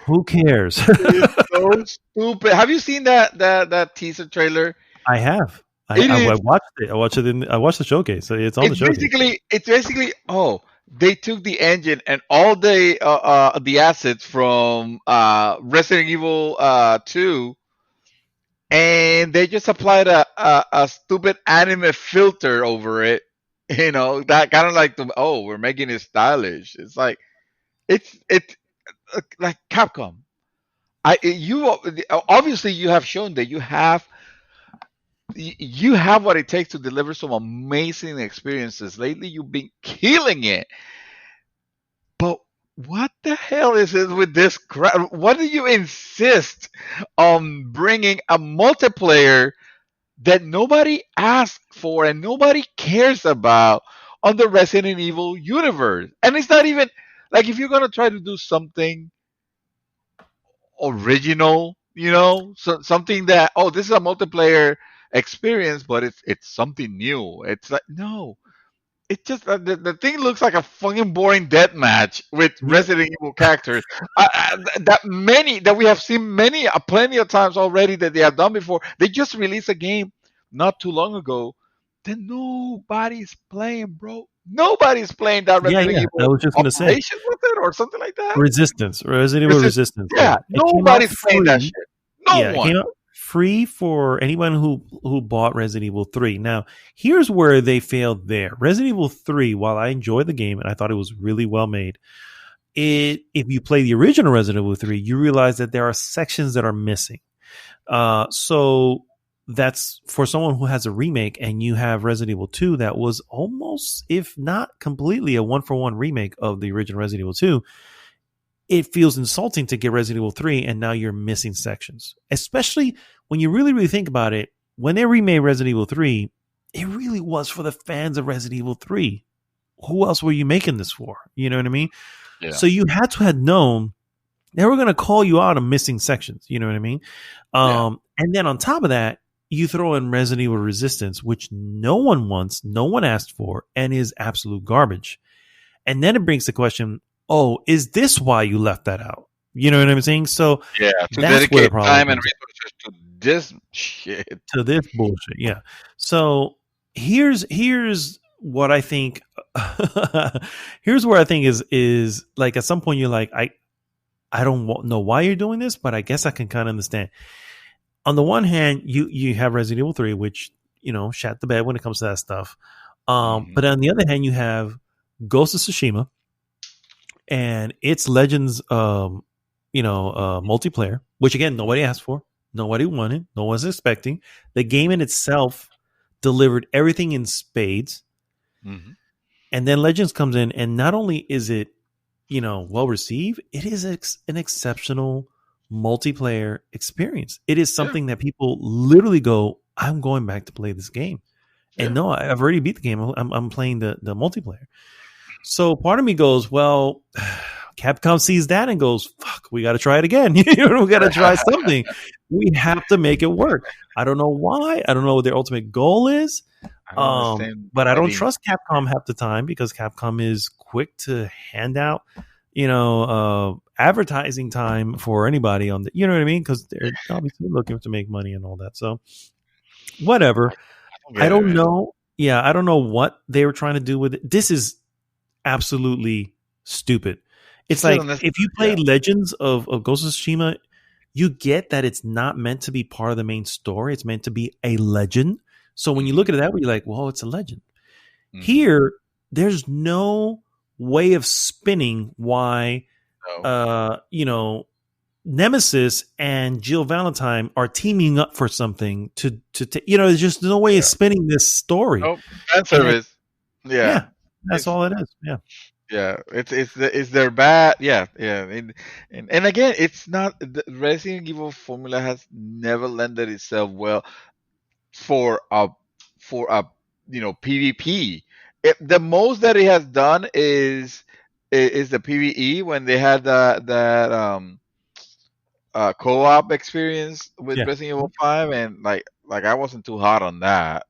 who cares? It's so stupid. Have you seen that teaser trailer? I have. It I is. watched it. I watched the showcase. So it's on the It's showcase. basically. It's basically. Oh, they took the engine and all the assets from Resident Evil 2, and they just applied a stupid anime filter over it. That kind of like we're making it stylish. It's like it's like Capcom. You obviously you have shown that you have what it takes to deliver some amazing experiences. Lately, you've been killing it. But what the hell is it with this crap? What do you insist on bringing a multiplayer that nobody asked for and nobody cares about on the Resident Evil universe? And it's not even like, if you're gonna try to do something original, something that, this is a multiplayer experience, but it's something new. It's like, no, it just the thing looks like a fucking boring death match with Yeah, Resident Evil characters. That we have seen plenty of times already that they have done before. They just released a game not too long ago that nobody's playing, bro. Nobody's playing that yeah, Resident yeah. I Evil was just gonna say Operation with it or something like that. Resident Evil Resist- Resistance. yeah, Yeah, it came out nobody's playing that free. shit. No Yeah, it one. came out free for anyone who bought Resident Evil 3. Now, here's where they failed there. Resident Evil 3, while I enjoyed the game and I thought it was really well made, if you play the original Resident Evil 3, you realize that there are sections that are missing. So that's for someone who has a remake, and you have Resident Evil 2 that was almost, if not completely, a 1-for-1 remake of the original Resident Evil 2. It feels insulting to get Resident Evil 3 and now you're missing sections. Especially when you really, really think about it, when they remade Resident Evil 3, it really was for the fans of Resident Evil 3. Who else were you making this for? You know what I mean? Yeah. So you had to have known they were going to call you out on missing sections. You know what I mean? And then on top of that, you throw in Resident Evil Resistance, which no one wants, no one asked for, and is absolute garbage. And then it brings the question, oh, is this why you left that out? You know what I'm saying? So yeah, to dedicate time and resources to this shit. To this bullshit, yeah. So here's what I think. Here's where I think is like at some point you're like, I don't know why you're doing this, but I guess I can kind of understand. On the one hand, you have Resident Evil 3, which, you know, shat the bed when it comes to that stuff. But on the other hand, you have Ghost of Tsushima and its Legends, multiplayer, which again, nobody asked for, nobody wanted, no one's expecting. The game in itself delivered everything in spades. Mm-hmm. And then Legends comes in, and not only is it, you know, well received, it is an exceptional multiplayer experience. It is something that people literally go, I'm going back to play this game. And no, I've already beat the game. I'm playing the multiplayer. So part of me goes, well, Capcom sees that and goes, fuck, we got to try it again. We got to try something. We have to make it work. I don't know why. I don't know what their ultimate goal is. But I don't trust Capcom half the time because Capcom is quick to hand out, advertising time for anybody on the, you know what I mean? Because they're obviously looking to make money and all that. So whatever. I don't know. Yeah, I don't know what they were trying to do with it. This is absolutely stupid. It's like if you play Legends of Ghost of Tsushima, you get that it's not meant to be part of the main story. It's meant to be a legend. So when you look at it that way, you're like, well, it's a legend. Mm-hmm. Here, there's no way of spinning why, Nemesis and Jill Valentine are teaming up for something to there's just no way of spinning this story. Oh, fan service. Yeah. That's all it is. Yeah. Yeah, it's their bad. Yeah. And again, it's not the Resident Evil formula has never lended itself well for a PvP. The most that it has done is the PvE when they had that co-op experience with Resident Evil 5, and like I wasn't too hot on that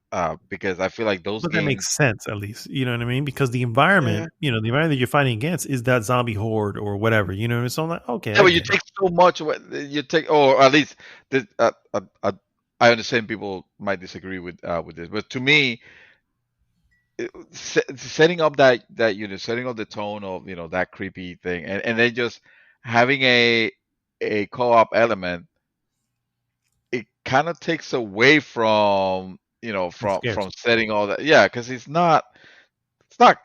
because I feel like those games, that makes sense, at least, you know what I mean, because the environment the environment that you're fighting against is that zombie horde or whatever, you know, so I'm like, okay, but you take so much, you take, or at least I understand people might disagree with this, but to me, setting up that setting up the tone of that creepy thing, and then just having a co-op element, it kind of takes away from from setting all that, because it's not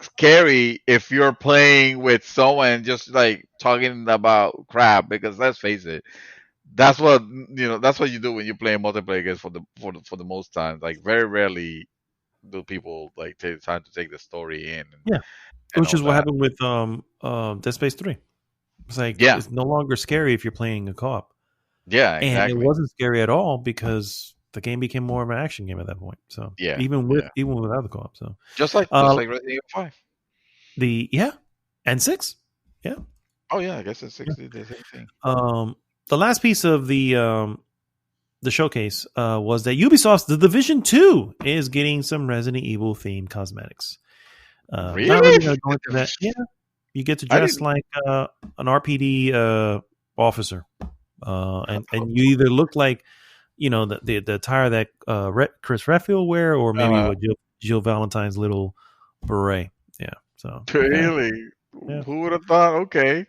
scary if you're playing with someone just like talking about crap, because let's face it, that's what you do when you play multiplayer games for the most time. Like very rarely do people like take the time to take the story in. Which is what happened with Dead Space 3. It's like it's no longer scary if you're playing a co-op. Yeah, exactly. And it wasn't scary at all because the game became more of an action game at that point. So even without the co-op. So just like Resident Evil 5. And 6. Yeah. Oh yeah, I guess it's 6 is the same thing. The last piece of the showcase was that Ubisoft's The Division 2 is getting some Resident Evil themed cosmetics. Really? Not really gonna go into that. Yeah. You get to dress like an RPD officer. And you either look like, the attire that Chris Redfield wear, or maybe with Jill Valentine's little beret. Yeah. So really, who would have thought? Okay.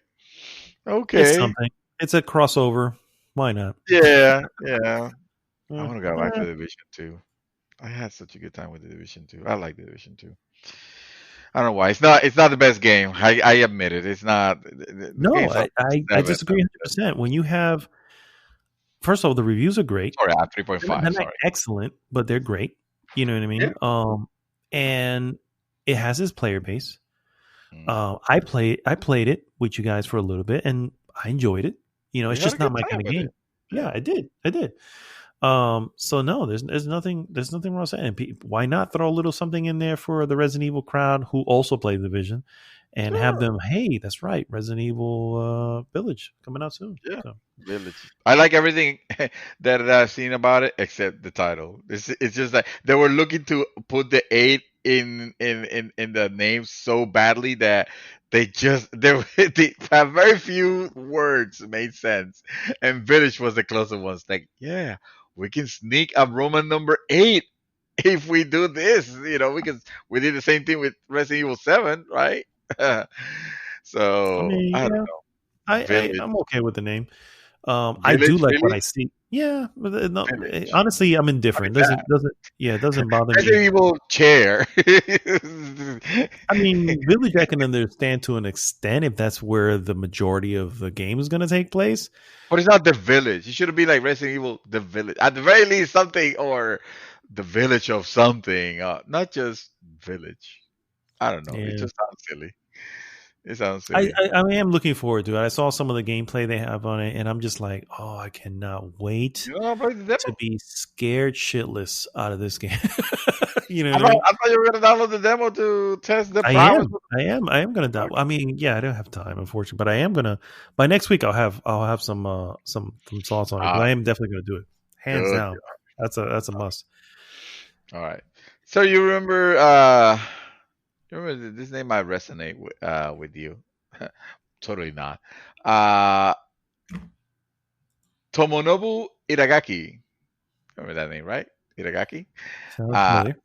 It's something. It's a crossover. Why not? Yeah. I want to go back to the Division 2. I had such a good time with the Division 2. I like the Division 2. I don't know why. It's not the best game. I admit it. It's not. No, I disagree 100%. When you have, first of all, the reviews are great. Sorry, I'm 3.5. They're not Sorry. excellent, but they're great. You know what I Yeah. mean? And it has its player base. Mm. I played it with you guys for a little bit, and I enjoyed it. You know, You it's had a just not good my time kind of with game. it. Yeah, Yeah. I did. So no, there's nothing wrong saying. Why not throw a little something in there for the Resident Evil crowd who also play the Division, and have Sure. them? Hey, that's right, Resident Evil Village coming out soon. Yeah. So Village. I like everything that I've seen about it except the title. It's just like they were looking to put the eight in the name so badly that they have very few words made sense. And Village was the closest ones. Like, yeah, we can sneak a Roman number 8 if we do this. We did the same thing with Resident Evil 7, right? I So mean, I don't yeah, know. Village. I'm okay with the name. I do Village, like what really? I see. Yeah, but no, Village. honestly, I'm I mean indifferent. that. It doesn't bother Resident me. Evil chair. I mean, Village I can understand to an extent if that's where the majority of the game is going to take place. But it's not the village. It should be like Resident Evil the village. At the very least something, or the village of something. Not just village. I don't know. It Yeah, just sounds silly. It sounds silly. I am looking forward to it. I saw some of the gameplay they have on it, and I'm just like, oh, I cannot wait You know how to play the demo? to be scared shitless out of this game. You know I what I thought, mean? I thought you were gonna download the demo to test the I prowess. am. I am gonna die. I mean, yeah, I don't have time, unfortunately, but I am gonna. By next week, I'll have some thoughts on it because Ah, I am definitely gonna do it, hands good. down. That's a must. All right. So you remember this name might resonate with you. Totally not. Uh Tomonobu Iragaki. Remember that name, right? Iragaki? Sounds Uh familiar.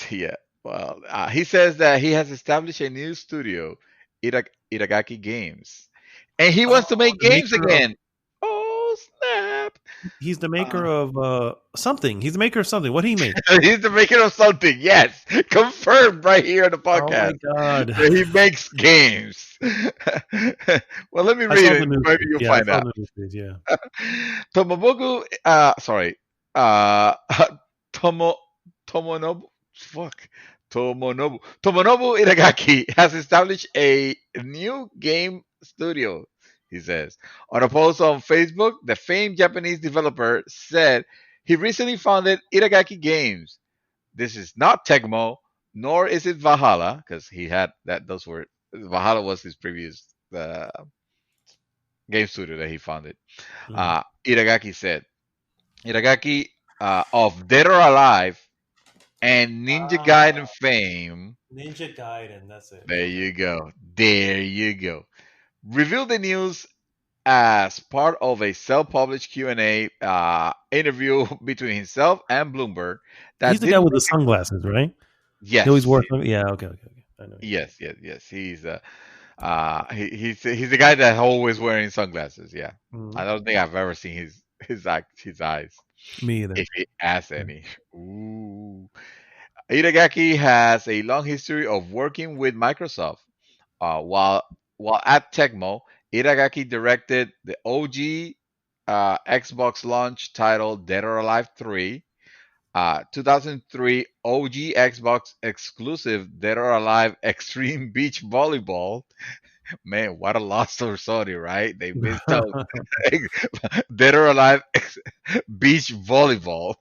yeah. Well, he says that he has established a new studio, Iragaki Games. And he wants to Oh, make the games maker of again. Oh, snap. he's the Uh, maker of something. He's the maker of something. What did he make? he's the maker of something. Yes. Confirmed right here on the Oh my podcast. god! That he makes games. Well, let me I read saw it. the news Maybe feed. you'll Yeah, I find saw out. the news feed. Yeah. Tomoboku, sorry, uh, Tomo, Tomonobu, fuck, Tomonobu Itagaki has established a new game studio. He says on a post on Facebook, the famed Japanese developer said he recently founded Itagaki Games. This is not Tecmo, nor is it Valhalla, because he had that. Those were Valhalla was his previous game studio that he founded. Mm. Itagaki said. Iragaki of Dead or Alive and Ninja Gaiden Ah, fame. Ninja Gaiden. That's it. There Okay. you go. There you go. Revealed the news as part of a self-published Q&A interview between himself and Bloomberg He's that the guy didn't with the make it. sunglasses, right? He always Yes, wore. Yeah. Okay. Okay. Okay. I know. yes. He's the guy that's always wearing sunglasses. Yeah, I Mhm. don't think I've ever seen his eyes, Me either. if he has any. Ooh. Itagaki has a long history of working with Microsoft. Uh, while while at Tecmo, Itagaki directed the OG Xbox launch title Dead or Alive 3, 2003 OG Xbox exclusive Dead or Alive Extreme Beach Volleyball. Man, what a lost story, right? They missed out. Dead or Alive Beach Volleyball.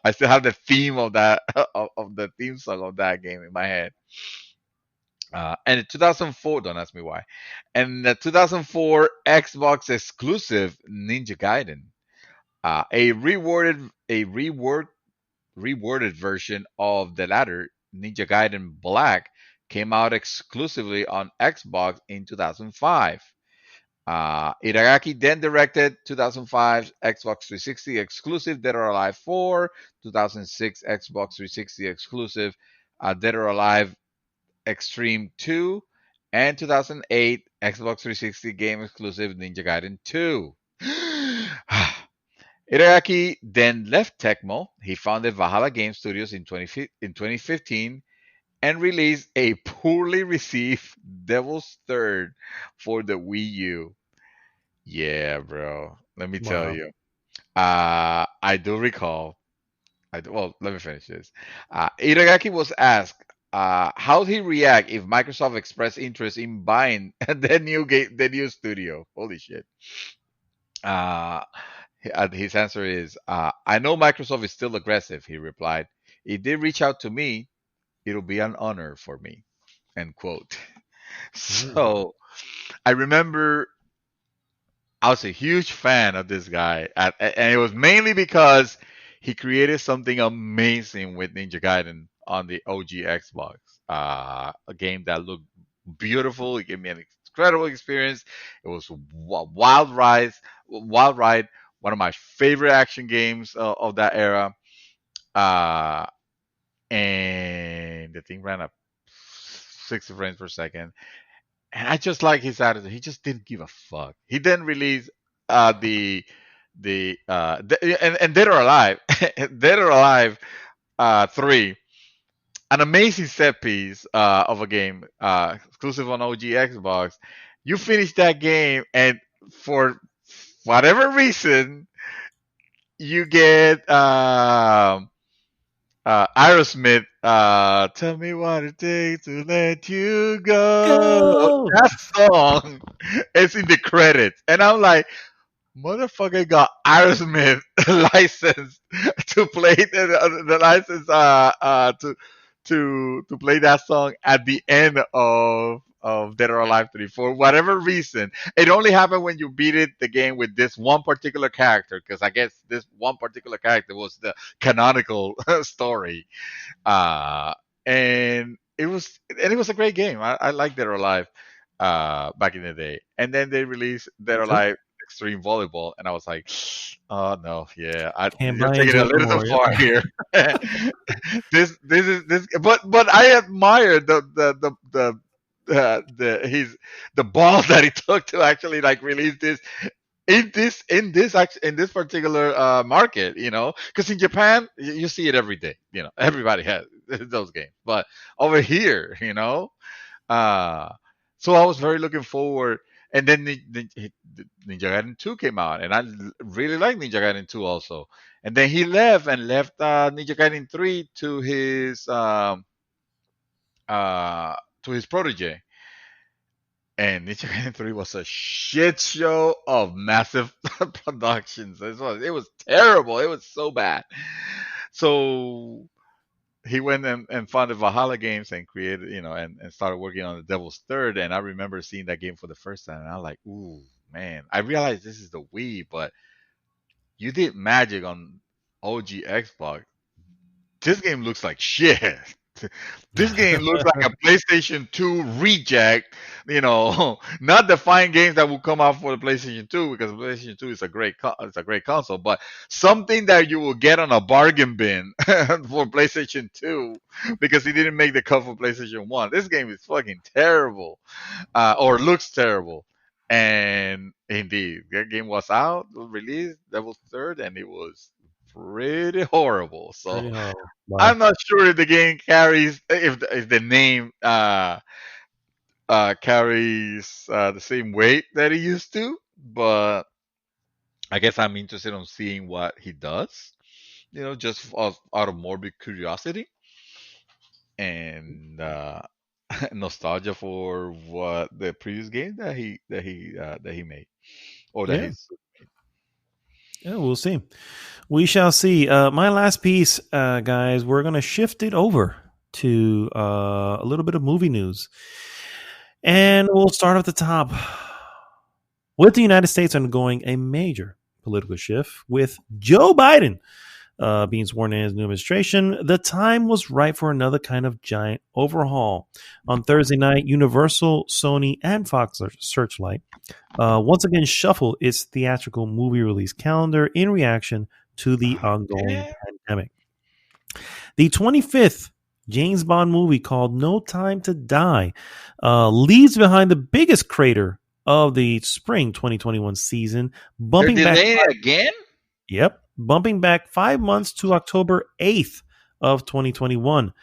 I still have the theme of that of the theme song of that game in my head. And in 2004, don't ask me why. And the 2004 Xbox exclusive Ninja Gaiden, reworded version of the latter, Ninja Gaiden Black, came out exclusively on Xbox in 2005. Itagaki then directed 2005's Xbox 360 exclusive Dead or Alive 4, 2006 Xbox 360 exclusive Dead or Alive Extreme 2, and 2008 Xbox 360 game exclusive Ninja Gaiden 2. Itagaki then left Tecmo. He founded Valhalla Game Studios in 2015 and released a poorly received Devil's Third for the Wii U. Yeah, bro. Let me tell Wow. you. I do recall. Well, let me finish this. Itagaki was asked how he react if Microsoft expressed interest in buying the new studio. Holy shit! Uh, his answer is, I know Microsoft is still aggressive. He replied, "If they reach out to me, it'll be an honor for me." End quote. So I remember I was a huge fan of this guy, and it was mainly because he created something amazing with Ninja Gaiden on the OG Xbox. A game that looked beautiful. It gave me an incredible experience. It was a wild ride. One of my favorite action games of that era. Uh, and the thing ran up 60 frames per second. And I just like his attitude. He just didn't give a fuck. He then released and Dead or Alive, Dead or Alive 3, an amazing set piece of a game exclusive on OG Xbox. You finish that game, and for whatever reason, you get Aerosmith, tell me what it takes to let you go. Go. That song is in the credits. And I'm like, motherfucker got Aerosmith license to play the license to play that song at the end of Dead or Alive 3 for whatever reason. It only happened when you beat the game with this one particular character, because I guess this one particular character was the canonical story. Uh, and it was a great game. I liked Dead or Alive back in the day. And then they released Dead or Alive Extreme Volleyball, and I was like, oh no, yeah, you're taking it a little too far here. But I admire the balls that he took to actually like release this in this particular market, because in Japan you see it every day, everybody has those games, but over here, uh, so I was very looking forward. And then Ninja Gaiden 2 came out, and I really like Ninja Gaiden 2 also. And then he left Ninja Gaiden 3 to his protege. And Ninja Gaiden 3 was a shit show of massive productions. It was terrible. It was so bad. So he went and founded Valhalla Games and created, and started working on the Devil's Third. And I remember seeing that game for the first time, and I was like, ooh, man. I realized this is the Wii, but you did magic on OG Xbox. This game looks like shit. This game looks like a PlayStation 2 reject, not the fine games that will come out for the PlayStation 2, because the PlayStation 2 is a great console, but something that you will get on a bargain bin for PlayStation 2, because he didn't make the cut for PlayStation 1. This game is fucking terrible, or looks terrible. And indeed, that game was released, Devil's Third, and it was pretty horrible. So Pretty horrible. Wow. I'm not sure if the game carries, if the name carries the same weight that it used to, but I guess I'm interested in seeing what he does, just out of morbid curiosity and nostalgia for what the previous game that he made, or that he's. Yeah, we'll see. We shall see. My last piece, guys, we're going to shift it over to a little bit of movie news. And we'll start at the top. With the United States undergoing a major political shift, with Joe Biden being sworn in his new administration, the time was right for another kind of giant overhaul. On Thursday night, Universal, Sony, and Fox Searchlight once again shuffled its theatrical movie release calendar in reaction to the ongoing pandemic. The 25th James Bond movie, called No Time to Die, leaves behind the biggest crater of the spring 2021 season, bumping They're back delaying it again? Yep, bumping back 5 months to October 8th of 2021.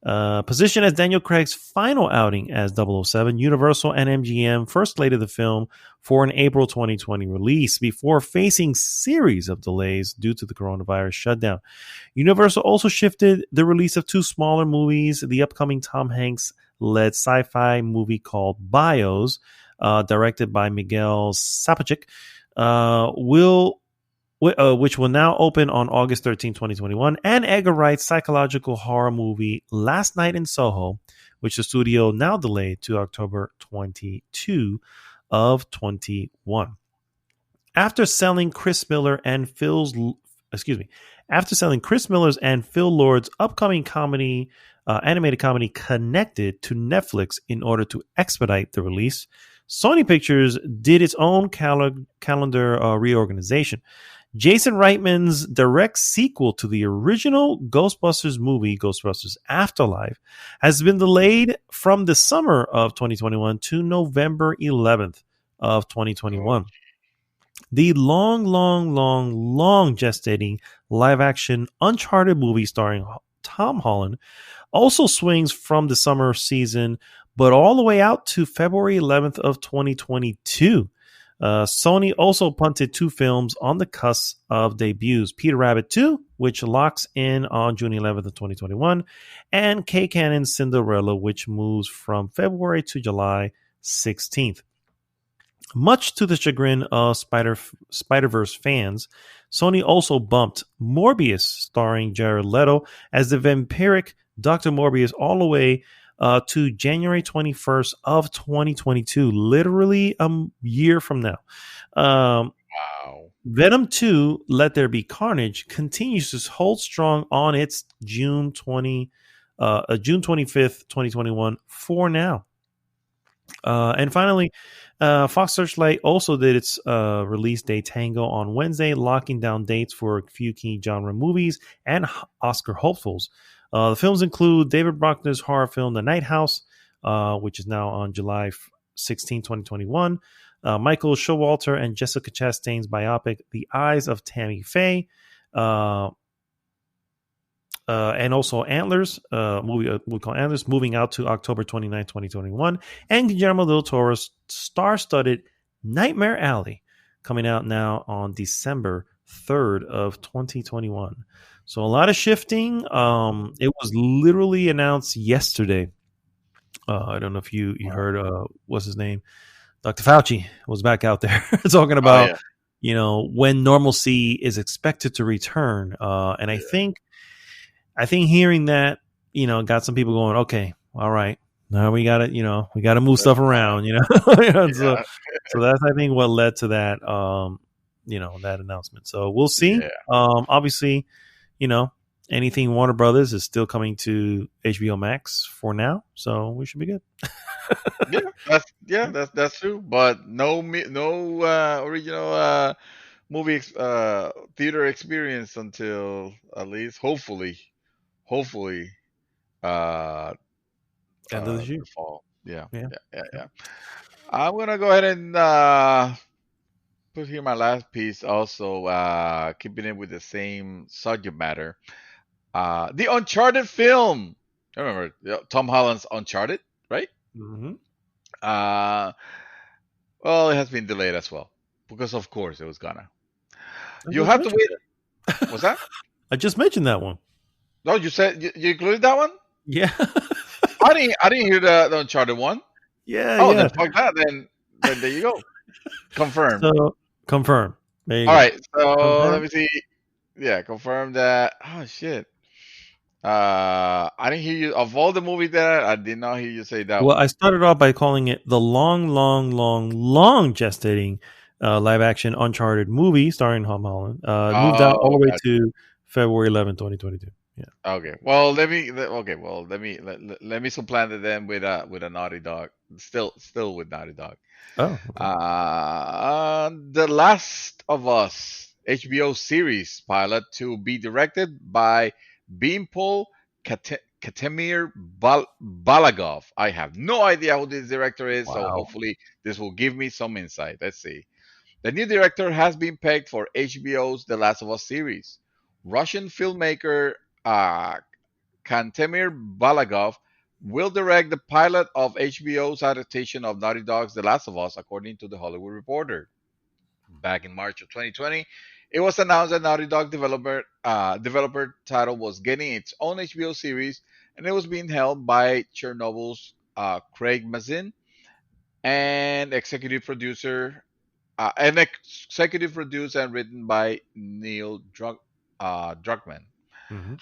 Positioned as Daniel Craig's final outing as 007, Universal and MGM first slated the film for an April 2020 release before facing series of delays due to the coronavirus shutdown. Universal also shifted the release of two smaller movies, the upcoming Tom Hanks led sci-fi movie called Bios, directed by Miguel Sapochnik, will which will now open on August 13, 2021, and Edgar Wright's psychological horror movie Last Night in Soho, which the studio now delayed to October 22 of 21. After selling Chris Miller and Phil's after selling Chris Miller's and Phil Lord's upcoming comedy animated comedy Connected to Netflix in order to expedite the release, Sony Pictures did its own calendar reorganization. Jason Reitman's direct sequel to the original Ghostbusters movie, Ghostbusters Afterlife, has been delayed from the summer of 2021 to November 11th of 2021. The long gestating live-action Uncharted movie starring Tom Holland also swings from the summer season, but all the way out to February 11th of 2022. Sony also punted two films on the cusp of debuts: Peter Rabbit 2, which locks in on June 11th of 2021, and K. Cannon's Cinderella, which moves from February to July 16th. Much to the chagrin of Spider-Verse fans, Sony also bumped Morbius, starring Jared Leto, as the vampiric Dr. Morbius all the way to January 21st of 2022, literally a year from now. Wow. Venom 2, Let There Be Carnage, continues to hold strong on its June 25th, 2021 for now. And finally, Fox Searchlight also did its release day tango on Wednesday, locking down dates for a few key genre movies and Oscar hopefuls. The films include David Bruckner's horror film The Night House, which is now on July 16, 2021. Michael Showalter and Jessica Chastain's biopic The Eyes of Tammy Faye. And also Antlers, movie we call Antlers, moving out to October 29, 2021. And Guillermo del Toro's star-studded Nightmare Alley, coming out now on December 3rd of 2021. So a lot of shifting. It was literally announced yesterday. I don't know if you heard, what's his name? Dr. Fauci was back out there talking about, when normalcy is expected to return. And I think hearing that, got some people going, okay, all right, now we got to move stuff around, So that's, I think, what led to that, that announcement. So we'll see. Yeah. Obviously, anything Warner Brothers is still coming to HBO Max for now, so we should be good. That's true. But no original movie theater experience until at least hopefully end of the year. fall. Yeah. I'm gonna go ahead and put here my last piece. Also, keeping it with the same subject matter. The Uncharted film. I remember Tom Holland's Uncharted, right? Mm-hmm. Well, it has been delayed as well because, of course, it was gonna. You have to wait. What's that? I just mentioned that one. No, you said you included that one. Yeah. I didn't hear the Uncharted one. Yeah. Oh, yeah. then fuck that. Then there you go. Confirm. So confirm. All right. So let me see. Yeah, confirm that. Oh shit. I didn't hear you of all the movies that I did not hear you say that. Well, one. I started off by calling it the long gestating live action Uncharted movie starring Tom Holland. Moved out all the way to February 11, 2022. Yeah. Okay. Well, let me supplant it then with a Naughty Dog. Still with Naughty Dog. Oh. Okay. The Last of Us HBO series pilot to be directed by Bimpol Katemir Balagov. I have no idea who this director is, so hopefully this will give me some insight. Let's see. The new director has been pegged for HBO's The Last of Us series. Russian filmmaker Kantemir Balagov will direct the pilot of HBO's adaptation of Naughty Dog's The Last of Us, according to The Hollywood Reporter. Back in March of 2020, it was announced that Naughty Dog developer title was getting its own HBO series, and it was being held by Chernobyl's Craig Mazin and executive produced and written by Neil Druckmann. Mm-hmm.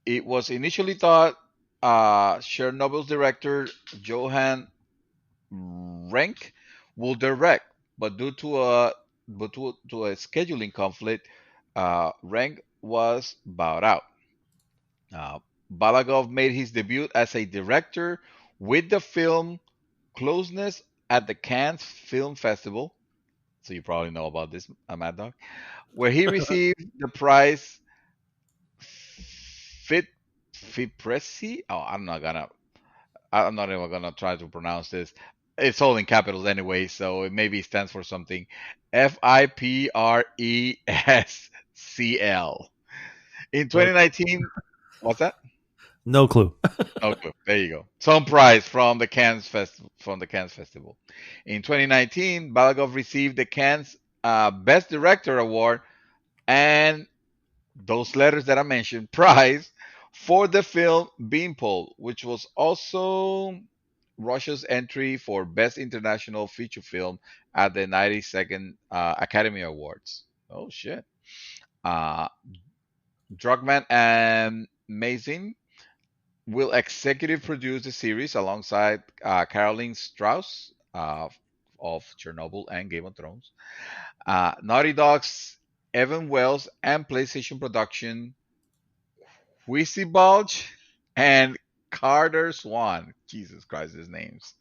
It was initially thought Chernobyl's director Johan Renck will direct, but due to a scheduling conflict, Renck was bowed out. Balagov made his debut as a director with the film Closeness at the Cannes Film Festival. So you probably know about this, Mad Dog, where he received the prize FIPRESI. Oh, I'm not even gonna try to pronounce this. It's all in capitals anyway, so it maybe stands for something. FIPRESCL. In 2019, what's that? No clue. No clue. There you go. Some prize from the Cannes Festival. In 2019, Balagov received the Cannes Best Director Award and those letters that I mentioned prize for the film Beanpole, which was also Russia's entry for Best International Feature Film at the 92nd Academy Awards. Oh shit! Druckmann and Mazin will executive produce the series alongside Caroline Strauss of Chernobyl and Game of Thrones, Naughty Dog's Evan Wells, and PlayStation Production Wheezy Bulge and Carter Swan. Jesus Christ, his names.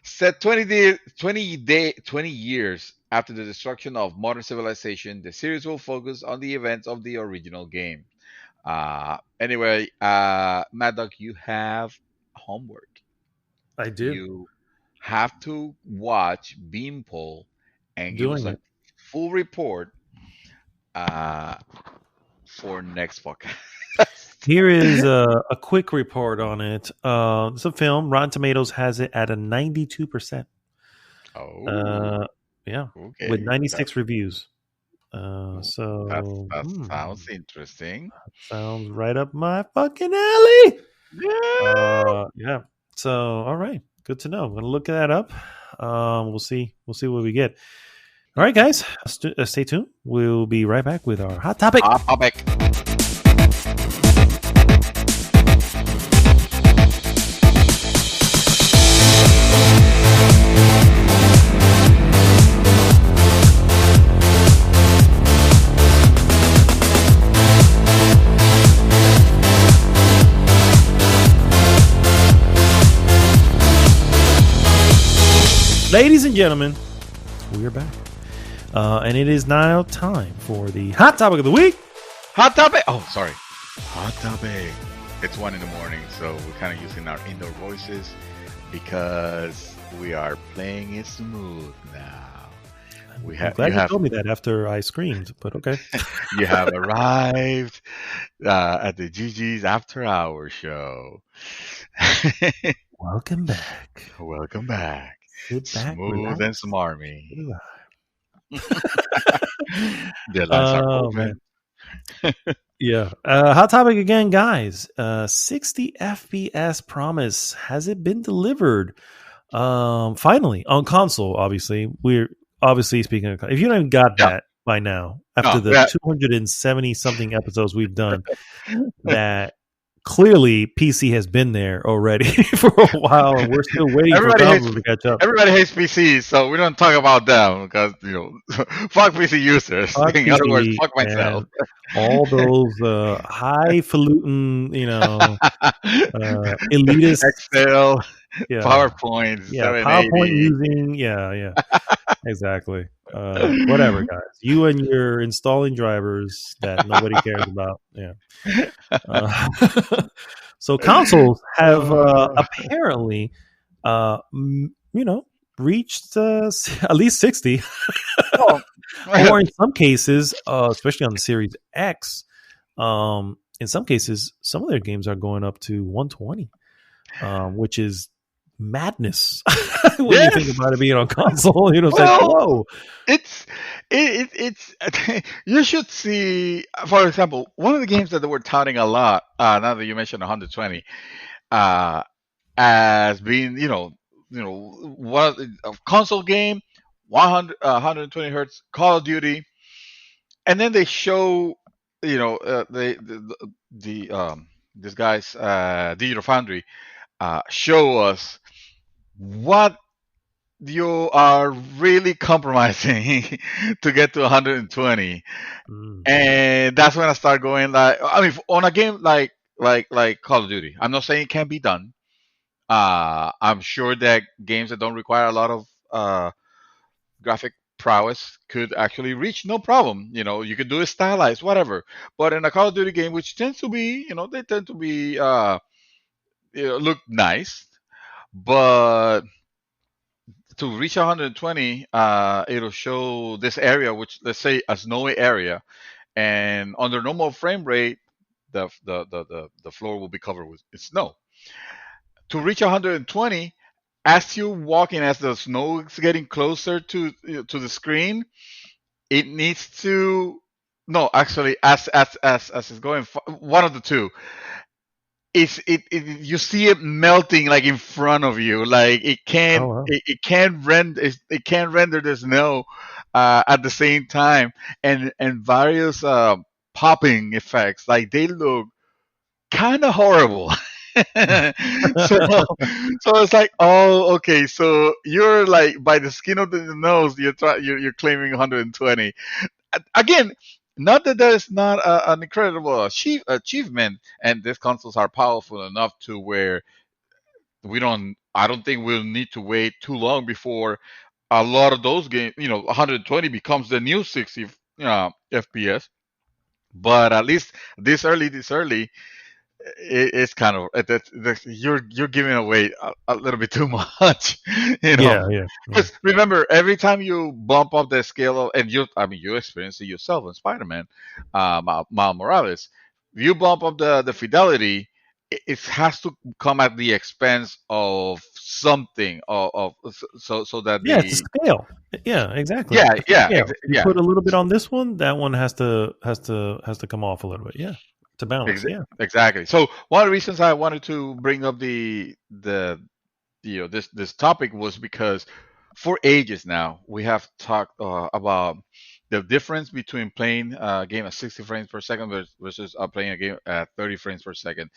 Set 20 years after the destruction of modern civilization, the series will focus on the events of the original game. Anyway, Mad Dog, you have homework. I do. You have to watch Beanpole and give us a full report for next podcast. Here is a quick report on it. It's a film. Rotten Tomatoes has it at a 92%. Oh, yeah, okay. with 96 reviews. So that sounds interesting. Sounds right up my fucking alley. Yeah. So all right, good to know. I'm gonna look that up. We'll see what we get. All right, guys, stay tuned. We'll be right back with our hot topic. Ladies and gentlemen, we are back. And it is now time for the hot topic of the week. Hot topic. Oh, sorry. Hot topic. It's 1 a.m, so we're kind of using our indoor voices because we are playing it smooth now. I'm glad you told me that after I screamed, but okay. You have arrived at the GG's After Hour show. Welcome back. Welcome back. Sit back, smooth and smarmy. Man. Yeah. Hot topic again, guys. 60 FPS promise. Has it been delivered? Finally on console. Obviously, we're speaking of. If you haven't got that by now, after the 270 something episodes we've done, that. Clearly, PC has been there already for a while, and we're still waiting for consoles to catch up. Everybody hates PCs, so we don't talk about them because fuck PC users. In other words, fuck myself. All those highfalutin, elitist Excel, PowerPoint, PowerPoint using, exactly. Whatever, guys. You and your installing drivers that nobody cares about. Yeah. So consoles have apparently, reached at least 60, or in some cases, especially on the Series X, in some cases, some of their games are going up to 120, which is madness when you think Yes. about it being on console. It's like, Well, whoa. it's it's you should see, for example, one of the games that they were touting a lot. Now that you mentioned 120, uh, as being what a console game, 120 hertz Call of Duty, and then they show the this guy's Digital Foundry show us what you are really compromising to get to 120. Mm. And that's when I start going, like, I mean, on a game like Call of Duty, I'm not saying it can't be done. I'm sure that games that don't require a lot of graphic prowess could actually reach no problem. You could do it stylized, whatever. But in a Call of Duty game, which tends to be, they tend to be look nice, but to reach 120, it'll show this area, which, let's say, a snowy area, and under normal frame rate, the floor will be covered with snow. To reach 120, as you're walking, as the snow is getting closer to the screen, it needs to, no, actually, as it's going, one of the two, you see it melting like in front of you, like it Oh can't wow. render the snow at the same time, and various popping effects, like they look kind of horrible. so so it's like, oh, okay, so you're like, by the skin of the nose, you're claiming 120 again. Not that there's not an incredible achievement, and these consoles are powerful enough to where I don't think we'll need to wait too long before a lot of those games, 120 becomes the new 60 FPS. But at least this early, it's kind of you're giving away a little bit too much, you know. Yeah, yeah, yeah. Because remember, every time you bump up the scale of, and you experienced it yourself in Spider-Man, Miles Morales, you bump up the fidelity, it has to come at the expense of something, so that Yeah, it's a the scale. Yeah, exactly. yeah, It's a yeah, scale. You yeah. put a little bit on this one, that one has to come off a little bit. Yeah, to balance. Yeah. Exactly. So one of the reasons I wanted to bring up the this topic was because for ages now we have talked about the difference between playing a game at 60 frames per second versus playing a game at 30 frames per second,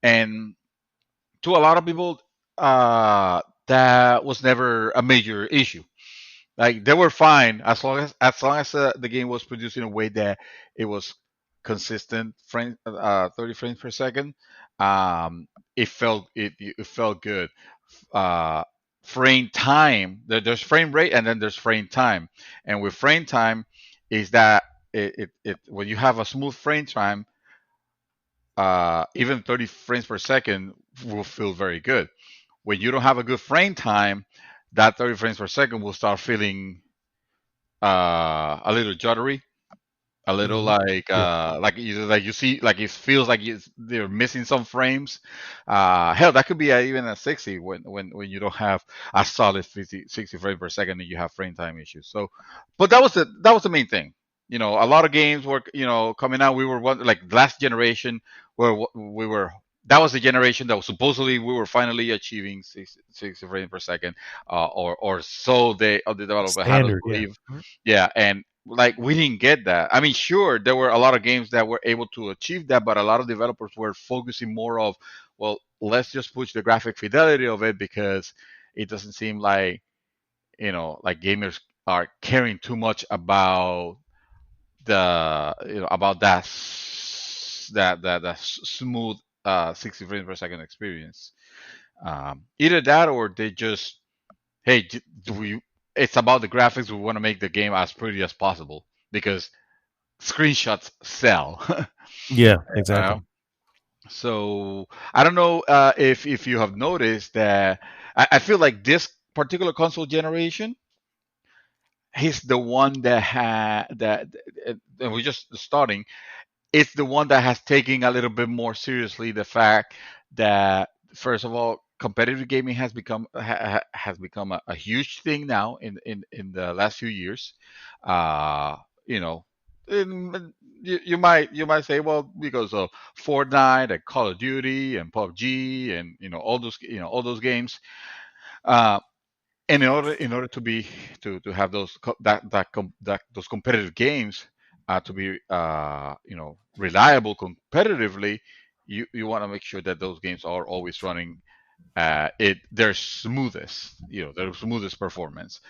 and to a lot of people, that was never a major issue. Like, they were fine as long as the game was produced in a way that it was consistent 30 frames per second. It felt good. Uh, Frame time, there's frame rate and then there's frame time, and with frame time is that when you have a smooth frame time, even 30 frames per second will feel very good. When you don't have a good frame time, that 30 frames per second will start feeling a little juddery, a little Hmm. Yeah. like you see, like it feels like they're missing some frames. Hell, that could be even a 60 when you don't have a solid 60 frames per second and you have frame time issues. So, but that was the main thing. A lot of games were coming out. We were like last generation where we were. That was the generation that was supposedly we were finally achieving 60 frames per second, or so the developer had us Standard. Yeah. believe. Yeah, and like we didn't get that. I mean, sure, there were a lot of games that were able to achieve that, but a lot of developers were focusing more of, well, let's just push the graphic fidelity of it because it doesn't seem like gamers are caring too much about about that smooth 60 frames per second experience. Either that, or they just, hey, do we? It's about the graphics. We want to make the game as pretty as possible because screenshots sell. Yeah. Uh, Exactly. so I don't know if you have noticed that I feel like this particular console generation is the one that had that, and we're just starting. it's the one that has taken a little bit more seriously the fact that, first of all, competitive gaming has become a huge thing now in the last few years. Uh, you know, you might say, well, because of Fortnite and Call of Duty and PUBG and all those games. Uh, and in order to have those competitive games to be reliable competitively, you want to make sure that those games are always running their smoothest performance.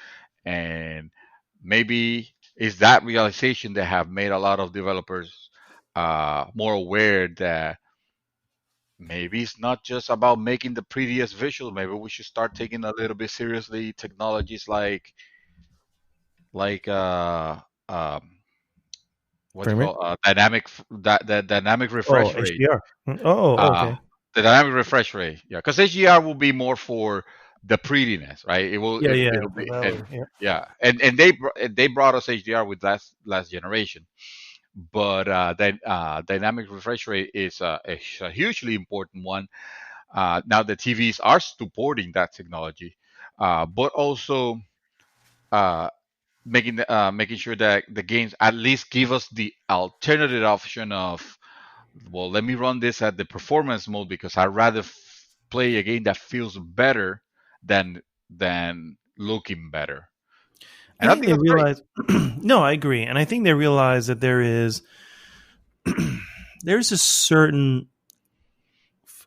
And maybe it's that realization that have made a lot of developers more aware that maybe it's not just about making the prettiest visual. Maybe we should start taking a little bit seriously technologies like what's it Frame rate? called, dynamic Oh, refresh rate. HDR. Oh, uh okay. the dynamic refresh rate, yeah, because HDR will be more for the prettiness, right? Yeah, yeah, It'll for be, that and later. Yeah. yeah, and they brought us HDR with last generation. But then dynamic refresh rate is a hugely important one. Now the TVs are supporting that technology, but also uh, making sure that the games at least give us the alternative option of, well, let me run this at the performance mode because I'd rather play a game that feels better than looking better. I And I think think they that's great. realize. No, I agree, and I think they realize that there's a certain,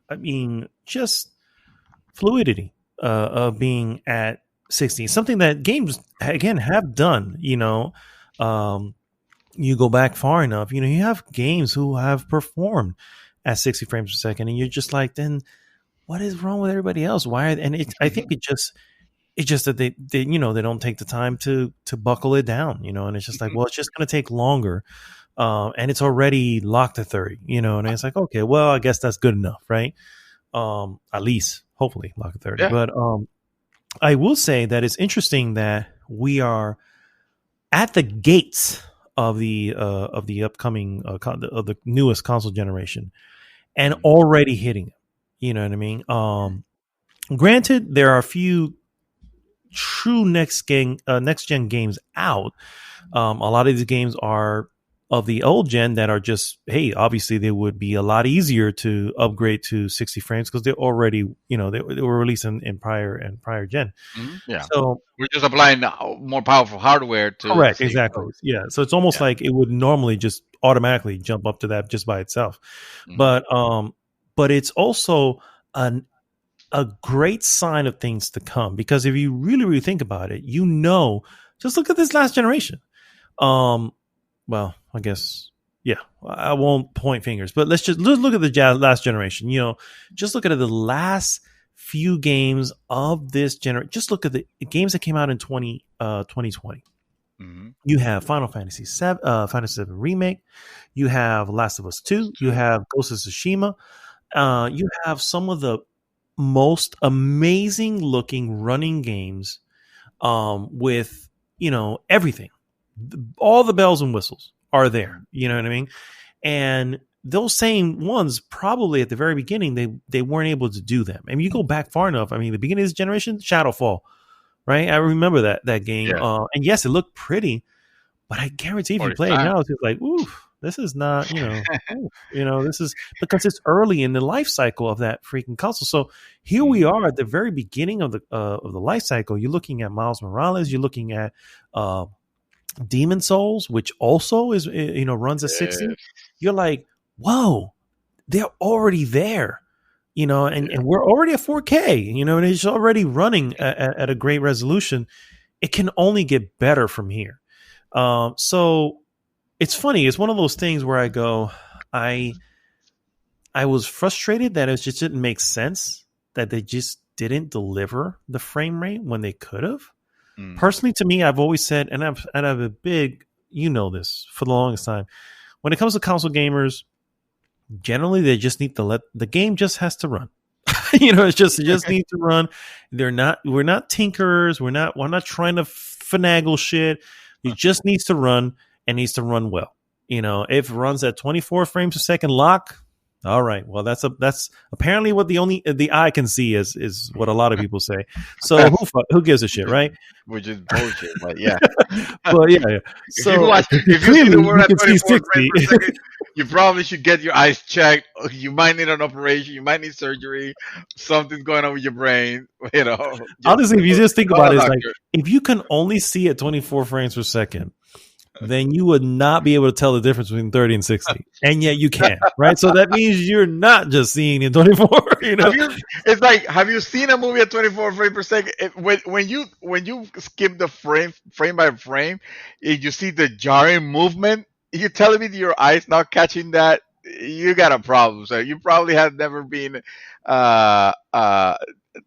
I mean, just fluidity of being at 60. Something that games again have done. Um, you go back far enough, you have games who have performed at 60 frames per second, and you're just like, then what is wrong with everybody else? Why? And I think it's just that they don't take the time to buckle it down, and it's just like, well, it's just going to take longer, and it's already locked at 30, and it's like, okay, well, I guess that's good enough, right? At least hopefully locked at 30. Yeah. But I will say that it's interesting that we are at the gates of the upcoming of the newest console generation, and Mhm. already hitting it. You know what I mean? Granted, there are a few true next gen games out. A lot of these games are of the old gen that are just, hey, obviously they would be a lot easier to upgrade to 60 frames because they're already, they were released in prior gen. Yeah. So We're just applying more powerful hardware to the correct, same exactly. code. Yeah. So it's almost Yeah. like it would normally just automatically jump up to that just by itself. Hmm. But it's also an a great sign of things to come, because if you really, really think about it, just look at this last generation. Um, well, I guess, yeah, I won't point fingers, but let's look at the last generation. Just look at the last few games of this generation. Just look at the games that came out in 2020. Hmm. You have Final Fantasy 7, Fantasy 7 Remake. You have Last of Us 2. You have Ghost of Tsushima. You have some of the most amazing looking running games, with everything. All the bells and whistles are there. You know what I mean? And those same ones, probably at the very beginning, they weren't able to do them. I mean, you go back far enough. I mean, the beginning of this generation, Shadowfall, right? I remember that game. Yeah. And yes, it looked pretty, but I guarantee if For you its play it time. now, it's just like, ooh, this is not, oof, this is because it's early in the life cycle of that freaking console. So here we Mhm. are at the very beginning of the life cycle. You're looking at Miles Morales. You're looking at uh, Demon Souls, which also is runs at 60. Yes. You're like, whoa, they're already there. Yeah. And we're already at 4K. And it's already running at a great resolution. It can only get better from here. So it's funny. It's one of those things where I go, I was frustrated that it just didn't make sense that they just didn't deliver the frame rate when they could have. Mm. Personally, to me, I've always said, and I've a big, this for the longest time. When it comes to console gamers, generally they just need to let the game just has to run. It just needs to run. We're not tinkerers. We're not trying to finagle shit. It just needs to run and needs to run well. if it runs at 24 frames a second lock, all right. Well, that's apparently what the eye can see is what a lot of people say. So who gives a shit, right? Which is bullshit, but yeah. But yeah. So if you see the word at 24 frames 60. per second, you probably should get your eyes checked. You might need an operation. You might need surgery. Something's going on with your brain. Honestly, if you just think about it, it's like doctor. if you can only see at 24 frames per second, then you would not be able to tell the difference between 30 and 60. And yet you can, right? So that means you're not just seeing in 24, It's like, have you seen a movie at 24 frames per second? When you skip the frame by frame, you see the jarring movement. You're telling me your eyes not catching that? You got a problem. So you probably have never been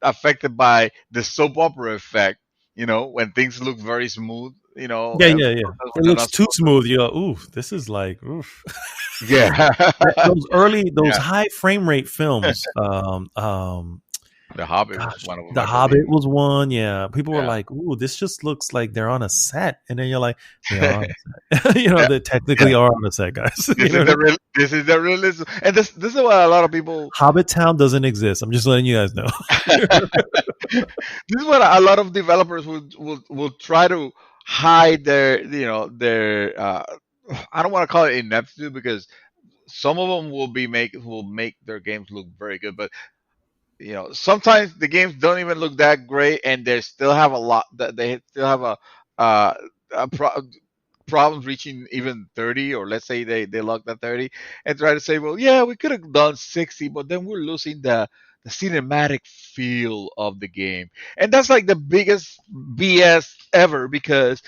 affected by the soap opera effect. When things look very smooth. Yeah. It looks too smooth. You go, ooh, this is like, oof. Yeah. those high frame rate films. The Hobbit was one of them. The Hobbit was one. Yeah. People were like, ooh, this just looks like they're on a set. And then you're like, they are on a set. They technically are on a set, guys. This is the realism. And this is what a lot of people. Hobbit Town doesn't exist. I'm just letting you guys know. This is what a lot of developers will try to hide their I don't want to call it ineptitude, because some of them will make their games look very good, but sometimes the games don't even look that great, and they still have they still have problems reaching even 30, or let's say they locked at 30 and try to say, well, yeah, we could have done 60, but then we're losing the cinematic feel of the game. And that's like the biggest BS ever, because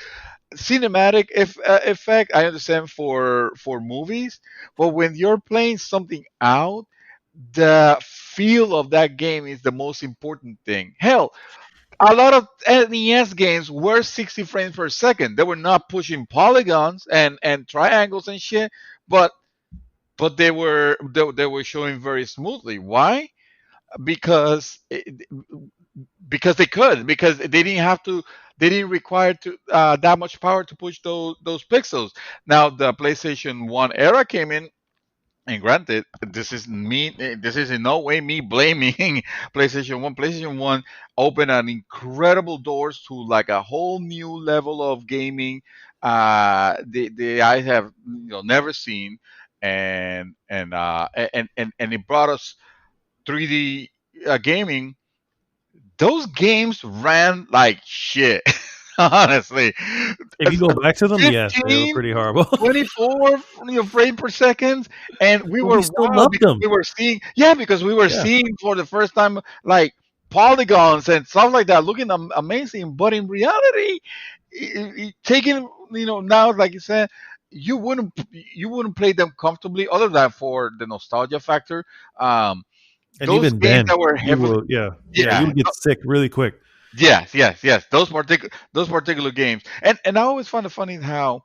cinematic effect, I understand for movies, but when you're playing something out, the feel of that game is the most important thing. Hell, a lot of NES games were 60 frames per second. They were not pushing polygons and triangles and shit, but they were showing very smoothly. Why? Because they could, because they didn't require that much power to push those pixels. Now the PlayStation 1 era came in, and granted, this is in no way me blaming PlayStation 1. PlayStation 1 opened an incredible doors to like a whole new level of gaming the I have never seen, and it brought us 3D gaming. Those games ran like shit. Honestly, if you go back to them, yes, they were pretty horrible. 24 frames per second, and we still loved them. We were seeing, because we were seeing for the first time like polygons and stuff like that, looking amazing. But in reality, taking now, like you said, you wouldn't play them comfortably, other than for the nostalgia factor. And those even games then, that were heavily, you would get sick really quick. Yes. Those particular games, and I always find it funny how,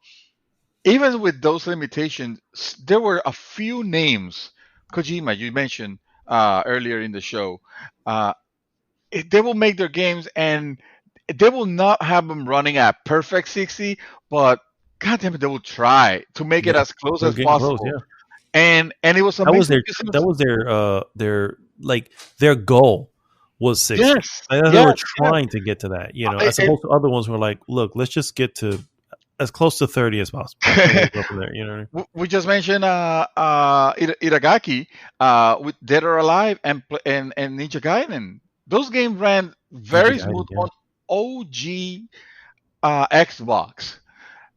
even with those limitations, there were a few names. Kojima, you mentioned earlier in the show, they will make their games, and they will not have them running at perfect 60, but goddamn it, they will try to make it as close as possible. Close, and it was amazing. That was their goal. Was 60. Yes, they were trying to get to that, as opposed to other ones who were like, look, let's just get to as close to 30 as possible. There, We just mentioned Iragaki with Dead or Alive and Ninja Gaiden. Those games ran very smooth on OG Xbox.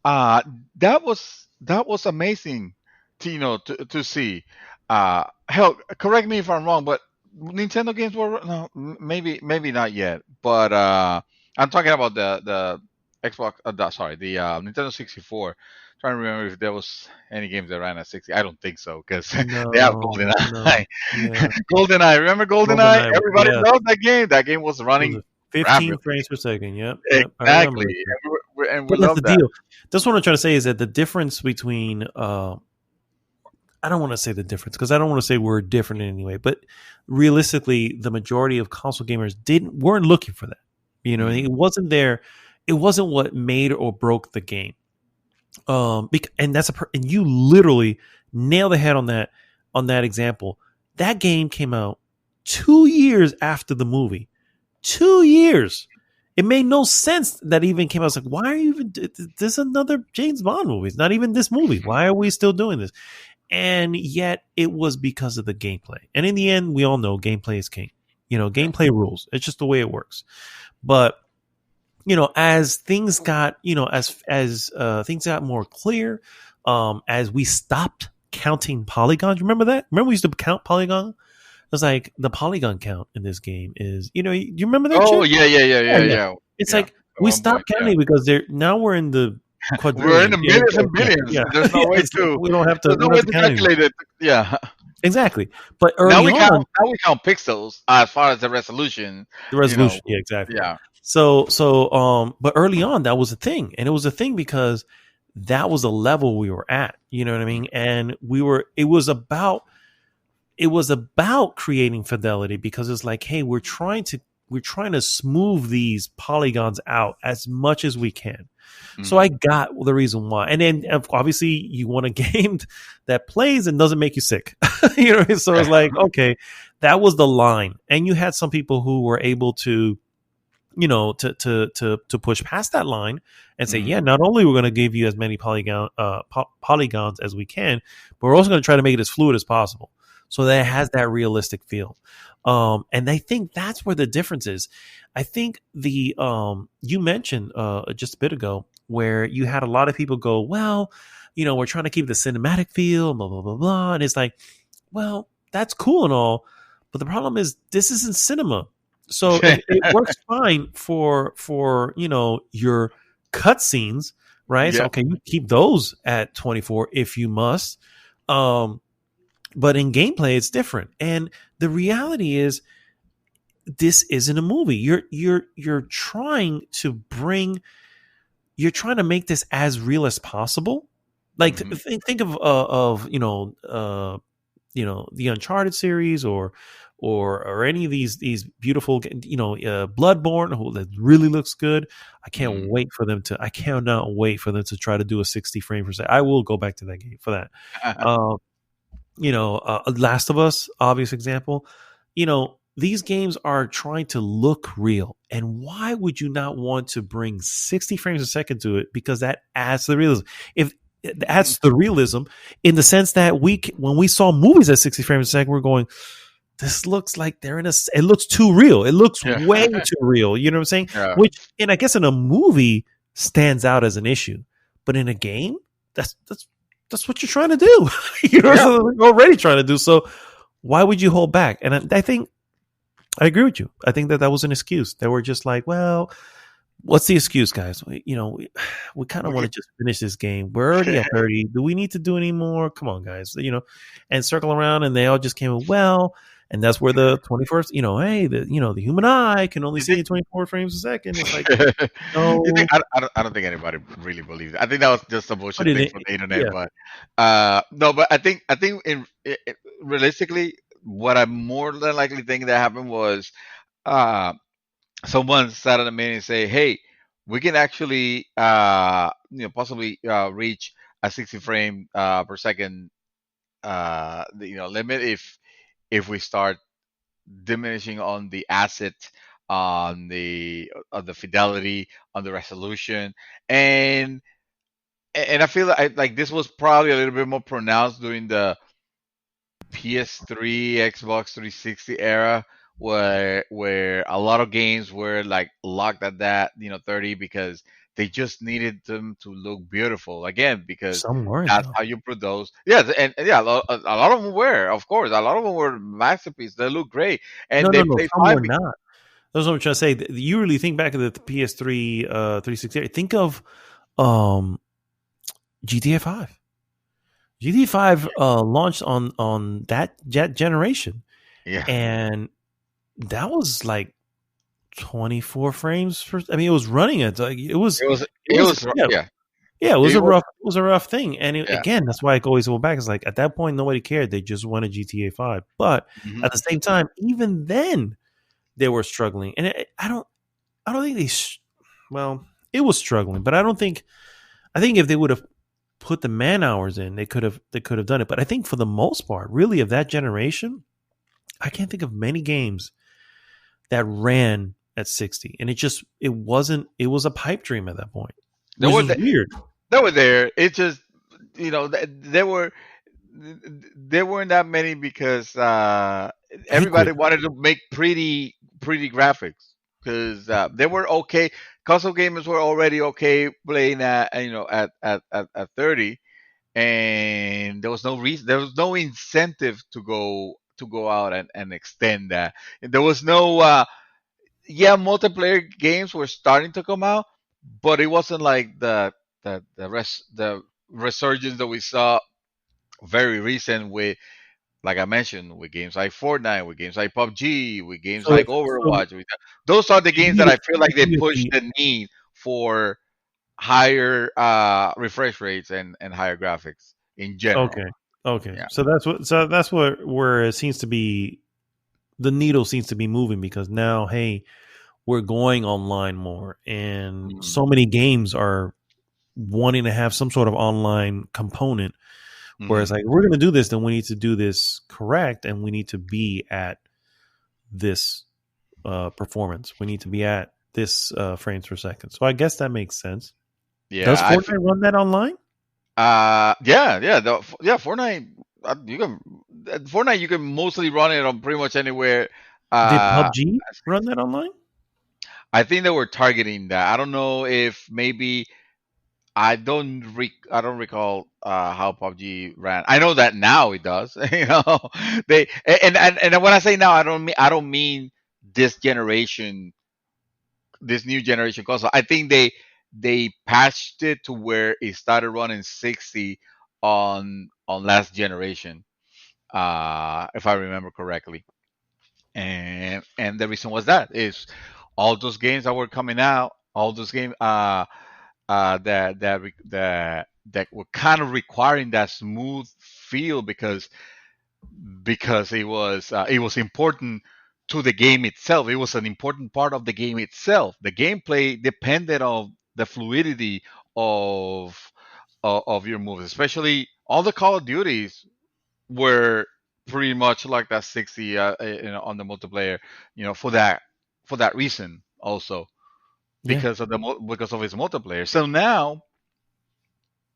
That was amazing to see. Hell, correct me if I'm wrong, but Nintendo games were maybe not yet, but I'm talking about the Xbox. The Nintendo 64. Trying to remember if there was any games that ran at 60. I don't think so, because they have GoldenEye. No. Yeah. GoldenEye, remember GoldenEye? Everybody knows that game. That game was running 15 frames per second. Yep. Exactly. And we love that. Deal. That's what I'm trying to say, is that the difference between I don't want to say the difference, because I don't want to say we're different in any way, but realistically, the majority of console gamers weren't looking for that. It wasn't there. It wasn't what made or broke the game. And and you literally nail the head on that example. That game came out 2 years after the movie. 2 years. It made no sense that it even came out. I was like, why are you even? This is another James Bond movie. It's not even this movie. Why are we still doing this? And yet it was because of the gameplay. And in the end, we all know gameplay is king. Gameplay rules. It's just the way it works. But as things got, as things got more clear, as we stopped counting polygons. Remember that? Remember we used to count polygons? It was like the polygon count in this game is, you remember that? Oh, shit? yeah. It's like we stopped counting because now we're in the we're in the millions and billions. Yeah. There's no way to. We don't have to. There's no way to calculate it. Yeah. Exactly. But now we count pixels as far as the resolution. The resolution. Yeah, exactly. Yeah. But early on that was a thing, and it was a thing because that was the level we were at. You know what I mean? And it was about creating fidelity because it's like, hey, we're trying to smooth these polygons out as much as we can. So I got the reason why. And then obviously you want a game that plays and doesn't make you sick. So it's like, okay, that was the line. And you had some people who were able to, to push past that line and say, yeah, not only we're going to give you as many polygons as we can, but we're also going to try to make it as fluid as possible. So that it has that realistic feel. And I think that's where the difference is. I think you mentioned just a bit ago where you had a lot of people go, well, we're trying to keep the cinematic feel, blah, blah, blah, blah. And it's like, well, that's cool and all. But the problem is this isn't cinema. So it works fine for your cutscenes, right? Yeah. So, okay, you keep those at 24 if you must. But in gameplay, it's different. And the reality is, this isn't a movie. You're trying to make this as real as possible. Like think of the Uncharted series or any of these beautiful Bloodborne that really looks good. I cannot wait for them to try to do a 60 frame per second. I will go back to that game for that. Last of Us, obvious example. These games are trying to look real. And why would you not want to bring 60 frames a second to it? Because that adds to the realism. If it adds the realism in the sense that when we saw movies at 60 frames a second, we're going, this looks like it looks too real. It looks way too real. You know what I'm saying? Yeah. And I guess in a movie stands out as an issue, but in a game, that's what you're trying to do. You're already trying to do. So why would you hold back? And I think I agree with you. I think that was an excuse. They were just like, well, what's the excuse, guys? We kind of want to just finish this game. We're already at 30. Do we need to do any more? Come on, guys. And circle around, and they all just came with, well, and that's where the 21st, hey, the human eye can only see 24 frames a second. It's like, no. I don't think anybody really believes it. I think that was just a bullshit thing from the internet. Yeah. But no, but I think realistically, what I more than likely think that happened was someone sat in a meeting and say, hey, we can actually possibly reach a 60 frame per second limit if we start diminishing on the asset, on the fidelity, on the resolution, and I feel like this was probably a little bit more pronounced during the PS3, Xbox 360 era, where a lot of games were like locked at that 30 because they just needed them to look beautiful again, because that's how you put those. Yeah, and yeah, a lot of them were, of course, a lot of them were masterpieces. They look great, and they played fine. Not. That's what I'm trying to say. You really think back to the PS3, 360. Think of GTA 5. GTA 5 launched on that generation, and that was like 24 frames per. I mean, it was running it. Like it was a rough thing. And again, that's why I always go back. It's like at that point, nobody cared. They just wanted GTA 5. But at the same time, even then, they were struggling. And I don't think it was struggling. But I think if they would have put the man hours in, they could have done it. But I think for the most part, really of that generation, I can't think of many games that ran at 60, and it wasn't it was a pipe dream at that point, They which were is the, weird. they were there. It just there were there weren't that many because I think with everybody wanted to make pretty graphics because they were okay. Console gamers were already okay playing at at 30, and there was no reason, there was no incentive to go out and extend that. There was no multiplayer games were starting to come out, but it wasn't like the resurgence that we saw very recent with, like I mentioned, with games like Fortnite, with games like PUBG, with games so like so Overwatch. Those are the you games agree that I with, feel you like they agree with push the the need for higher refresh rates and higher graphics in general. okay, okay. Yeah. So that's what where it seems to be the needle seems to be moving because now, hey, we're going online more, and Mhm. so many games are wanting to have some sort of online component. Whereas, Mhm. like, we're going to do this, then we need to do this correct, and we need to be at this performance. We need to be at this frames per second. So I guess that makes sense. Yeah, Does Fortnite run that online? yeah, Fortnite. You can Fortnite. You can mostly run it on pretty much anywhere. Did Uh, PUBG run that online? I think they were targeting that. I don't know if maybe I don't recall how PUBG ran. I know that now it does. They and when I say now, I don't mean this generation, this new generation console. I think they patched it to where it started running 60 on last generation, if I remember correctly. And the reason was that is all those games that were coming out, all those games that were kind of requiring that smooth feel because it was important to the game itself. It was an important part of the game itself. The gameplay depended on the fluidity of of your moves, especially all the Call of Duties were pretty much like that 60 on the multiplayer, for that reason also Yeah. because of its multiplayer. So now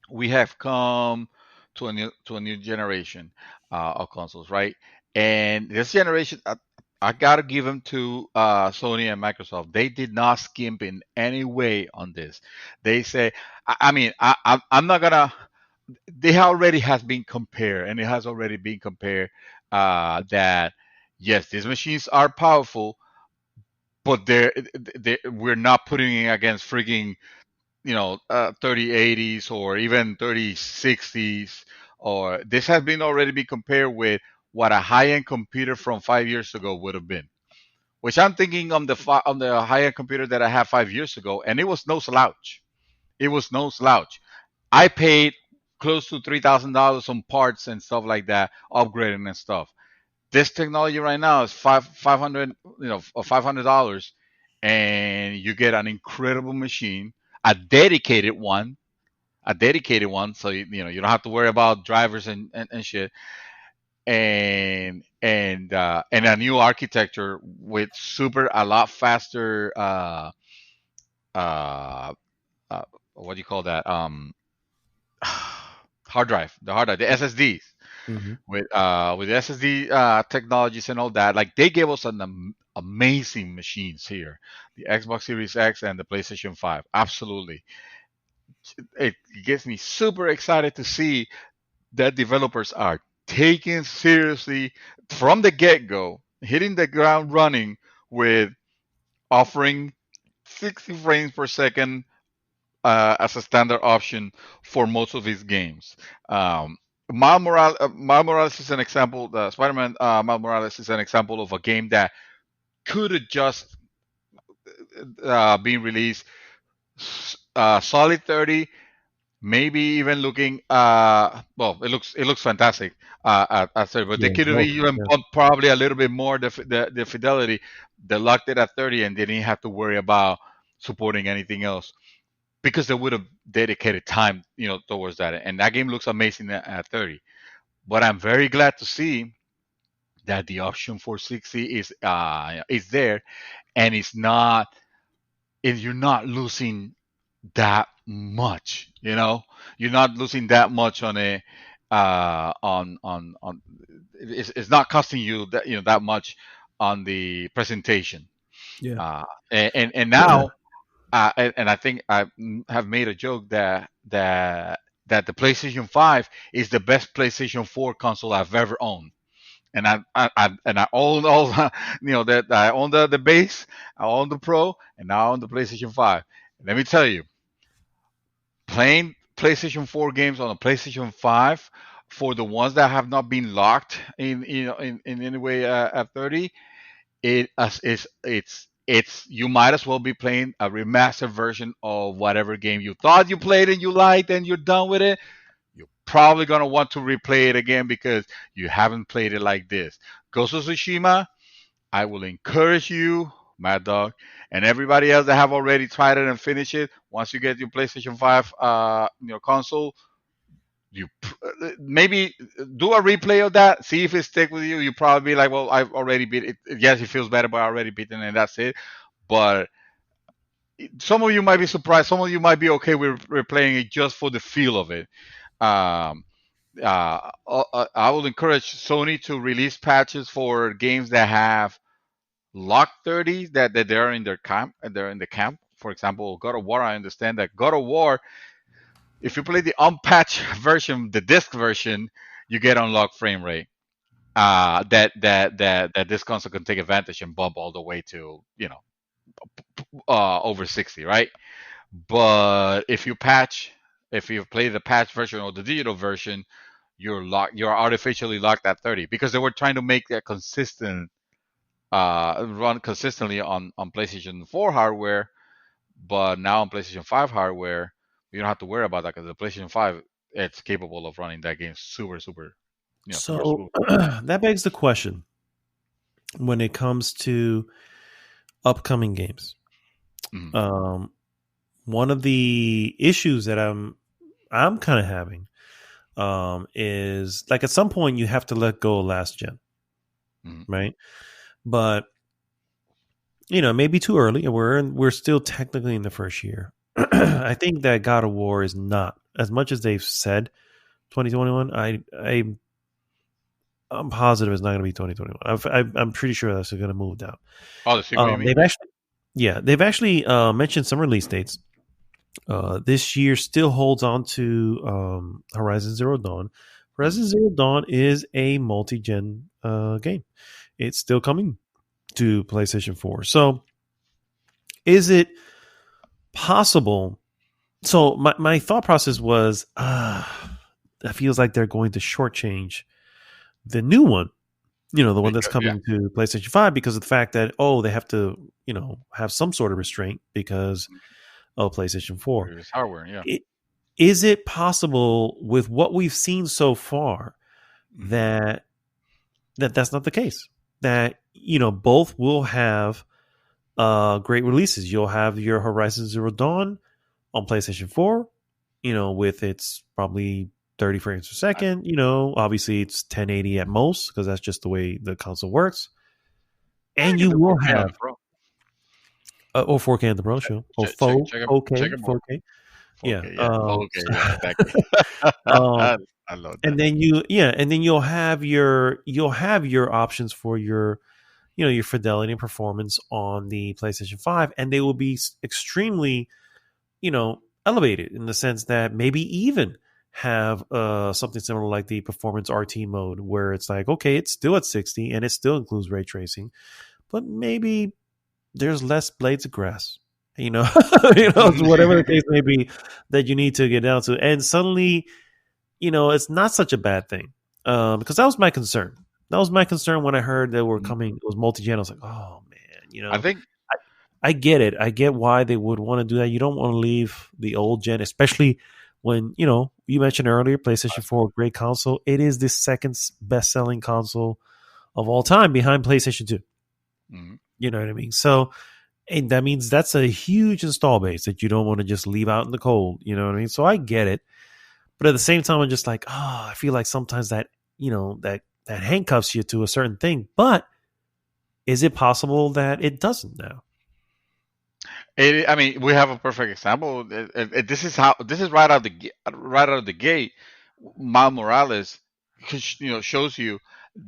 we have come to a new generation of consoles, right? And this generation, I gotta give them to Sony and Microsoft. They did not skimp in any way on this. They say, I mean, I'm not gonna. They already has been compared, and it has already been compared that yes, these machines are powerful, but we're not putting it against freaking 3080s or even 3060s, or this has been already been compared with what a high-end computer from 5 years ago would have been, which I'm thinking on on the high-end computer that I had 5 years ago, and it was no slouch. It was no slouch. I paid close to $3,000 on parts and stuff like that, upgrading and stuff. This technology right now is 500, or $500, and you get an incredible machine, a dedicated one, so you don't have to worry about drivers and shit, and a new architecture with super a lot faster uh, uh what do you call that hard drive, the SSDs, Hmm. with the SSD technologies and all that. Like, they gave us an amazing machines here, the Xbox Series X and the PlayStation 5. Absolutely, it gets me super excited to see that developers are taking seriously from the get go, hitting the ground running with offering 60 frames per second as a standard option for most of his games. Um, Miles Morales is an example. Spider-Man Miles Morales is an example of a game that could have just been released solid 30, maybe even looking well, it looks fantastic at 30, but they Yeah. could have No. even Yeah. bumped probably a little bit more the fidelity. They locked it at 30, and they didn't have to worry about supporting anything else. because they would have dedicated time, towards that. And that game looks amazing at 30. But I'm very glad to see that the option for 60 is there, and it's not, and you're not losing that much. You're not losing that much on a on it's not costing you that much on the presentation. Yeah. And now, and I think I have made a joke that the PlayStation 5 is the best PlayStation 4 console I've ever owned. And I own all that I own the base, I own the Pro, and now I own the PlayStation 5. Let me tell you, playing PlayStation 4 games on a PlayStation 5, for the ones that have not been locked in any way at 30, it's you might as well be playing a remastered version of whatever game you thought you played and you liked and you're done with it. You're probably gonna want to replay it again because you haven't played it like this. Ghost of Tsushima, I will encourage you, Mad Dog, and everybody else that have already tried it and finished it. Once you get your PlayStation 5 console, you maybe do a replay of that, see if it stick with you. You probably be like, well, I've already beat it. Yes, it feels better, but I already beaten it, and that's it. But some of you might be surprised. Some of you might be okay with replaying it just for the feel of it. Um, I will encourage Sony to release patches for games that have locked 30, that they're in their camp. They're in the camp. For example, God of War. I understand that God of War, if you play the unpatched version, the disc version, you get unlocked frame rate. That this console can take advantage and bump all the way to over 60, right? But if you play the patch version or the digital version, you're artificially locked at 30 because they were trying to make that consistent, run consistently on PlayStation 4 hardware, but now on PlayStation 5 hardware, you don't have to worry about that because the PlayStation 5, it's capable of running that game super, super, super So smooth. that begs the question when it comes to upcoming games. Mhm. One of the issues that I'm kind of having is like at some point you have to let go of last gen, Mhm. right? But maybe too early, and we're still technically in the first year. I think that God of War is not, as much as they've said 2021. I'm positive it's not going to be 2021. I'm pretty sure that's going to move down. Oh, the sequel, you mean? They've actually mentioned some release dates. This year still holds on to Horizon Zero Dawn. Horizon Zero Dawn is a multi-gen game. It's still coming to PlayStation 4. So is it possible? So my thought process was, that feels like they're going to shortchange the new one, the one that's coming to PlayStation 5 because of the fact that, they have to, have some sort of restraint because of PlayStation 4. It's hardware, yeah. Is it possible with what we've seen so far that that's not the case? That, both will have great releases. You'll have your Horizon Zero Dawn on PlayStation 4, with its probably 30 frames per second. Obviously it's 1080 at most because that's just the way the console works. And you will have or 4K on the Pro show or 4K. Yeah. Exactly. I love that. And then you'll have your options for your your fidelity and performance on the PlayStation 5, and they will be extremely elevated in the sense that maybe even have something similar like the performance RT mode, where it's like, okay, it's still at 60 and it still includes ray tracing, but maybe there's less blades of grass, whatever the case may be that you need to get down to. And suddenly, it's not such a bad thing. Because that was my concern. That was my concern when I heard they were coming. It was multi-gen. I was like, oh man, I think I get it. I get why they would want to do that. You don't want to leave the old gen, especially when, you mentioned earlier, PlayStation 4, great console. It is the second best-selling console of all time behind PlayStation 2. Mm-hmm. You know what I mean? So, and that means that's a huge install base that you don't want to just leave out in the cold. You know what I mean? So I get it, but at the same time, I'm just like, oh, I feel like sometimes that that handcuffs you to a certain thing. But is it possible that it doesn't now? I mean, we have a perfect example. This is how this is right out of the gate. Miles Morales, shows you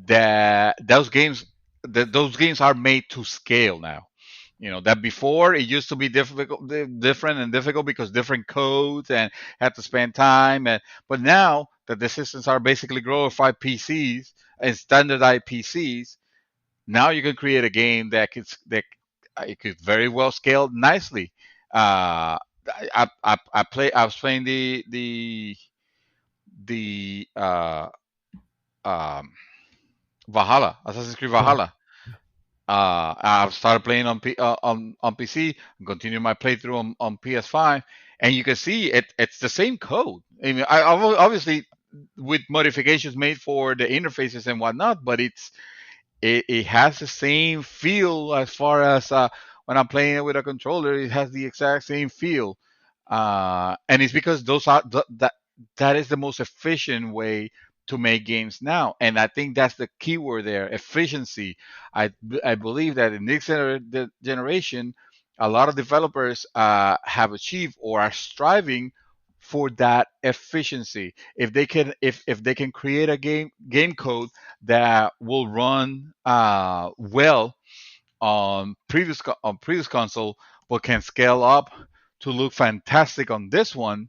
that those games are made to scale now. That before it used to be different and difficult because different codes and had to spend time. But now that the systems are basically glorified PCs and standardized PCs, now you can create a game that it could very well scale nicely. I was playing the um, Valhalla, Assassin's Creed Oh, Valhalla. I've started playing on PC and continue my playthrough on PS5, and you can see it's the same code. I mean, obviously with modifications made for the interfaces and whatnot, but it has the same feel as far as when I'm playing it with a controller. It has the exact same feel, and it's because that is the most efficient way to make games now. And I think that's the key word there: efficiency. I believe that in this generation, a lot of developers have achieved or are striving for that efficiency. If they can create a game code that will run well on previous console, but can scale up to look fantastic on this one,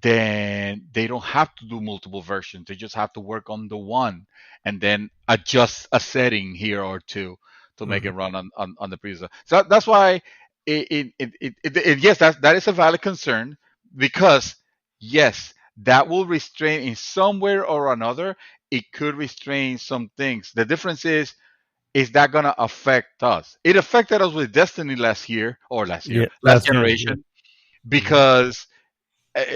then they don't have to do multiple versions. They just have to work on the one and then adjust a setting here or two to make mm-hmm. it run on the previous. So that's why yes, that is a valid concern, because yes, that will restrain in some way or another. It could restrain some things. The difference is that going to affect us? It affected us with Destiny Yeah, last last gen. Yeah. generation, Mm-hmm. because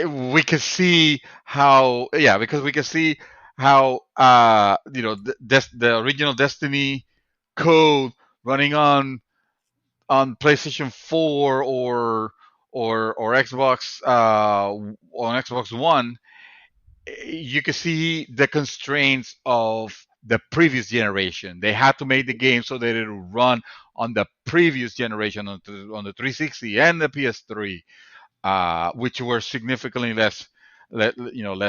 we could see how, yeah, because we could see how the original Destiny code running on PlayStation 4 or Xbox on Xbox One. You can see the constraints of the previous generation. They had to make the game so that it would run on the previous generation, on the 360 and the PS3, which were significantly less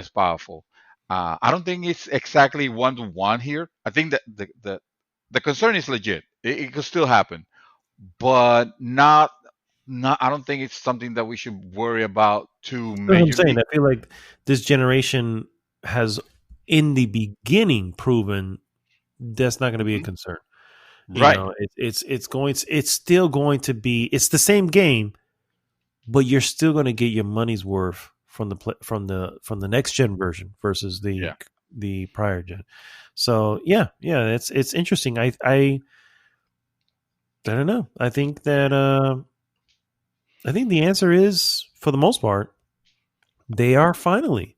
powerful. I don't think it's exactly 1-to-1 here. I think that the concern is legit. It could still happen, but not. I don't think it's something that we should worry about too That's what I'm saying. majorly. I feel like this generation has, in the beginning, proven that's not going to be a Mhm. concern. Right. It's still going to be. It's the same game, but you're still going to get your money's worth from the next gen version versus Yeah. the prior gen. So yeah, it's interesting. I don't know. I think the answer is, for the most part, they are finally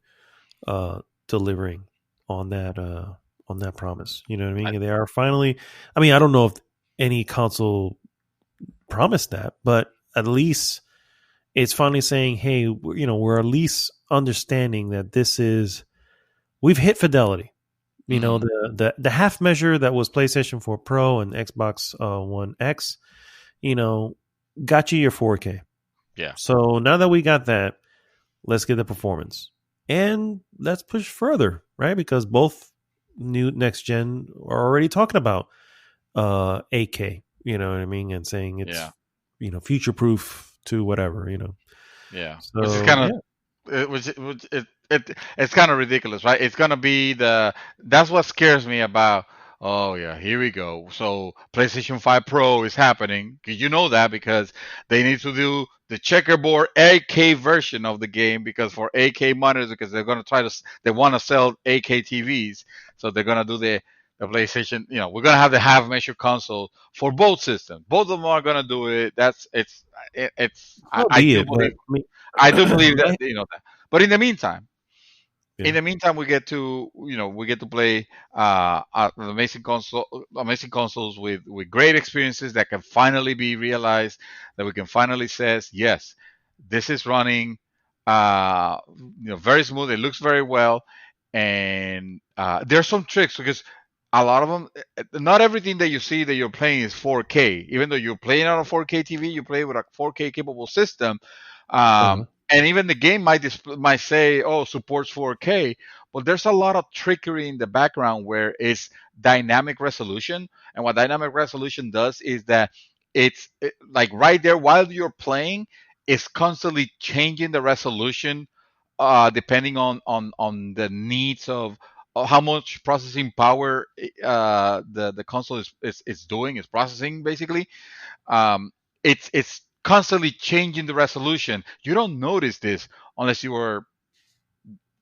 uh, delivering on that promise. You know what I I, mean? They are finally. I mean, I don't know if any console promised that, but at least it's finally saying, "Hey, we're at least understanding that we've hit fidelity." mhm. The half measure that was PlayStation 4 Pro and Xbox One X, you know, got you your 4K. Yeah. So now that we got that, let's get the performance, and let's push further, right? Because both new next gen are already talking about 8K. You know what I mean, and saying it's Yeah. future proof to whatever. Yeah. Which is So kind of yeah, it's kind of ridiculous, right? It's gonna be that's what scares me about. Oh yeah, here we go. So PlayStation 5 Pro is happening. You know that because they need to do the checkerboard 8K version of the game, because for 8K monitors, because they're gonna they want to sell 8K TVs, so they're gonna do the PlayStation. We're gonna have the half measure console for both systems. Both of them are gonna do it. It's so I be do it. But believe I do believe that my that. But in the meantime, In the meantime, we get to play an amazing consoles with great experiences that can finally be realized. That we can finally says yes, this is running, very smooth. It looks very well, and there's some tricks because a lot of them, not everything that you see that you're playing is 4K. Even though you're playing on a 4K TV, you play with a 4K capable system. Uh-huh. And even the game might say, "Oh, supports 4K," but there's a lot of trickery in the background where it's dynamic resolution. And what dynamic resolution does is that like right there while you're playing, it's constantly changing the resolution, depending on the needs of how much processing power the console is doing, is processing basically. um, it's constantly changing the resolution. You don't notice this unless you are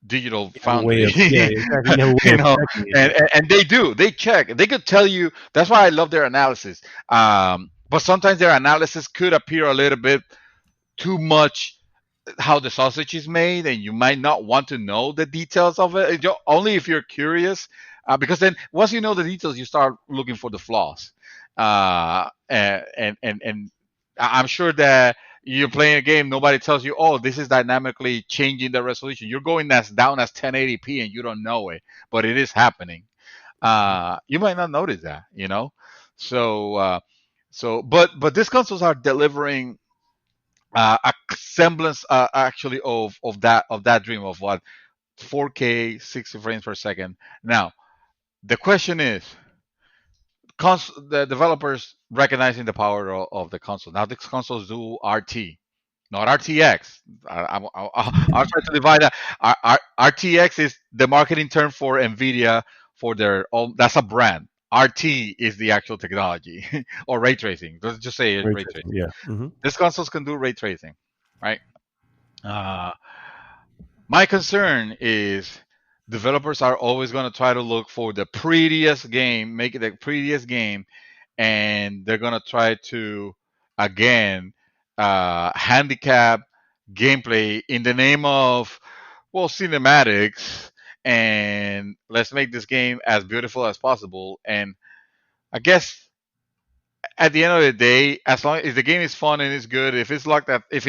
Digital You have a way Foundry, of exactly. You have a way you of know. checking it. And they do. They check. They could tell you. That's why I love their analysis. But sometimes their analysis could appear a little bit too much how the sausage is made, and you might not want to know the details of it. Only if you're curious, because then once you know the details, you start looking for the flaws. And I'm sure that you're playing a game, nobody tells you, "Oh, this is dynamically changing the resolution." You're going as down as 1080p, and you don't know it, but it is happening. You might not notice that, you know. So, but these consoles are delivering a semblance, actually, of that dream of what 4K 60 frames per second. Now the question is, the developers recognizing the power of the console. Now these consoles do RT, not RTX. I'll try to divide that. RTX is the marketing term for Nvidia for their own. That's a brand. RT is the actual technology, or ray tracing. Let's just say it's Ray ray tracing, tracing. yeah. Mm-hmm. These consoles can do ray tracing, right? Uh, my concern is developers are always going to try to look for the prettiest game, make it the prettiest game, and they're going to try to, again, handicap gameplay in the name of, well, cinematics, and let's make this game as beautiful as possible. And I guess at the end of the day, as long as the game is fun and it's good, if it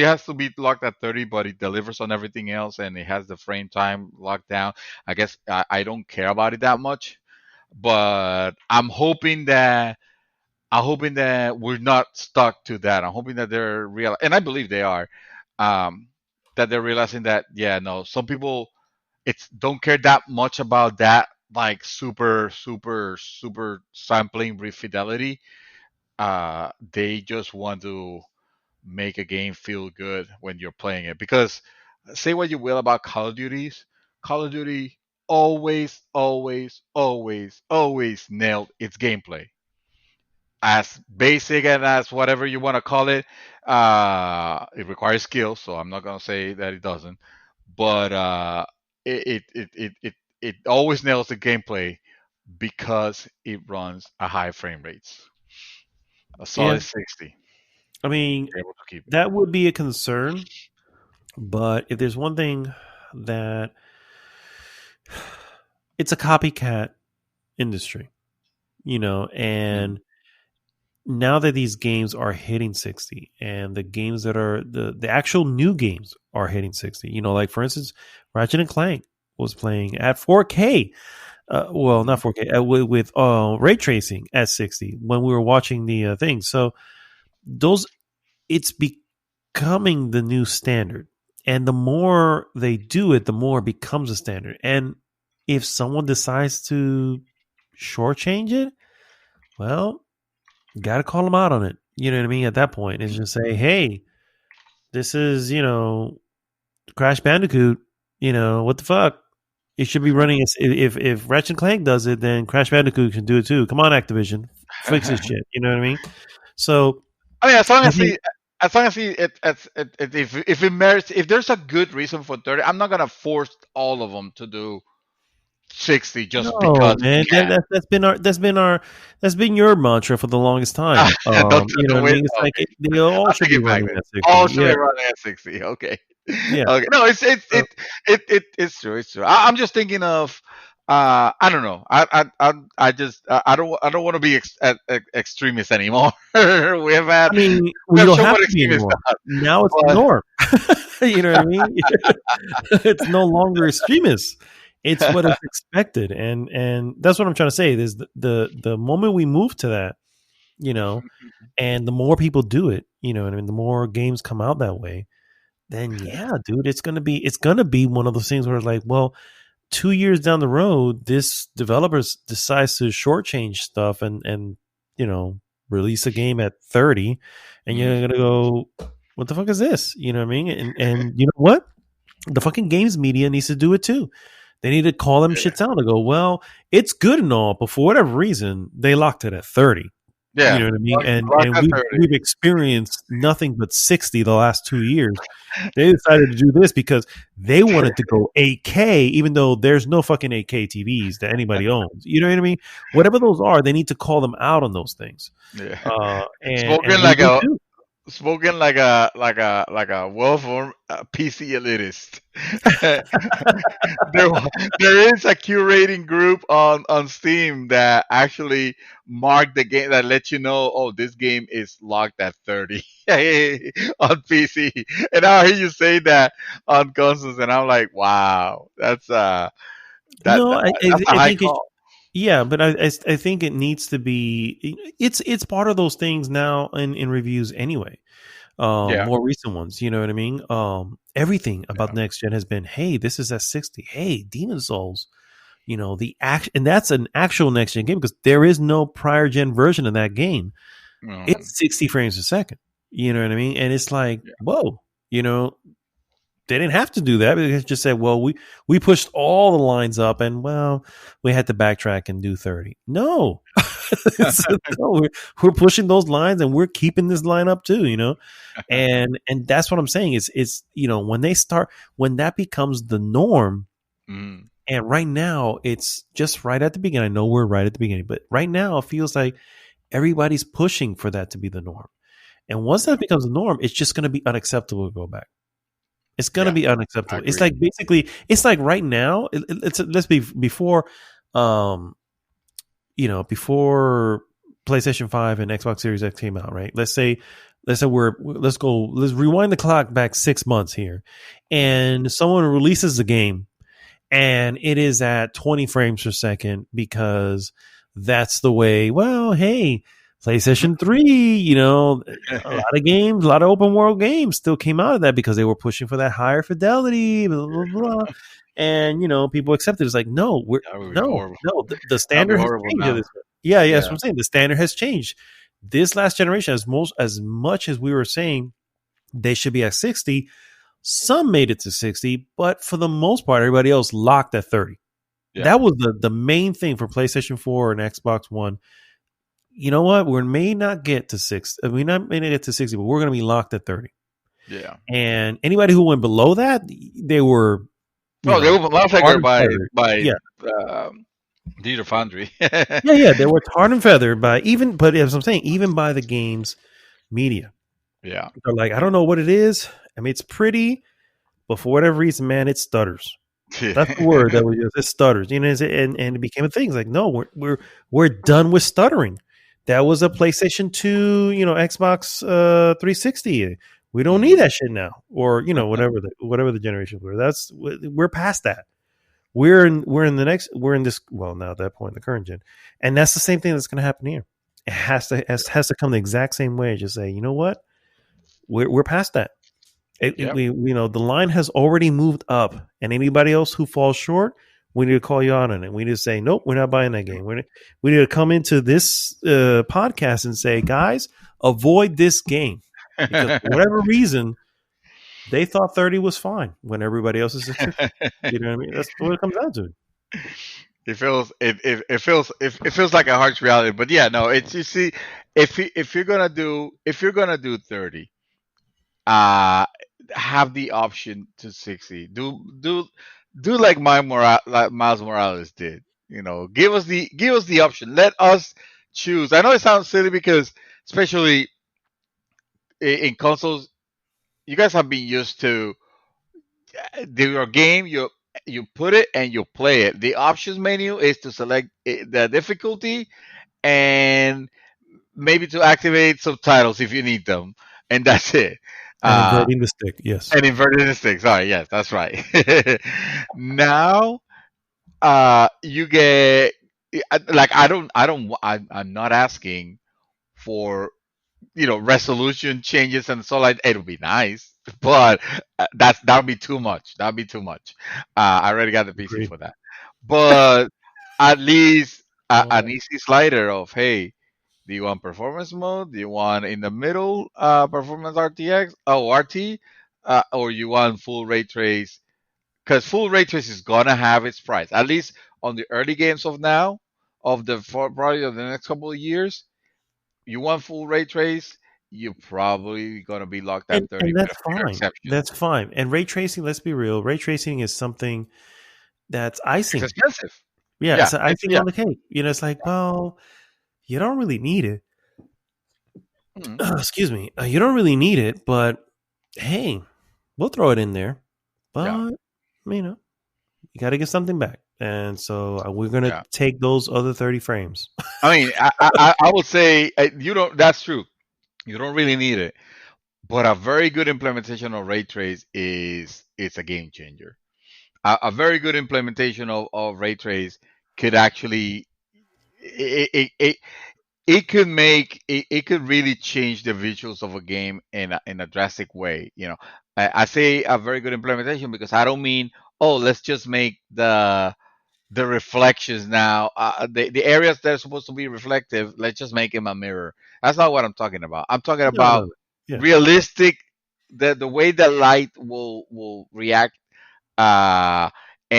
has to be locked at 30, but it delivers on everything else and it has the frame time locked down, I guess I don't care about it that much. But I'm hoping that we're not stuck to that. I'm hoping that they're real, and I believe they are, um, that they're realizing that, yeah, no, some people it's don't care that much about that, like super super super sampling fidelity. They just want to make a game feel good when you're playing it. Because say what you will about Call of Duty always, always, always, always nailed its gameplay. As basic and as whatever you want to call it, it requires skill, so I'm not gonna say that it doesn't. But it always nails the gameplay because it runs a high frame rates, a Yeah. solid 60. I mean, Able to keep it. that would be a concern, but if there's one thing that it's a copycat industry, and now that these games are hitting 60 and the games that are the actual new games are hitting 60, like for instance, Ratchet and Clank was playing at 4K. Well, not 4K, with ray tracing at 60 when we were watching the thing. So those, it's becoming the new standard. And the more they do it, the more it becomes a standard. And if someone decides to shortchange it, well, you got to call them out on it. You know what I mean? At that point, it's just say, hey, this is, Crash Bandicoot. What the fuck? It should be running. If Ratchet and Clank does it, then Crash Bandicoot can do it too. Come on, Activision, fix this shit. You know what I mean? So, I mean, I think as long as he, if it merits, if there's a good reason for 30, I'm not gonna force all of them to do 60 just no, because we man. can. That's been your mantra for the longest time. Don't You know don't what I wait. mean? It's like Okay, they all I should take be it back running then. at 60. All should be Yeah, running at 60. Okay. Yeah. Okay. No, So, it's true. It's true. I'm just thinking of. I don't know. I don't want to be extremist anymore. we have had I mean, we well, you have don't so have much to be extremist anymore. stuff, Now it's the but norm. You know what I mean? It's no longer extremists. It's what is expected, and that's what I'm trying to say. Is the moment we move to that, you know, and the more people do it, you know, and I mean, the more games come out that way, then yeah, dude, it's gonna be one of those things where it's like, well, 2 years down the road, this developers decides to shortchange stuff and you know release a game at 30, and you're Mhm. gonna go, what the fuck is this? You know what I mean? And you know what? The fucking games media needs to do it too. They need to call them shits out and go, well, it's good and all, but for whatever reason, they locked it at 30. You Yeah, know what I mean? And like and that we've 30. we've experienced nothing but 60 the last 2 years. They decided to do this because they wanted to go 8K, even though there's no fucking 8K TVs that anybody owns. You know what I mean? Whatever those are, they need to call them out on those things. Yeah, And spoken we like do a too. well-formed PC elitist. there, there is a curating group on Steam that actually mark the game that lets you know, oh, this game is locked at 30 on PC. And I hear you say that on consoles, and I'm like, wow, No, that's a I high think it. call. Yeah, but I think it needs to be. It's part of those things now in reviews anyway. Yeah, More recent ones, you know what I mean? Everything about yeah. next gen has been, hey, this is at 60. Hey, Demon Souls, you know, the act, and that's an actual next gen game because there is no prior gen version of that game. Mm, It's 60 frames a second. You know what I mean? And it's like, yeah. whoa, you know, they didn't have to do that. They just said, well, we pushed all the lines up, and well, we had to backtrack and do 30. No, no, we're pushing those lines, and we're keeping this line up too. You know, and that's what I'm saying. It's you know when that becomes the norm. Mm, And right now, it's just right at the beginning. I know we're right at the beginning, but right now, it feels like everybody's pushing for that to be the norm. And once that becomes the norm, it's just going to be unacceptable to go back. It's going to yeah, be I unacceptable. It's agree. like basically, it's like right now. It's let's be before, um, you know, before PlayStation 5 and Xbox Series X came out, right? Let's say let's rewind the clock back 6 months here, and someone releases a game and it is at 20 frames per second because that's the way. Well, hey, PlayStation 3, you know, a lot of games, a lot of open world games still came out of that because they were pushing for that higher fidelity, blah, blah, blah. And, you know, people accepted it. It's like, no, That would be horrible. the That would be standard has horrible changed at now. this point. Yeah, yeah, that's what Yeah. I'm saying. The standard has changed. This last generation, as much as we were saying they should be at 60, some made it to 60, but for the most part, everybody else locked at 30. Yeah. That was the main thing for PlayStation 4 and Xbox One. You know what? We may not get to 60. We not may not get to 60, but we're going to be locked at 30. Yeah. And anybody who went below that, they were, you Oh, they know, were massacred tarred and feathered. by Yeah. Digital Foundry. Yeah, yeah. They were tarred and feathered by even, but as I'm saying, even by the games media. Yeah. They're like, I don't know what it is. I mean, it's pretty, but for whatever reason, man, it stutters. That's the word that we use. It stutters, you know, and it became a thing. It's like, no, we're done with stuttering. That was a PlayStation 2, you know, Xbox 360. We don't need Mhm. that shit now, or you know, whatever the generations were. We're past that. We're in the next we're in this well now at that point in the current gen, and that's the same thing that's going to happen here. It has to come the exact same way. Just say, you know what, we're past that. Yep. We you know the line has already moved up, and anybody else who falls short, we need to call you out on it. We need to say, nope, we're not buying that game. We need to come into this podcast and say, guys, avoid this game because for whatever reason they thought 30 was fine when everybody else is at 60. You know what I mean? That's what it comes down to. It feels like a harsh reality, but yeah, no, it's you see, if you're gonna do 30, uh, have the option to 60. Do like like Miles Morales did. You know, give us the option. Let us choose. I know it sounds silly because especially in consoles, you guys have been used to. your game, you put it and you play it. The options menu is to select the difficulty and maybe to activate subtitles if you need them, and that's it. And Uh, inverting the stick. Yes. and inverted the stick. Sorry, yes, that's right. Now, you get like I'm not asking for resolution changes and so like it'll be nice, but that would be too much. That would be too much. I already got the PC Agreed. for that, but at least an Oh, easy slider of, hey, do you want performance mode? Do you want in the middle performance RTX? Oh, RT, or you want full ray trace? Because full ray trace is gonna have its price. At least on the early games of now, of the probably of the next couple of years, you want full ray trace, you're probably gonna be locked at 30 and with that's a few fine. exceptions. That's fine. And ray tracing, let's be real, ray tracing is something that's It's icing. expensive. Yeah, Yeah, it's it's icing yeah. on the cake. It's like, well, you don't really need it. Mhm. Excuse me. You don't really need it, but hey, we'll throw it in there. Yeah, But you got to get something back, and so we're gonna yeah. take those other 30 frames. I mean, I would say you don't. That's true. You don't really need it, but a very good implementation of ray trace is it's a game changer. A very good implementation of ray trace could actually it, it, it, it could it could really change the visuals of a game in a drastic way. I say a very good implementation because I don't mean, oh, let's just make the reflections now, the areas that are supposed to be reflective, let's just make them a mirror. That's not what I'm talking about. I'm talking No, no, about no. Yeah, realistic, the way the light will react, uh,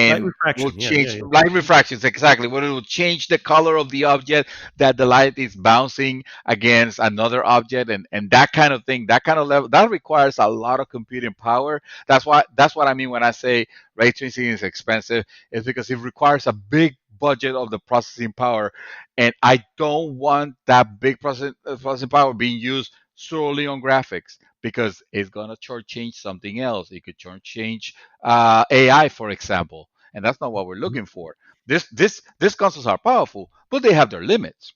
light and will refraction. Yeah, yeah, change yeah. light refractions, exactly. What it will change the color of the object that the light is bouncing against another object, and that kind of thing, that kind of level, that requires a lot of computing power. That's what I mean when I say ray tracing is expensive, is because it requires a big budget of the processing power, and I don't want that big processing power being used solely on graphics, because it's gonna shortchange something else. It could shortchange AI, for example, and that's not what we're Mhm. looking for. These consoles are powerful, but they have their limits.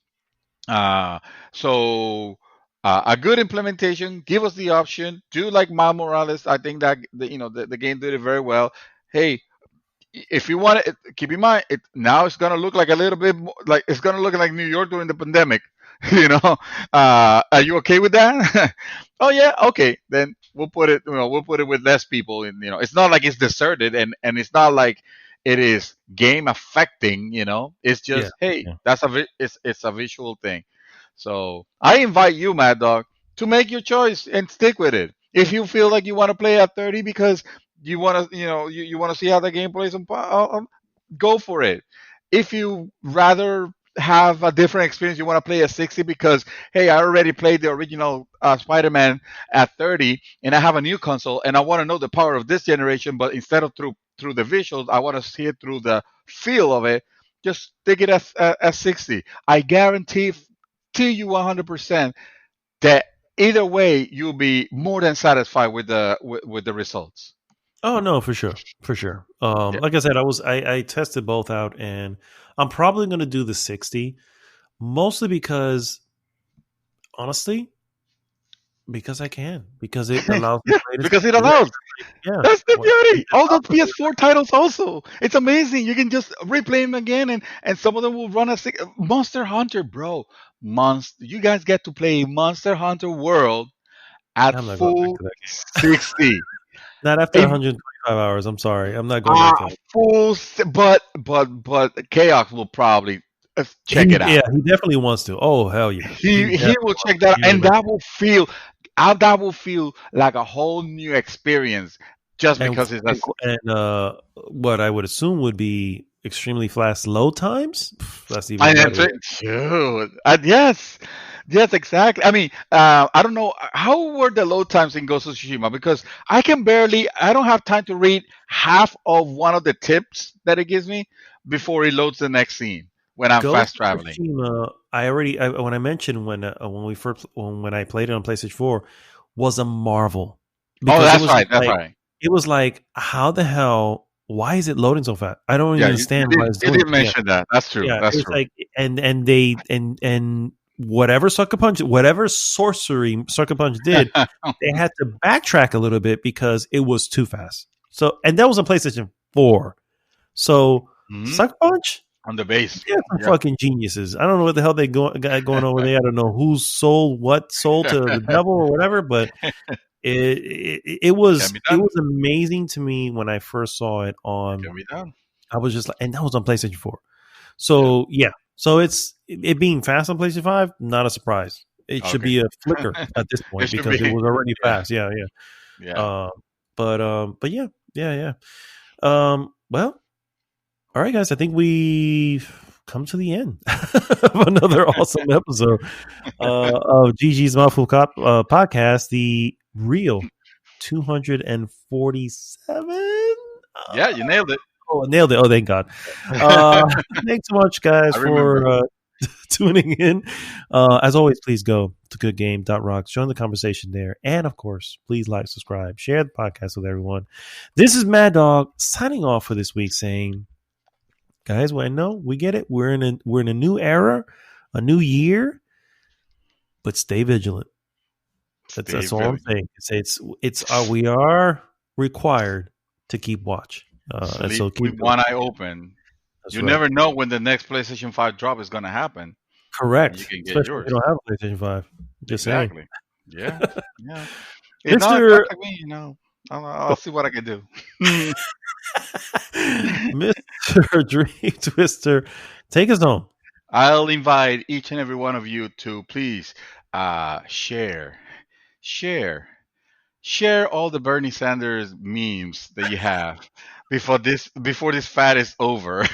Uh, so a good implementation, give us the option. Do like Miles Morales. I think that the game did it very well. Hey, if you want it, keep in mind now it's gonna look like a little bit more, like it's gonna look like New York during the pandemic. you know, are you okay with that? Oh yeah, okay. Then we'll put it. We'll put it with less people, and it's not like it's deserted, and it's not like it is game affecting. It's Yeah, just, hey, yeah. it's a visual thing. So I invite you, Mad Dog, to make your choice and stick with it. If you feel like you want to play at 30 because you want to you want to see how the game plays go for it. If you rather have a different experience, you want to play at 60 because, hey, I already played the original Spider-Man at 30 and I have a new console and I want to know the power of this generation, but instead of through the visuals, I want to see it through the feel of it. Just take it as 60. I guarantee to you 100% that either way you'll be more than satisfied with the results. Oh no, for sure, for sure. Yeah. Like I said, I tested both out, and I'm probably going to do the 60, mostly because honestly, because I can, because it allows me Yeah, to play this. because it Yeah, allows. yeah. That's the Well, beauty. it's just All those operating. PS4 titles also. It's amazing. You can just replay them again, and some of them will run as Monster Hunter, bro. Monster. You guys get to play Monster Hunter World at I'm not going back full to that game. 60. Not after A 125 hours. I'm sorry. I'm not going back to that. but Chaos will probably check it Yeah, out. he definitely wants to. Oh hell yeah, he He definitely will wants check to. that, He and will. that will feel like a whole new experience just And because it's and, and what I would assume would be extremely fast load times. That's even and then better. dude, yes, exactly. I mean, I don't know how were the load times in Ghost of Tsushima, because I don't have time to read half of one of the tips that it gives me before it loads the next scene when I'm Ghost fast of traveling. Tsushima. When I mentioned when we first when I played it on PlayStation 4 was a marvel Oh, because it that's was right, just that's like right. it was like, how the hell? Why is it loading so fast? I don't even understand why it's you doing. did mention that. That's true. Yeah, That's it's true. like, and they and whatever sorcery sucker punch did, they had to backtrack a little bit because it was too fast. So, and that was on PlayStation 4. So, sucker punch on the base. Yeah, some fucking geniuses. I don't know what the hell they got going over there. I don't know who sold what sold to the devil or whatever, but it was amazing to me when I first saw it on. I was just like, and that was on PlayStation 4. So so it being fast on PlayStation 5, not a surprise. It should be a flicker at this point because it was already fast. Yeah. But yeah. Well, all right, guys. I think we've come to the end of another awesome episode of GG's Mouthful podcast, the real 247. Yeah, you nailed it. Oh, nailed it. Oh, thank God. Thanks so much, guys, for tuning in. As always, please go to goodgame.rocks. Join the conversation there. And, of course, please like, subscribe, share the podcast with everyone. This is Mad Dog signing off for this week saying, guys, well, I know we get it. We're in a new era, a new year, but stay vigilant. That's all I'm saying. We are required to keep watch. And so keep with one eye open. You never know when the next PlayStation 5 drop is going to happen. Correct. You can get Especially yours. If you don't have a PlayStation 5. Just exactly. saying. Yeah. Mr. I'll see what I can do. Mr. Dream Twister, take us home. I'll invite each and every one of you to please share all the Bernie Sanders memes that you have before this fad is over,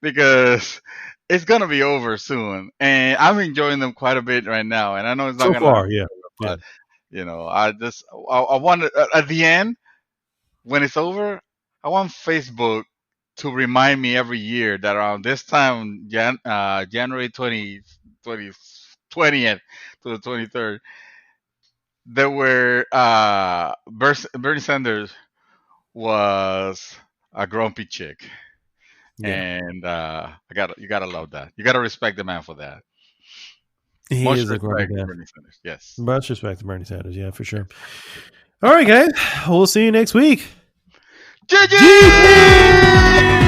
because it's gonna be over soon, and I'm enjoying them quite a bit right now. And I know it's not so far, yeah. But I want at the end, when it's over, I want Facebook to remind me every year that around this time, January 20th to the 23rd, there were Bernie Sanders was a grumpy chick, and you gotta love that. You gotta respect the man for that. He Much is a grumpy man. Bernie Sanders. Yes, much respect to Bernie Sanders. Yeah, for sure. All right, guys, we'll see you next week. GG!